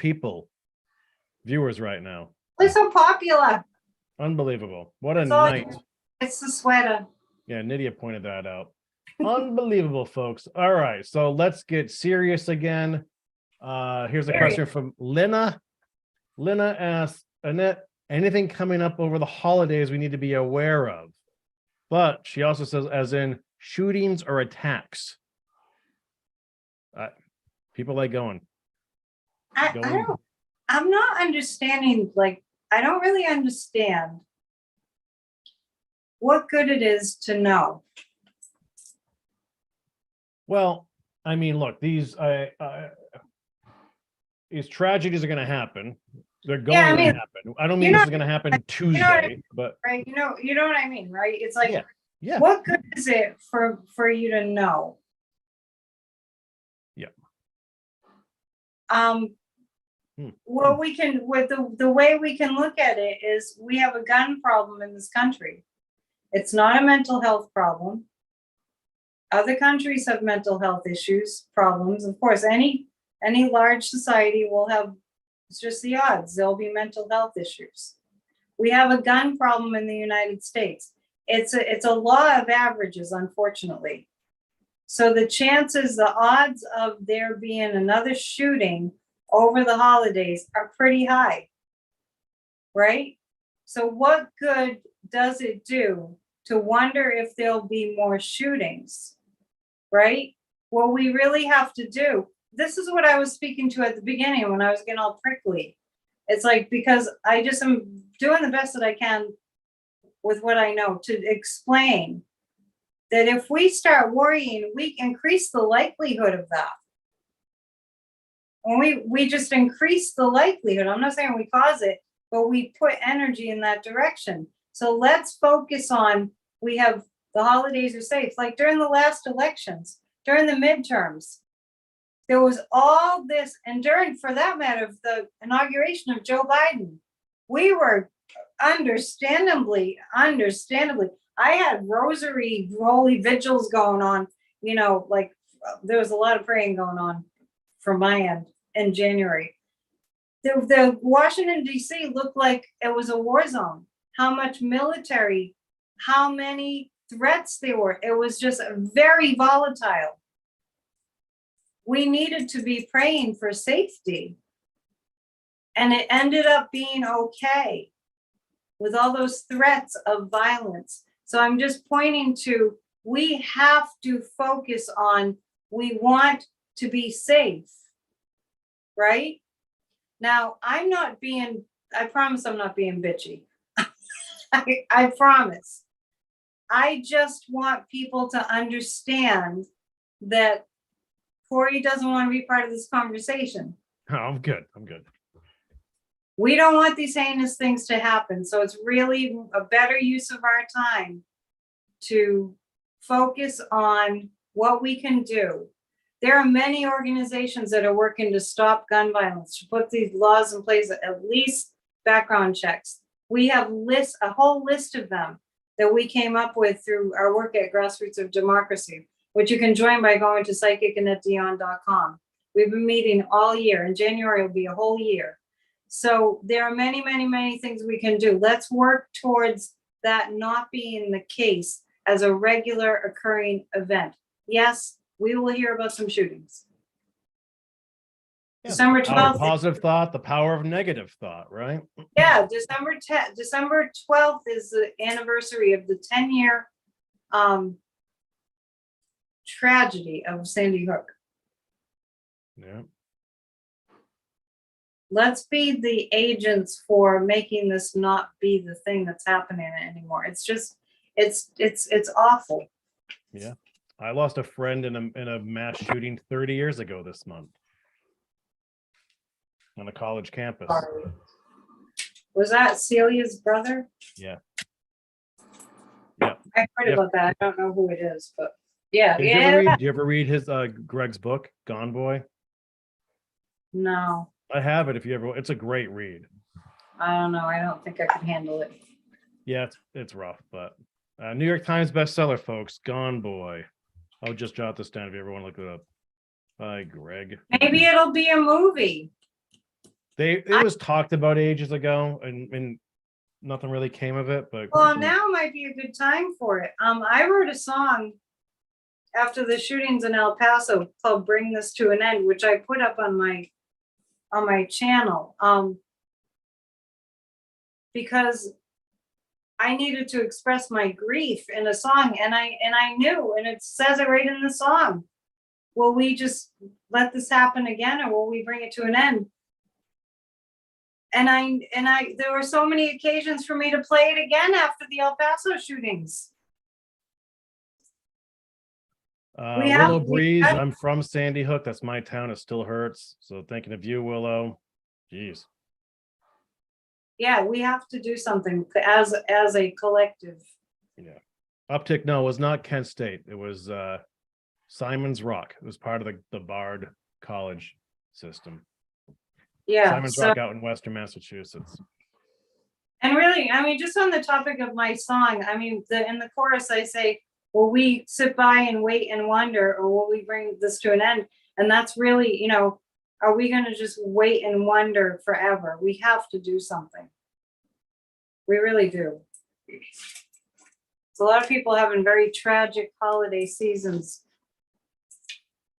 viewers right now. We're so popular. Unbelievable. What a It's all- night. It's the sweater. Yeah, Nydia pointed that out. Unbelievable, folks. All right, so let's get serious again. Here's a question from Lena. Lena asks, Annette, anything coming up over the holidays we need to be aware of? But she also says, as in shootings or attacks. People like going. I'm not understanding, like, I don't really understand what good it is to know. Well, I mean, look, these tragedies are going to happen. They're going to happen. I don't mean this is going to happen Tuesday, but right, you know what I mean, right? It's like, yeah. What good is it for you to know? Yeah. What we can, with the way we can look at it is we have a gun problem in this country. It's not a mental health problem. Other countries have mental health issues, problems. Of course, any large society will have, it's just the odds, there'll be mental health issues. We have a gun problem in the United States. It's a law of averages, unfortunately. So the odds of there being another shooting over the holidays are pretty high, right? So what good does it do to wonder if there'll be more shootings, right? What we really have to do, this is what I was speaking to at the beginning when I was getting all prickly. It's like, because I just am doing the best that I can with what I know to explain that if we start worrying, we increase the likelihood of that. And we just increase the likelihood. I'm not saying we cause it, but we put energy in that direction. So let's focus on, we have the holidays are safe. Like during the last elections, during the midterms, there was all this, and during, for that matter, the inauguration of Joe Biden, we were understandably, I had rosary holy vigils going on, you know, like there was a lot of praying going on from my end in January. The Washington, D.C. looked like it was a war zone. How much military, how many threats there were. It was just very volatile. We needed to be praying for safety. And it ended up being okay with all those threats of violence. So I'm just pointing to, we have to focus on, we want to be safe, right? Now, I'm not being, I promise I'm not being bitchy. I promise. I just want people to understand that Corey doesn't want to be part of this conversation. Oh, I'm good. I'm good. We don't want these heinous things to happen. So it's really a better use of our time to focus on what we can do. There are many organizations that are working to stop gun violence, to put these laws in place, at least background checks. We have a whole list of them that we came up with through our work at Grassroots of Democracy, which you can join by going to psychicannetteDion.com. We've been meeting all year. In January, it'll be a whole year. So there are many, many, many things we can do. Let's work towards that not being the case as a regular occurring event. Yes, we will hear about some shootings. Yeah, December the power of 12th. positive thought, the power of negative thought, right? Yeah, December 12th is the anniversary of the 10-year tragedy of Sandy Hook. Yeah. Let's be the agents for making this not be the thing that's happening anymore. It's just, it's awful. Yeah. I lost a friend in a mass shooting 30 years ago this month on a college campus. Sorry. Was that Celia's brother? Yeah. Yeah. I heard Yeah. about that. I don't know who it is, but yeah. Did you ever read his Greg's book, Gone Boy? No, I have it if you ever, it's a great read. I don't know. I don't think I could handle it. Yeah, it's rough, but New York Times bestseller, folks, Gone Boy. I'll just jot this down if you ever want to look it up. By Greg. Maybe it'll be a movie. It was talked about ages ago and nothing really came of it, but Well, now might be a good time for it. I wrote a song after the shootings in El Paso called Bring This to an End, which I put up on my channel. Because I needed to express my grief in a song, and I knew, and it says it right in the song. Will we just let this happen again, or will we bring it to an end? And there were so many occasions for me to play it again after the El Paso shootings. Willow Breeze, I'm from Sandy Hook. That's my town. It still hurts. So thinking of you, Willow. Jeez. Yeah, we have to do something as a collective. Yeah. Uptick, no, it was not Kent State. It was Simon's Rock. It was part of the Bard College system. Yeah. Simon's Rock out in Western Massachusetts. And really, I mean, just on the topic of my song, I mean, in the chorus, I say, will we sit by and wait and wonder, or will we bring this to an end? And that's really, you know, are we going to just wait and wonder forever? We have to do something. We really do. So a lot of people having very tragic holiday seasons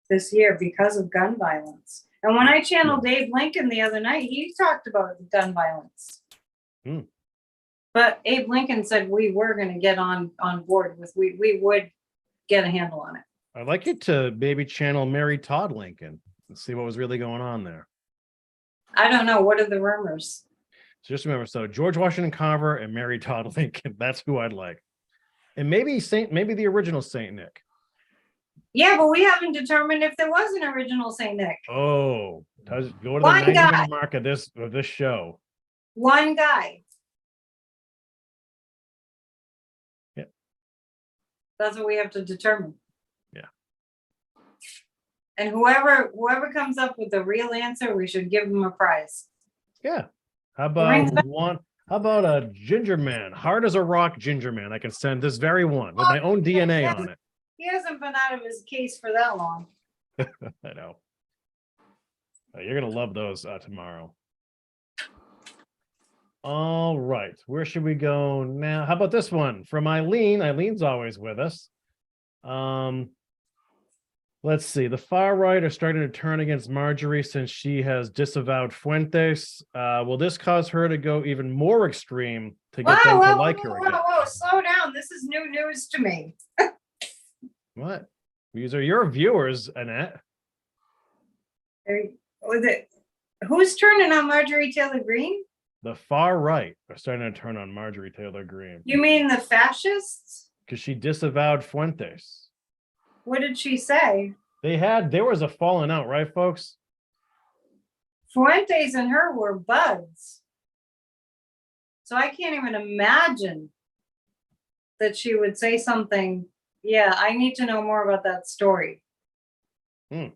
this year because of gun violence. And when I channeled Dave Lincoln the other night, he talked about the gun violence. But Abe Lincoln said we were going to get on board with, we would get a handle on it. I'd like you to maybe channel Mary Todd Lincoln and see what was really going on there. I don't know. What are the rumors? So just remember, so George Washington Carver and Mary Todd Lincoln, that's who I'd like. And maybe maybe the original Saint Nick. Yeah, but we haven't determined if there was an original Saint Nick. Oh, go to the One 90-minute guy. mark of this show. One guy. Yeah. That's what we have to determine. Yeah. And whoever comes up with the real answer, we should give them a prize. Yeah. How Rings about one? How about a ginger man, hard as a rock ginger man? I can send this very one with my own DNA on it. He hasn't been out of his case for that long. I know. You're gonna love those tomorrow. All right, where should we go now? How about this one from Eileen? Eileen's always with us. Let's see. The far right are starting to turn against Marjorie since she has disavowed Fuentes. Will this cause her to go even more extreme to get them to like her again? Whoa, slow down. This is new news to me. What? These are your viewers, Annette. Who's turning on Marjorie Taylor Greene? The far right are starting to turn on Marjorie Taylor Greene. You mean the fascists? Because she disavowed Fuentes. What did she say? There was a falling out, right, folks? Fuentes and her were buds. So I can't even imagine that she would say something. Yeah, I need to know more about that story. So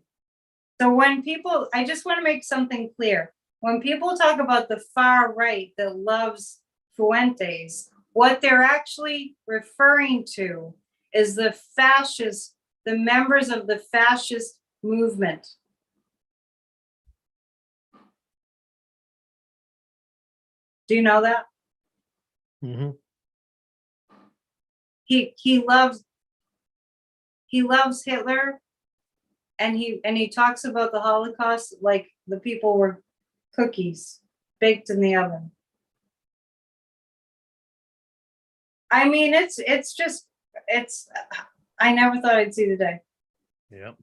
when people, I just want to make something clear. When people talk about the far right that loves Fuentes, what they're actually referring to is the members of the fascist movement. Do you know that? Mm-hmm. He loves Hitler, and he talks about the Holocaust like the people were cookies baked in the oven. I mean, it's I never thought I'd see the day. Yeah.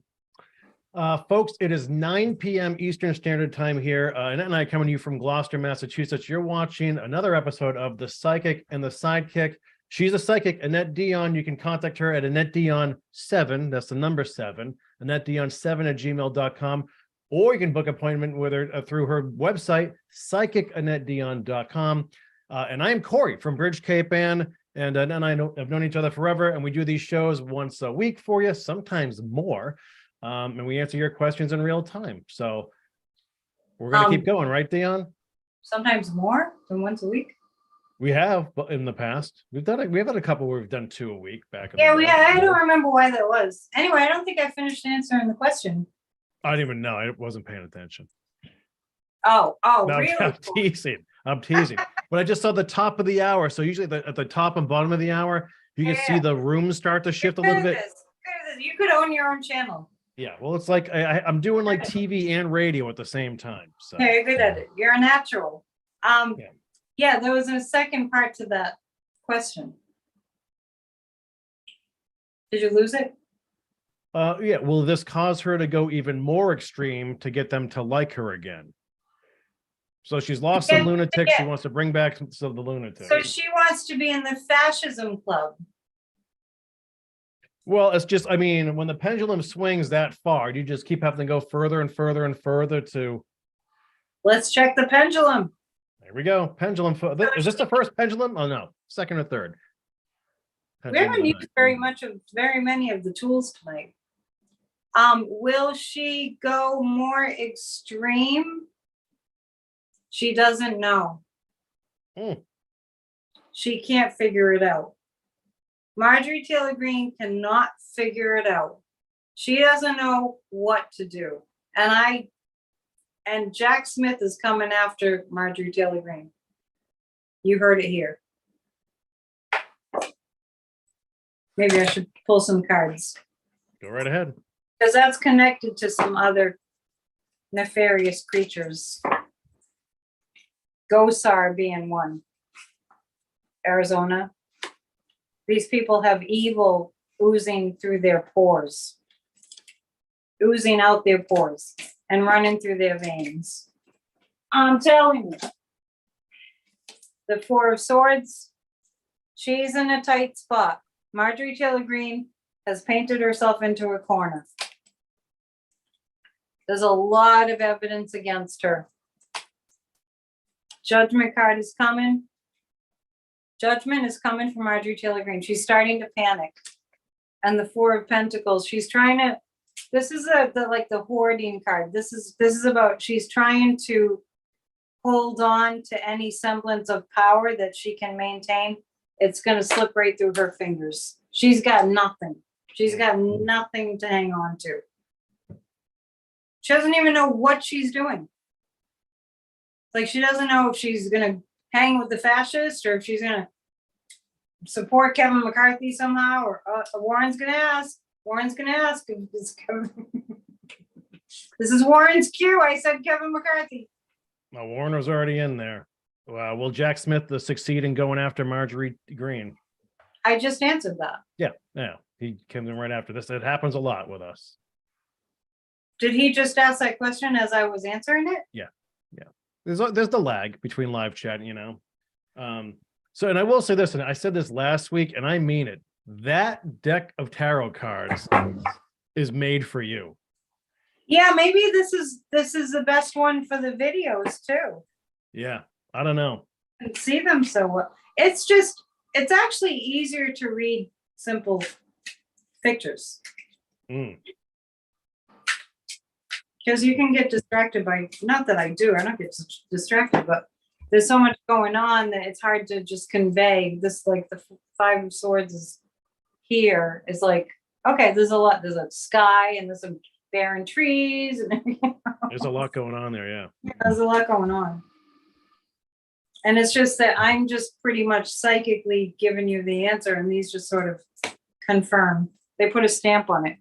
Folks, it is 9 p.m. Eastern Standard Time here. Annette and I coming to you from Gloucester, Massachusetts. You're watching another episode of The Psychic and the Sidekick. She's a psychic, Annette Dion. You can contact her at AnnetteDion7. That's the number 7. AnnetteDion7@gmail.com. Or you can book an appointment with her through her website, psychicAnnetteDion.com. And I am Corey from Bridge Cape Ann. And I have known each other forever. And we do these shows once a week for you, sometimes more. And we answer your questions in real time. So we're going to keep going, right, Dion? Sometimes more than once a week. We have, but in the past, we have had a couple where we've done 2 a week back. I don't remember why that was. Anyway, I don't think I finished answering the question. I didn't even know. I wasn't paying attention. Oh, No, really? I'm teasing. But I just saw the top of the hour. So usually at the top and bottom of the hour, you can see the room start to shift a little bit. You could own your own channel. Yeah, well, it's like I'm doing like TV and radio at the same time. So yeah, you're good at it. You're a natural. Yeah, there was a second part to that question. Did you lose it? Yeah, will this cause her to go even more extreme to get them to like her again? So she's lost some lunatics. She wants to bring back some of the lunatics. So she wants to be in the fascism club. Well, it's just, I mean, when the pendulum swings that far, you just keep having to go further and further and further to. Let's check the pendulum. There we go. Pendulum. Is this the first pendulum? Oh, no. Second or third. We haven't used very many of the tools tonight. Will she go more extreme? She doesn't know. She can't figure it out. Marjorie Taylor Greene cannot figure it out. She doesn't know what to do. And Jack Smith is coming after Marjorie Taylor Greene. You heard it here. Maybe I should pull some cards. Go right ahead. Because that's connected to some other nefarious creatures. Gosar being one. Arizona. These people have evil oozing through their pores. Oozing out their pores and running through their veins. I'm telling you. The Four of Swords. She's in a tight spot. Marjorie Taylor Greene has painted herself into a corner. There's a lot of evidence against her. Judgment card is coming. Judgment is coming from Marjorie Taylor Greene. She's starting to panic. And the Four of Pentacles, she's trying to, this is the hoarding card. This is about, she's trying to hold on to any semblance of power that she can maintain. It's going to slip right through her fingers. She's got nothing. She's got nothing to hang on to. She doesn't even know what she's doing. Like, she doesn't know if she's going to hang with the fascists or if she's going to support Kevin McCarthy somehow, or Warren's going to ask. Warren's going to ask. This is Warren's cue. I said Kevin McCarthy. Well, Warren was already in there. Will Jack Smith succeed in going after Marjorie Greene? I just answered that. Yeah. He came in right after this. It happens a lot with us. Did he just ask that question as I was answering it? Yeah. There's the lag between live chat, So, and I will say this, and I said this last week, and I mean it. That deck of tarot cards is made for you. Yeah, maybe this is the best one for the videos too. Yeah, I don't know. I can see them so well. It's actually easier to read simple pictures. Because you can get distracted by, not that I do, I don't get distracted, but there's so much going on that it's hard to just convey this. Like the Five of Swords is here, is like, okay, there's a lot, there's a sky and there's some barren trees and everything. There's a lot going on there, yeah. There's a lot going on. And it's just that I'm just pretty much psychically giving you the answer, and these just sort of confirm. They put a stamp on it.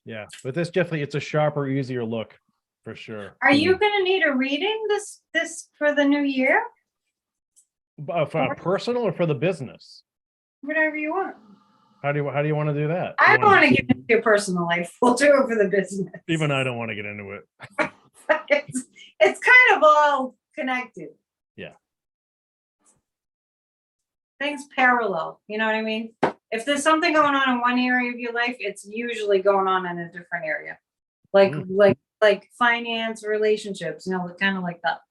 Yeah, but this definitely, it's a sharper, easier look for sure. Are you going to need a reading this for the new year? For personal or for the business? Whatever you want. How do you want to do that? I don't want to get into your personal life. We'll do it for the business. Even I don't want to get into it. It's kind of all connected. Yeah. Things parallel. You know what I mean? If there's something going on in one area of your life, it's usually going on in a different area. Like finance, relationships, kind of like that.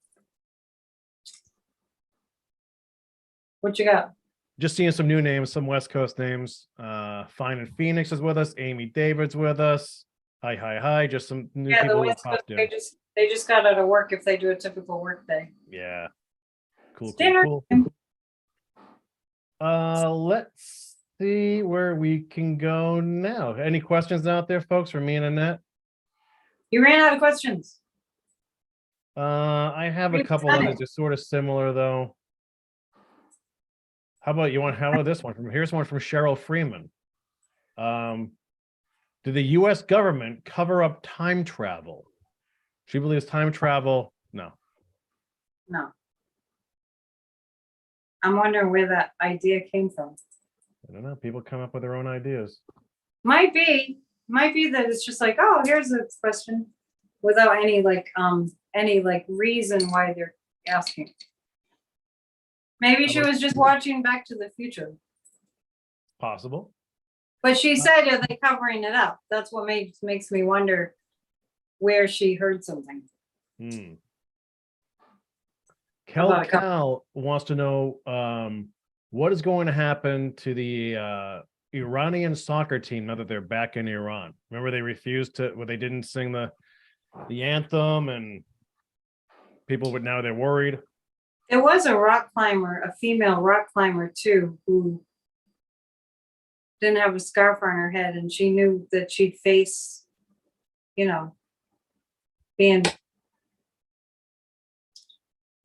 What you got? Just seeing some new names, some West Coast names. Fine and Phoenix is with us. Amy David's with us. Hi. Just some new people. The West Coast, they just got out of work if they do a typical work day. Yeah. Cool. Let's see where we can go now. Any questions out there, folks, for me and Annette? You ran out of questions. I have a couple others just sort of similar though. How about this one? Here's one from Cheryl Freeman. Did the US government cover up time travel? She believes time travel. No. I'm wondering where that idea came from. I don't know. People come up with their own ideas. Might be that it's just like, oh, here's a question without any reason why they're asking. Maybe she was just watching Back to the Future. Possible. But she said, are they covering it up? That's what makes me wonder where she heard something. Cal wants to know what is going to happen to the Iranian soccer team now that they're back in Iran. Remember they refused to, they didn't sing the anthem, and now they're worried. There was a female rock climber too, who didn't have a scarf on her head, and she knew that she'd face, being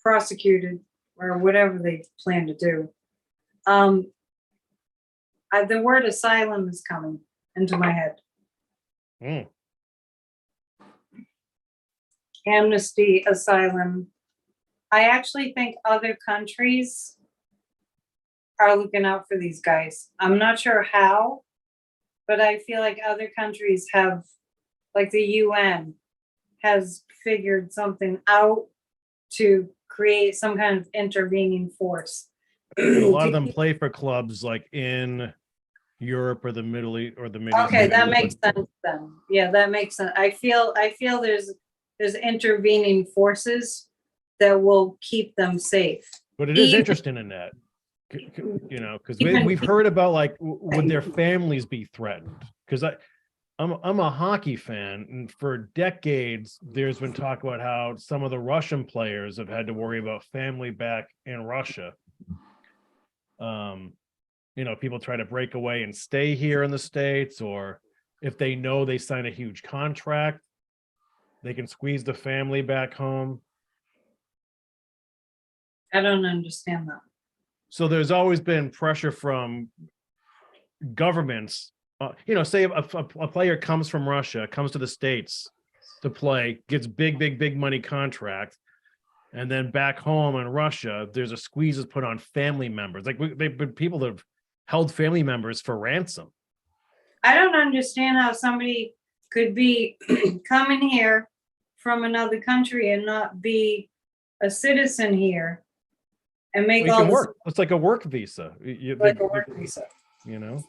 prosecuted or whatever they plan to do. The word asylum is coming into my head. Amnesty, asylum. I actually think other countries are looking out for these guys. I'm not sure how, but I feel like other countries have, like the UN has figured something out to create some kind of intervening force. A lot of them play for clubs like in Europe or the Middle East or the Middle East. Okay, that makes sense then. Yeah, that makes sense. I feel there's intervening forces that will keep them safe. But it is Even- interesting in that, you know, because Even- we've heard about like would their families be threatened? Because I'm a hockey fan, and for decades there's been talk about how some of the Russian players have had to worry about family back in Russia. You know, people try to break away and stay here in the States, or if they know they sign a huge contract, they can squeeze the family back home. I don't understand that. So there's always been pressure from governments. You know, say a player comes from Russia, comes to the States to play, gets big money contract, and then back home in Russia, there's a squeeze is put on family members. Like they've been people that have held family members for ransom. I don't understand how somebody could be coming here from another country and not be a citizen here and make You all can this work. It's like a work visa. like a work visa. You know?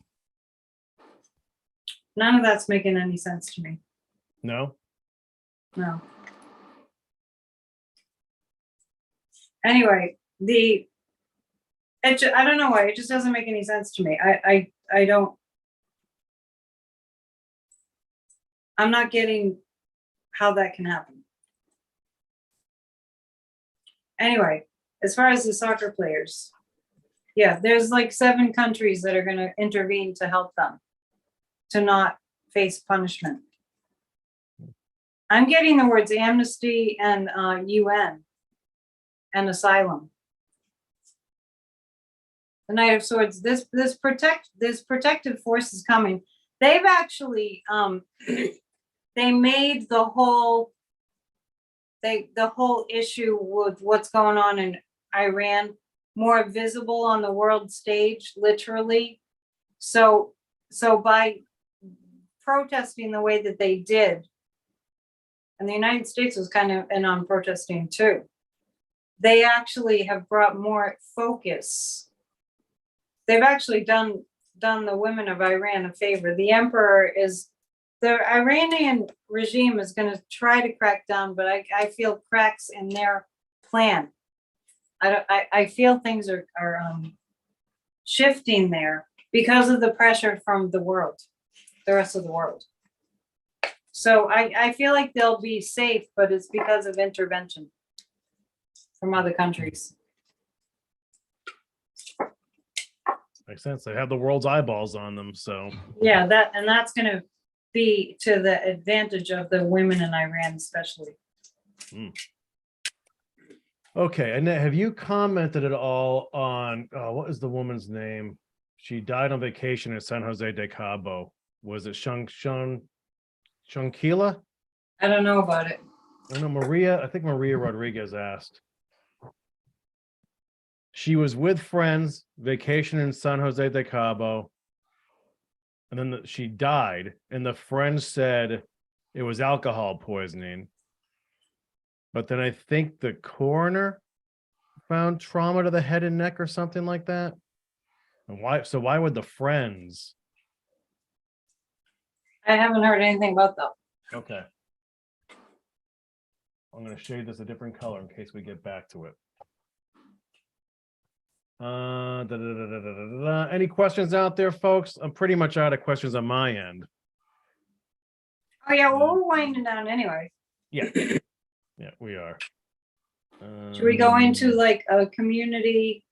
None of that's making any sense to me. No. No. Anyway, I don't know why, it just doesn't make any sense to me. I don't. I'm not getting how that can happen. Anyway, as far as the soccer players, yeah, there's like 7 countries that are going to intervene to help them to not face punishment. I'm getting the words amnesty and UN and asylum. The Knight of Swords. This protective force is coming. They've actually they made the whole issue with what's going on in Iran more visible on the world stage, literally. So by protesting the way that they did, and the United States was kind of in on protesting too, they actually have brought more focus. They've actually done the women of Iran a favor. The Iranian regime is going to try to crack down, but I feel cracks in their plan. I feel things are shifting there because of the pressure from the world, the rest of the world. So I feel like they'll be safe, but it's because of intervention from other countries. Makes sense. They have the world's eyeballs on them. So yeah, that's going to be to the advantage of the women in Iran, especially. Okay, Annette, have you commented at all on what is the woman's name? She died on vacation in San Jose de Cabo. Was it Shankila? I don't know about it. I know Maria. I think Maria Rodriguez asked. She was with friends, vacation in San Jose de Cabo, and then she died. And the friends said it was alcohol poisoning. But then I think the coroner found trauma to the head and neck or something like that. And why? So why would the friends? I haven't heard anything about that. Okay. I'm going to shade this a different color in case we get back to it. Any questions out there, folks? I'm pretty much out of questions on my end. Oh yeah, well, we're winding down anyway. Yeah. Yeah, we are. Should we go into like a community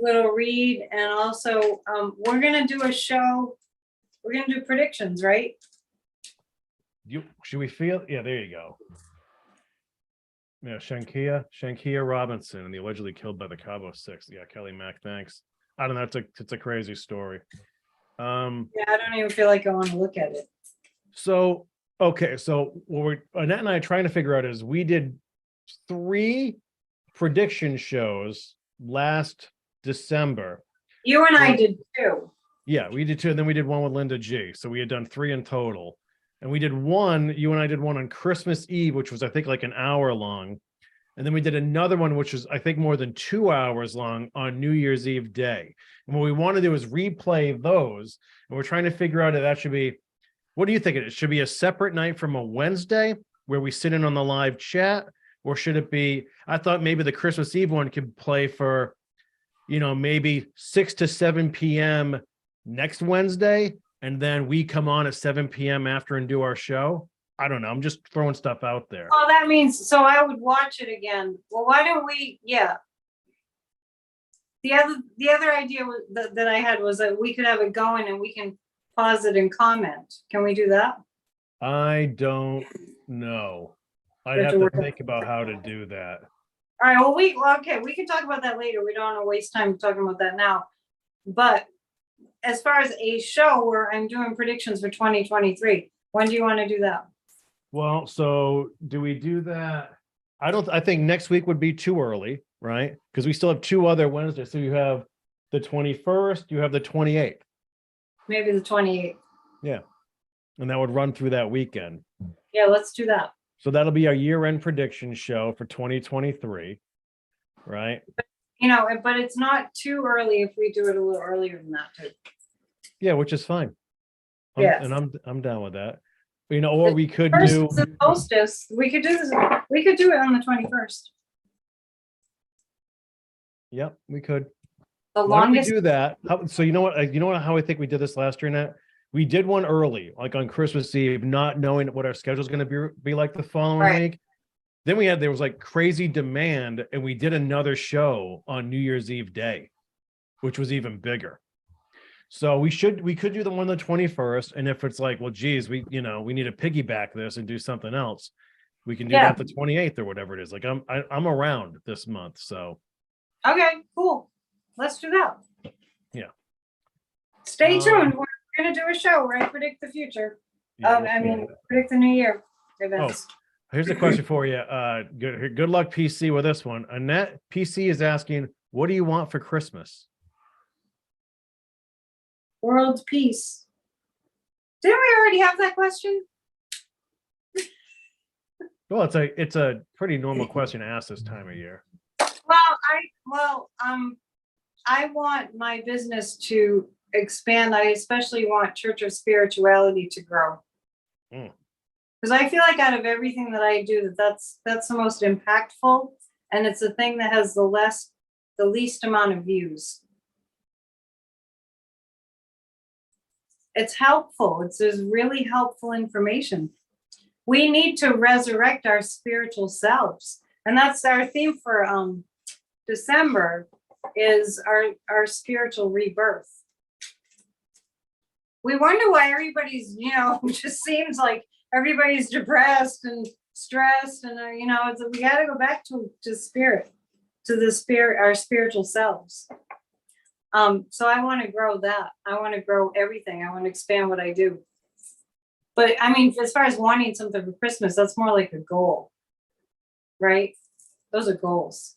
little read, and also we're gonna do a show. We're gonna do predictions, right? Should we feel? Yeah, there you go. Yeah, Shankia Robinson, and the allegedly killed by the Cabo Six. Yeah, Kelly Mack. Thanks. I don't know. It's a crazy story. Yeah, I don't even feel like I want to look at it. So okay, so what Annette and I are trying to figure out is we did 3 prediction shows last December. You and I did too. Yeah, we did 2, and then we did one with Linda G. So we had done 3 in total. And we did one, you and I did one on Christmas Eve, which was I think like an hour long. And then we did another one, which was, I think, more than 2 hours long on New Year's Eve day. And what we want to do is replay those. And we're trying to figure out if that should be, what do you think? It should be a separate night from a Wednesday where we sit in on the live chat? Or should it be, I thought maybe the Christmas Eve one could play for, maybe 6 to 7 p.m. next Wednesday. And then we come on at 7 p.m. after and do our show. I don't know. I'm just throwing stuff out there. Oh, that means, so I would watch it again. Well, why don't we, yeah. The other idea that I had was that we could have it going and we can pause it and comment. Can we do that? I don't know. I'd have to think about how to do that. All right, okay, we can talk about that later. We don't want to waste time talking about that now. But as far as a show where I'm doing predictions for 2023, when do you want to do that? Well, so do we do that? I think next week would be too early, right? Because we still have 2 other Wednesdays. So you have the 21st, you have the 28th. Maybe the 28th. Yeah. And that would run through that weekend. Yeah, let's do that. So that'll be our year-end prediction show for 2023, right? But it's not too early if we do it a little earlier than that too. Yeah, which is fine. Yes. And I'm down with that. Or we could First do is the hostess. We could do this. We could do it on the 21st. Yep, we could. The Why don't we longest. do that? So you know what? How I think we did this last year, Annette? We did one early, like on Christmas Eve, not knowing what our schedule is going to be like the following Right. week. Then there was like crazy demand, and we did another show on New Year's Eve day, which was even bigger. So we could do the one on the 21st, and if it's like, well, geez, we need to piggyback this and do something else, we can do that the 28th or whatever it is. Like I'm around this month, so. Okay, cool. Let's do that. Yeah. Stay tuned. We're gonna do a show where I predict the future. Yeah, Predict the new year events. Here's a question for you. Good luck, PC, with this one. Annette, PC is asking, what do you want for Christmas? World peace. Didn't we already have that question? Well, it's a pretty normal question to ask this time of year. I want my business to expand. I especially want Church of Spirituality to grow. Because I feel like out of everything that I do, that's the most impactful, and it's the thing that has the least amount of views. It's helpful. There's really helpful information. We need to resurrect our spiritual selves. And that's our theme for December, is our spiritual rebirth. We wonder why everybody's, just seems like everybody's depressed and stressed, and we got to go back to spirit, our spiritual selves. So I want to grow that. I want to grow everything. I want to expand what I do. But I mean, as far as wanting something for Christmas, that's more like a goal, right? Those are goals.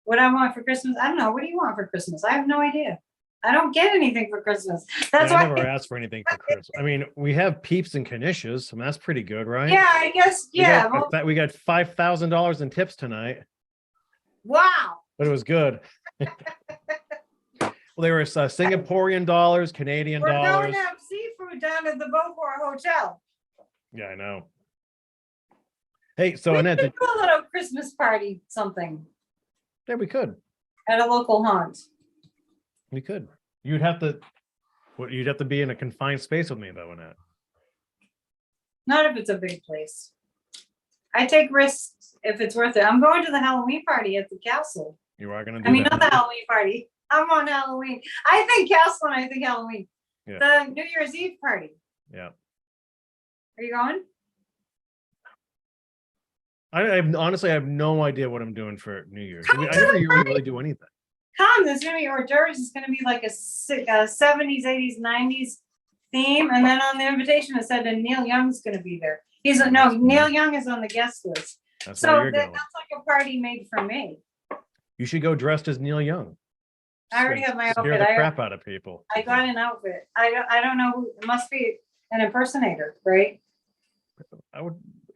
What I want for Christmas, I don't know. What do you want for Christmas? I have no idea. I don't get anything for Christmas. That's why I never asked for anything for Christmas. I mean, we have peeps and knishes. I mean, that's pretty good, right? Yeah, I guess. Yeah. We got $5,000 in tips tonight. Wow. But it was good. Well, they were Singaporean dollars, Canadian We're dollars. We're going to have seafood down at the Beaufort Hotel. Yeah, I know. Hey, so we Annette, could do a little Christmas party, something. Yeah, we could. At a local haunt. We could. You'd have to be in a confined space with me, though, Annette. Not if it's a big place. I take risks if it's worth it. I'm going to the Halloween party at the castle. You are going to do that? Not the Halloween party. I'm on Halloween. I think castle and I think Halloween. Yeah. The New Year's Eve party. Yeah. Are you going? Honestly, I have no idea what I'm doing for New Year's. I never really do anything. Come, there's going to be hors d'oeuvres. It's going to be like a 70s, 80s, 90s theme. And then on the invitation, it said that Neil Young's going to be there. Neil Young is on the guest list. That's so that's like a party made for me. You should go dressed as Neil Young. I already have my outfit. Scare the crap out of people. I got an outfit. I don't know who. It must be an impersonator, right?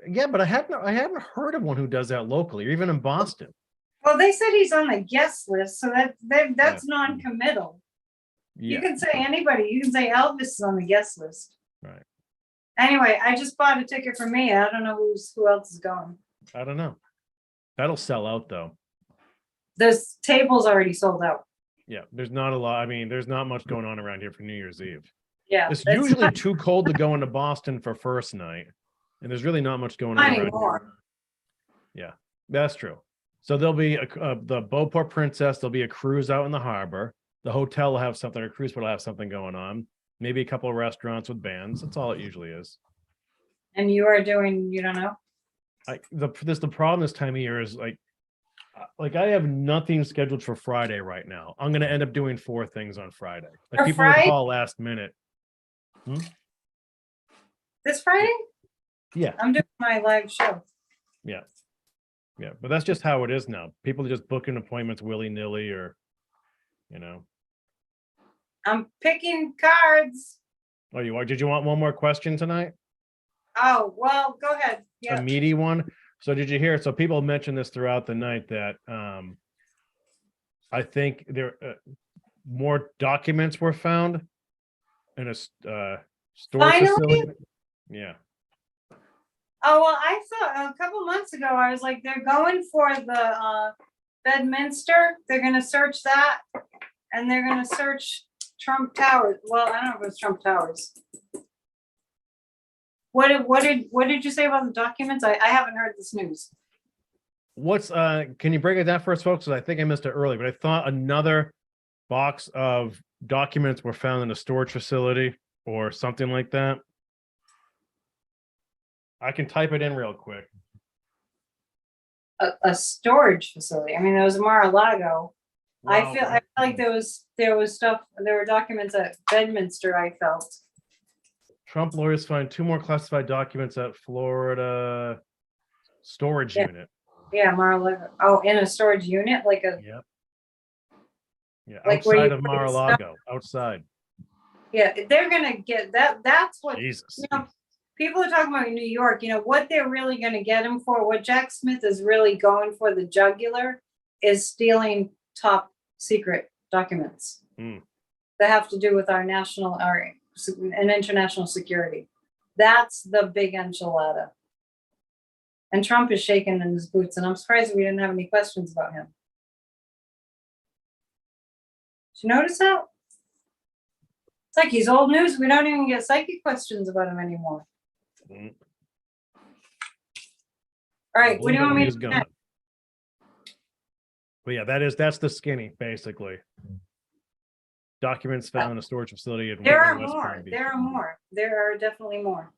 Yeah, but I haven't heard of one who does that locally, or even in Boston. Well, they said he's on the guest list, so that's non-committal. You Yeah, can say anybody. You can say Elvis is on the guest list. right. Anyway, I just bought a ticket for me. I don't know who else is going. I don't know. That'll sell out though. This table's already sold out. Yeah, there's not a lot. I mean, there's not much going on around here for New Year's Eve. Yeah, It's usually too cold to go into Boston for first night, and there's really not much going on around here. Yeah, that's true. So there'll be the Beauport Princess. There'll be a cruise out in the harbor. The hotel will have something. A cruise will have something going on. Maybe a couple of restaurants with bands. That's all it usually is. And you are doing, you don't know? The problem this time of year is like I have nothing scheduled for Friday right now. I'm gonna end up doing 4 things on Friday. Like For people will Friday? call last minute. This Friday? Yeah, I'm doing my live show. yeah, yeah. But that's just how it is now. People are just booking appointments willy-nilly, or you know. I'm picking cards. Oh, you are? Did you want one more question tonight? Oh, well, go ahead. Yeah. A meaty one. So did you hear? So people mentioned this throughout the night that I think there more documents were found in a storage Finally? facility. Yeah. Oh, well, I saw a couple months ago, I was like, they're going for the Bedminster. They're gonna search that, and they're gonna search Trump Towers. Well, I don't know if it was Trump Towers. What did you say about the documents? I haven't heard this news. What's can you break it down for us, folks? 'Cause I think I missed it early, but I thought another box of documents were found in a storage facility or something like that. I can type it in real quick. A storage facility. I mean, there was Mar-a-Lago. I feel like there was stuff, there were documents at Bedminster, I felt. Trump lawyers find 2 more classified documents at Florida storage unit. Yeah, Mar-a-Lago. Oh, in a storage unit, like a. Yep. Yeah, Like where outside you of put Mar-a-Lago, outside. Yeah, they're gonna get that. That's what Jesus. you know. People are talking about in New York. You know what they're really gonna get him for. What Jack Smith is really going for the jugular is stealing top secret documents that have to do with our national and international security. That's the big enchilada. And Trump is shaking in his boots, and I'm surprised we didn't have any questions about him. Did you notice that? It's like he's old news. We don't even get psychic questions about him anymore. Mm. All right, what do you want me to do? But yeah, that's the skinny, basically. Documents found in a storage facility. There are more. There are more. There are definitely more.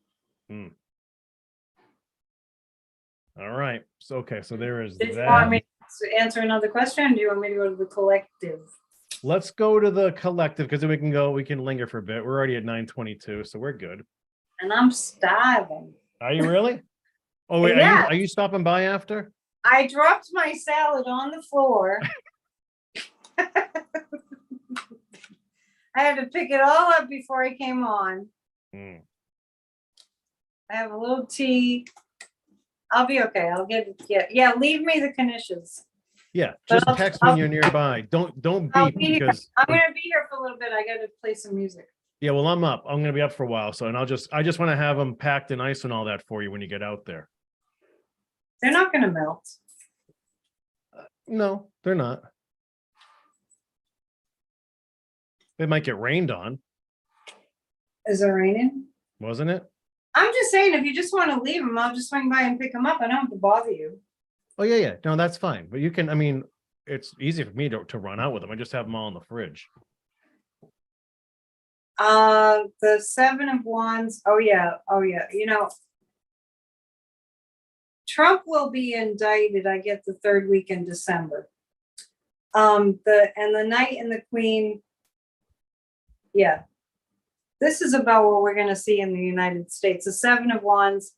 All right. So okay, so there is Did that. you want me to answer another question? Or do you want me to go to the collective? Let's go to the collective, because then we can linger for a bit. We're already at 9:22, so we're good. And I'm starving. Are you really? Oh wait, Yeah. are you stopping by after? I dropped my salad on the floor. I had to pick it all up before I came on. I have a little tea. I'll be okay. I'll yeah, leave me the knishes. Yeah, just text me when you're nearby. Don't beep, because I'm gonna be here for a little bit. I gotta play some music. Yeah, well, I'm up. I'm gonna be up for a while, so I just want to have them packed in ice and all that for you when you get out there. They're not gonna melt. No, they're not. They might get rained on. Is it raining? Wasn't it? I'm just saying, if you just want to leave them, I'll just swing by and pick them up. I don't have to bother you. Oh yeah. No, that's fine. But you can. I mean, it's easy for me to run out with them. I just have them all in the fridge. The 7 of Wands. Oh yeah. You know, Trump will be indicted, I get the 3rd week in December. The Knight and the Queen. Yeah. This is about what we're going to see in the United States. The 7 of Wands.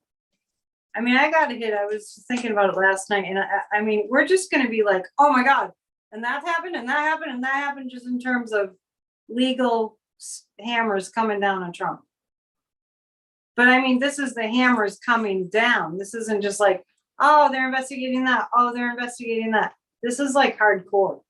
I mean, I got a hit. I was thinking about it last night. And I mean, we're just going to be like, oh my God. And that happened, and that happened, and that happened, just in terms of legal hammers coming down on Trump. But I mean, this is the hammers coming down. This isn't just like, oh, they're investigating that. Oh, they're investigating that. This is like hardcore.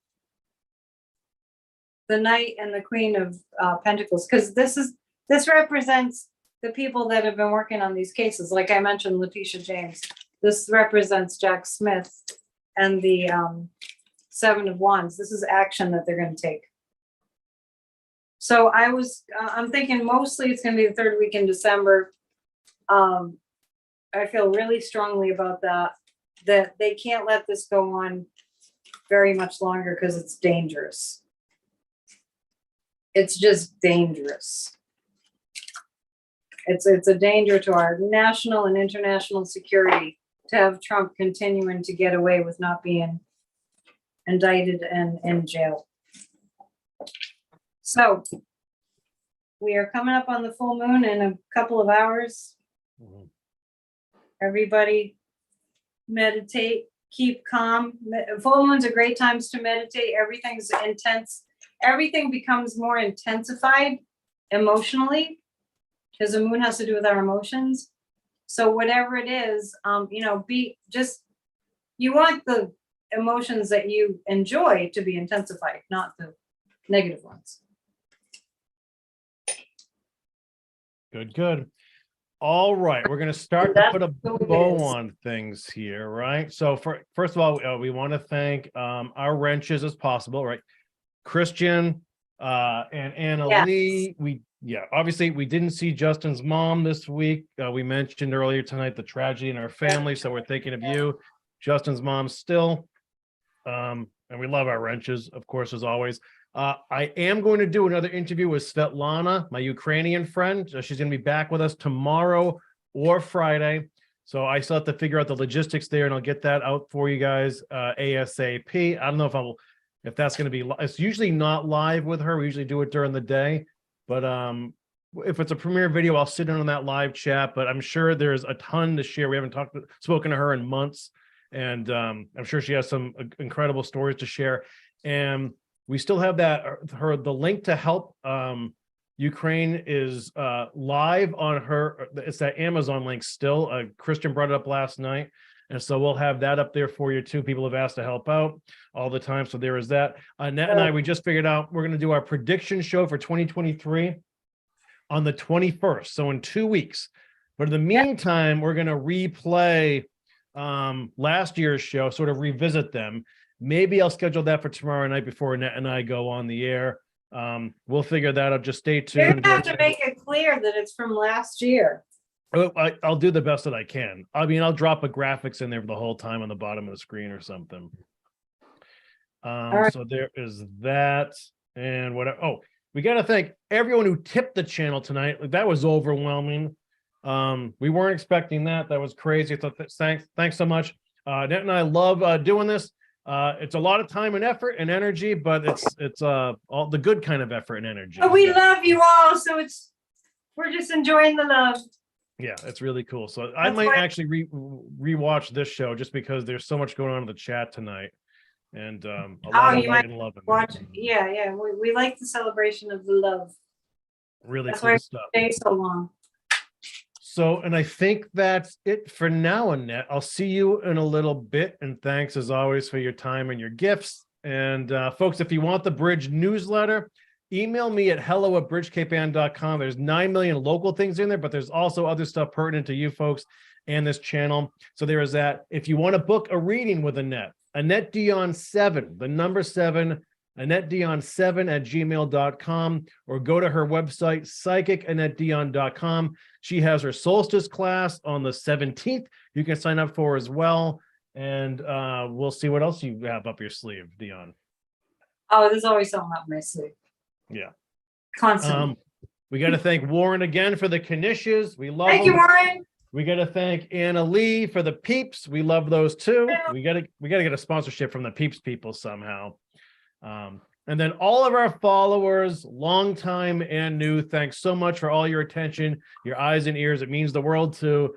The Knight and the Queen of Pentacles, because this represents the people that have been working on these cases. Like I mentioned, Letitia James. This represents Jack Smith and the Seven of Wands. This is action that they're going to take. So I'm thinking mostly it's going to be the third week in December. I feel really strongly about that they can't let this go on very much longer because it's dangerous. It's just dangerous. It's a danger to our national and international security to have Trump continuing to get away with not being indicted and in jail. So we are coming up on the full moon in a couple of hours. Mhm. Everybody meditate, keep calm. Full moons are great times to meditate. Everything's intense. Everything becomes more intensified emotionally because the moon has to do with our emotions. So whatever it is, you want the emotions that you enjoy to be intensified, not the negative ones. Good. All right, we're going to start to put a bow on things here, right? So first of all, we want to thank our wrenches as possible, right? Christian and Anna Lee. Obviously we didn't see Justin's mom this week. We mentioned earlier tonight the tragedy in our family, so we're thinking of you. Justin's mom still, and we love our wrenches, of course, as always. I am going to do another interview with Svetlana, my Ukrainian friend. She's going to be back with us tomorrow or Friday. So I still have to figure out the logistics there, and I'll get that out for you guys ASAP. I don't know if that's going to be. It's usually not live with her. We usually do it during the day, but if it's a premiere video, I'll sit in on that live chat. But I'm sure there's a ton to share. We haven't spoken to her in months, and I'm sure she has some incredible stories to share. And we still have the link to help Ukraine is live on her. It's that Amazon link still. Christian brought it up last night. And so we'll have that up there for you too. People have asked to help out all the time. So there is that. Annette and I, we just figured out we're going to do our prediction show for 2023 on the 21st. So in 2 weeks. But in the meantime, we're going to replay last year's show, sort of revisit them. Maybe I'll schedule that for tomorrow night before Annette and I go on the air. We'll figure that out. Just stay tuned. You have to make it clear that it's from last year. I'll do the best that I can. I mean, I'll drop a graphics in there the whole time on the bottom of the screen or something. Right. So there is that. And whatever. Oh, we got to thank everyone who tipped the channel tonight. Like, that was overwhelming. We weren't expecting that. That was crazy. So thanks so much. Annette and I love doing this. It's a lot of time and effort and energy, but it's all the good kind of effort and energy. But we love you all, so we're just enjoying the love. Yeah, it's really cool. So I might actually rewatch this show just because there's so much going on in the chat tonight, and a lot of light and love. Watch it. Yeah. We like the celebration of the love. Really That's cool why stuff. we stay so long. So, and I think that's it for now, Annette. I'll see you in a little bit, and thanks as always for your time and your gifts. And folks, if you want the Bridge newsletter, email me at hello@bridgecapeann.com. There's 9 million local things in there, but there's also other stuff pertinent to you folks and this channel. So there is that. If you want to book a reading with Annette Dion 7, the number 7, AnnetteDion7@gmail.com, or go to her website, psychicannetteDion.com. She has her solstice class on the 17th. You can sign up for as well. And we'll see what else you have up your sleeve, Dion. Oh, there's always something up my sleeve. Yeah. Constantly. We got to thank Warren again for the Knishes. We love Thank them. you, Warren. We got to thank Anna Lee for the peeps. We love those too. We got to get a sponsorship from the peeps people somehow. And then all of our followers, long time and new, thanks so much for all your attention, your eyes and ears. It means the world to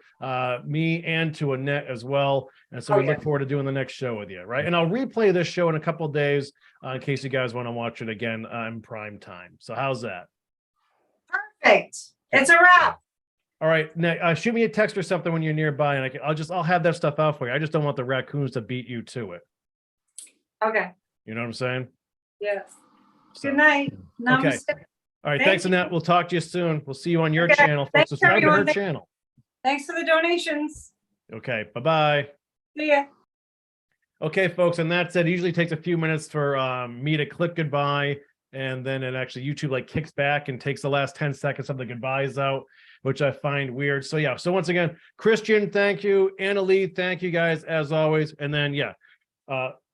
me and to Annette as well. And so we look forward to doing the next show with you, right? And I'll replay this show in a couple of days in case you guys want to watch it again in prime time. So how's that? Perfect. It's a wrap. All right, Nick, shoot me a text or something when you're nearby, and I'll have that stuff out for you. I just don't want the raccoons to beat you to it. Okay. You know what I'm saying? Yes. So, Good night. okay. Namaste. All right, Thank thanks, you. Annette. We'll talk to you soon. We'll see you on your Okay. channel, folks. Thanks, Subscribe to her everyone. channel. Thanks for the donations. Okay, bye-bye. See ya. Okay, folks, and that's it. It usually takes a few minutes for me to click goodbye, and then it actually YouTube like kicks back and takes the last 10 seconds of the goodbyes out, which I find weird. So yeah, so once again, Christian, thank you. Annalie, thank you guys as always. And then yeah,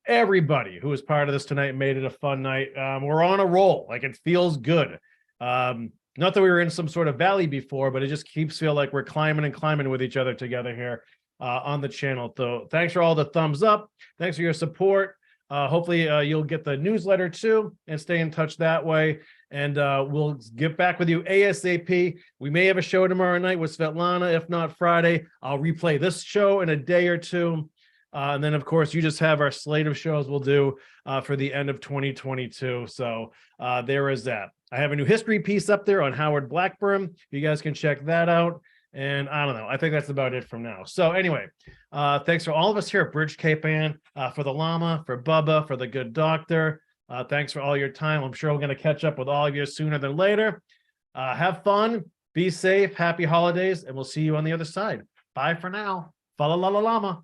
everybody who was part of this tonight made it a fun night. We're on a roll. Like it feels good. Not that we were in some sort of valley before, but it just keeps feel like we're climbing and climbing with each other together here on the channel. So thanks for all the thumbs up. Thanks for your support. Hopefully you'll get the newsletter too and stay in touch that way. And we'll get back with you ASAP. We may have a show tomorrow night with Svetlana. If not Friday, I'll replay this show in a day or two. And then, of course, you just have our slate of shows we'll do for the end of 2022. So there is that. I have a new history piece up there on Howard Blackburn. You guys can check that out. And I don't know. I think that's about it from now. So anyway, thanks for all of us here at Bridge Cape Ann, for the llama, for Bubba, for the good doctor. Thanks for all your time. I'm sure we're going to catch up with all of you sooner than later. Have fun. Be safe. Happy holidays. And we'll see you on the other side. Bye for now. Fa la la la llama.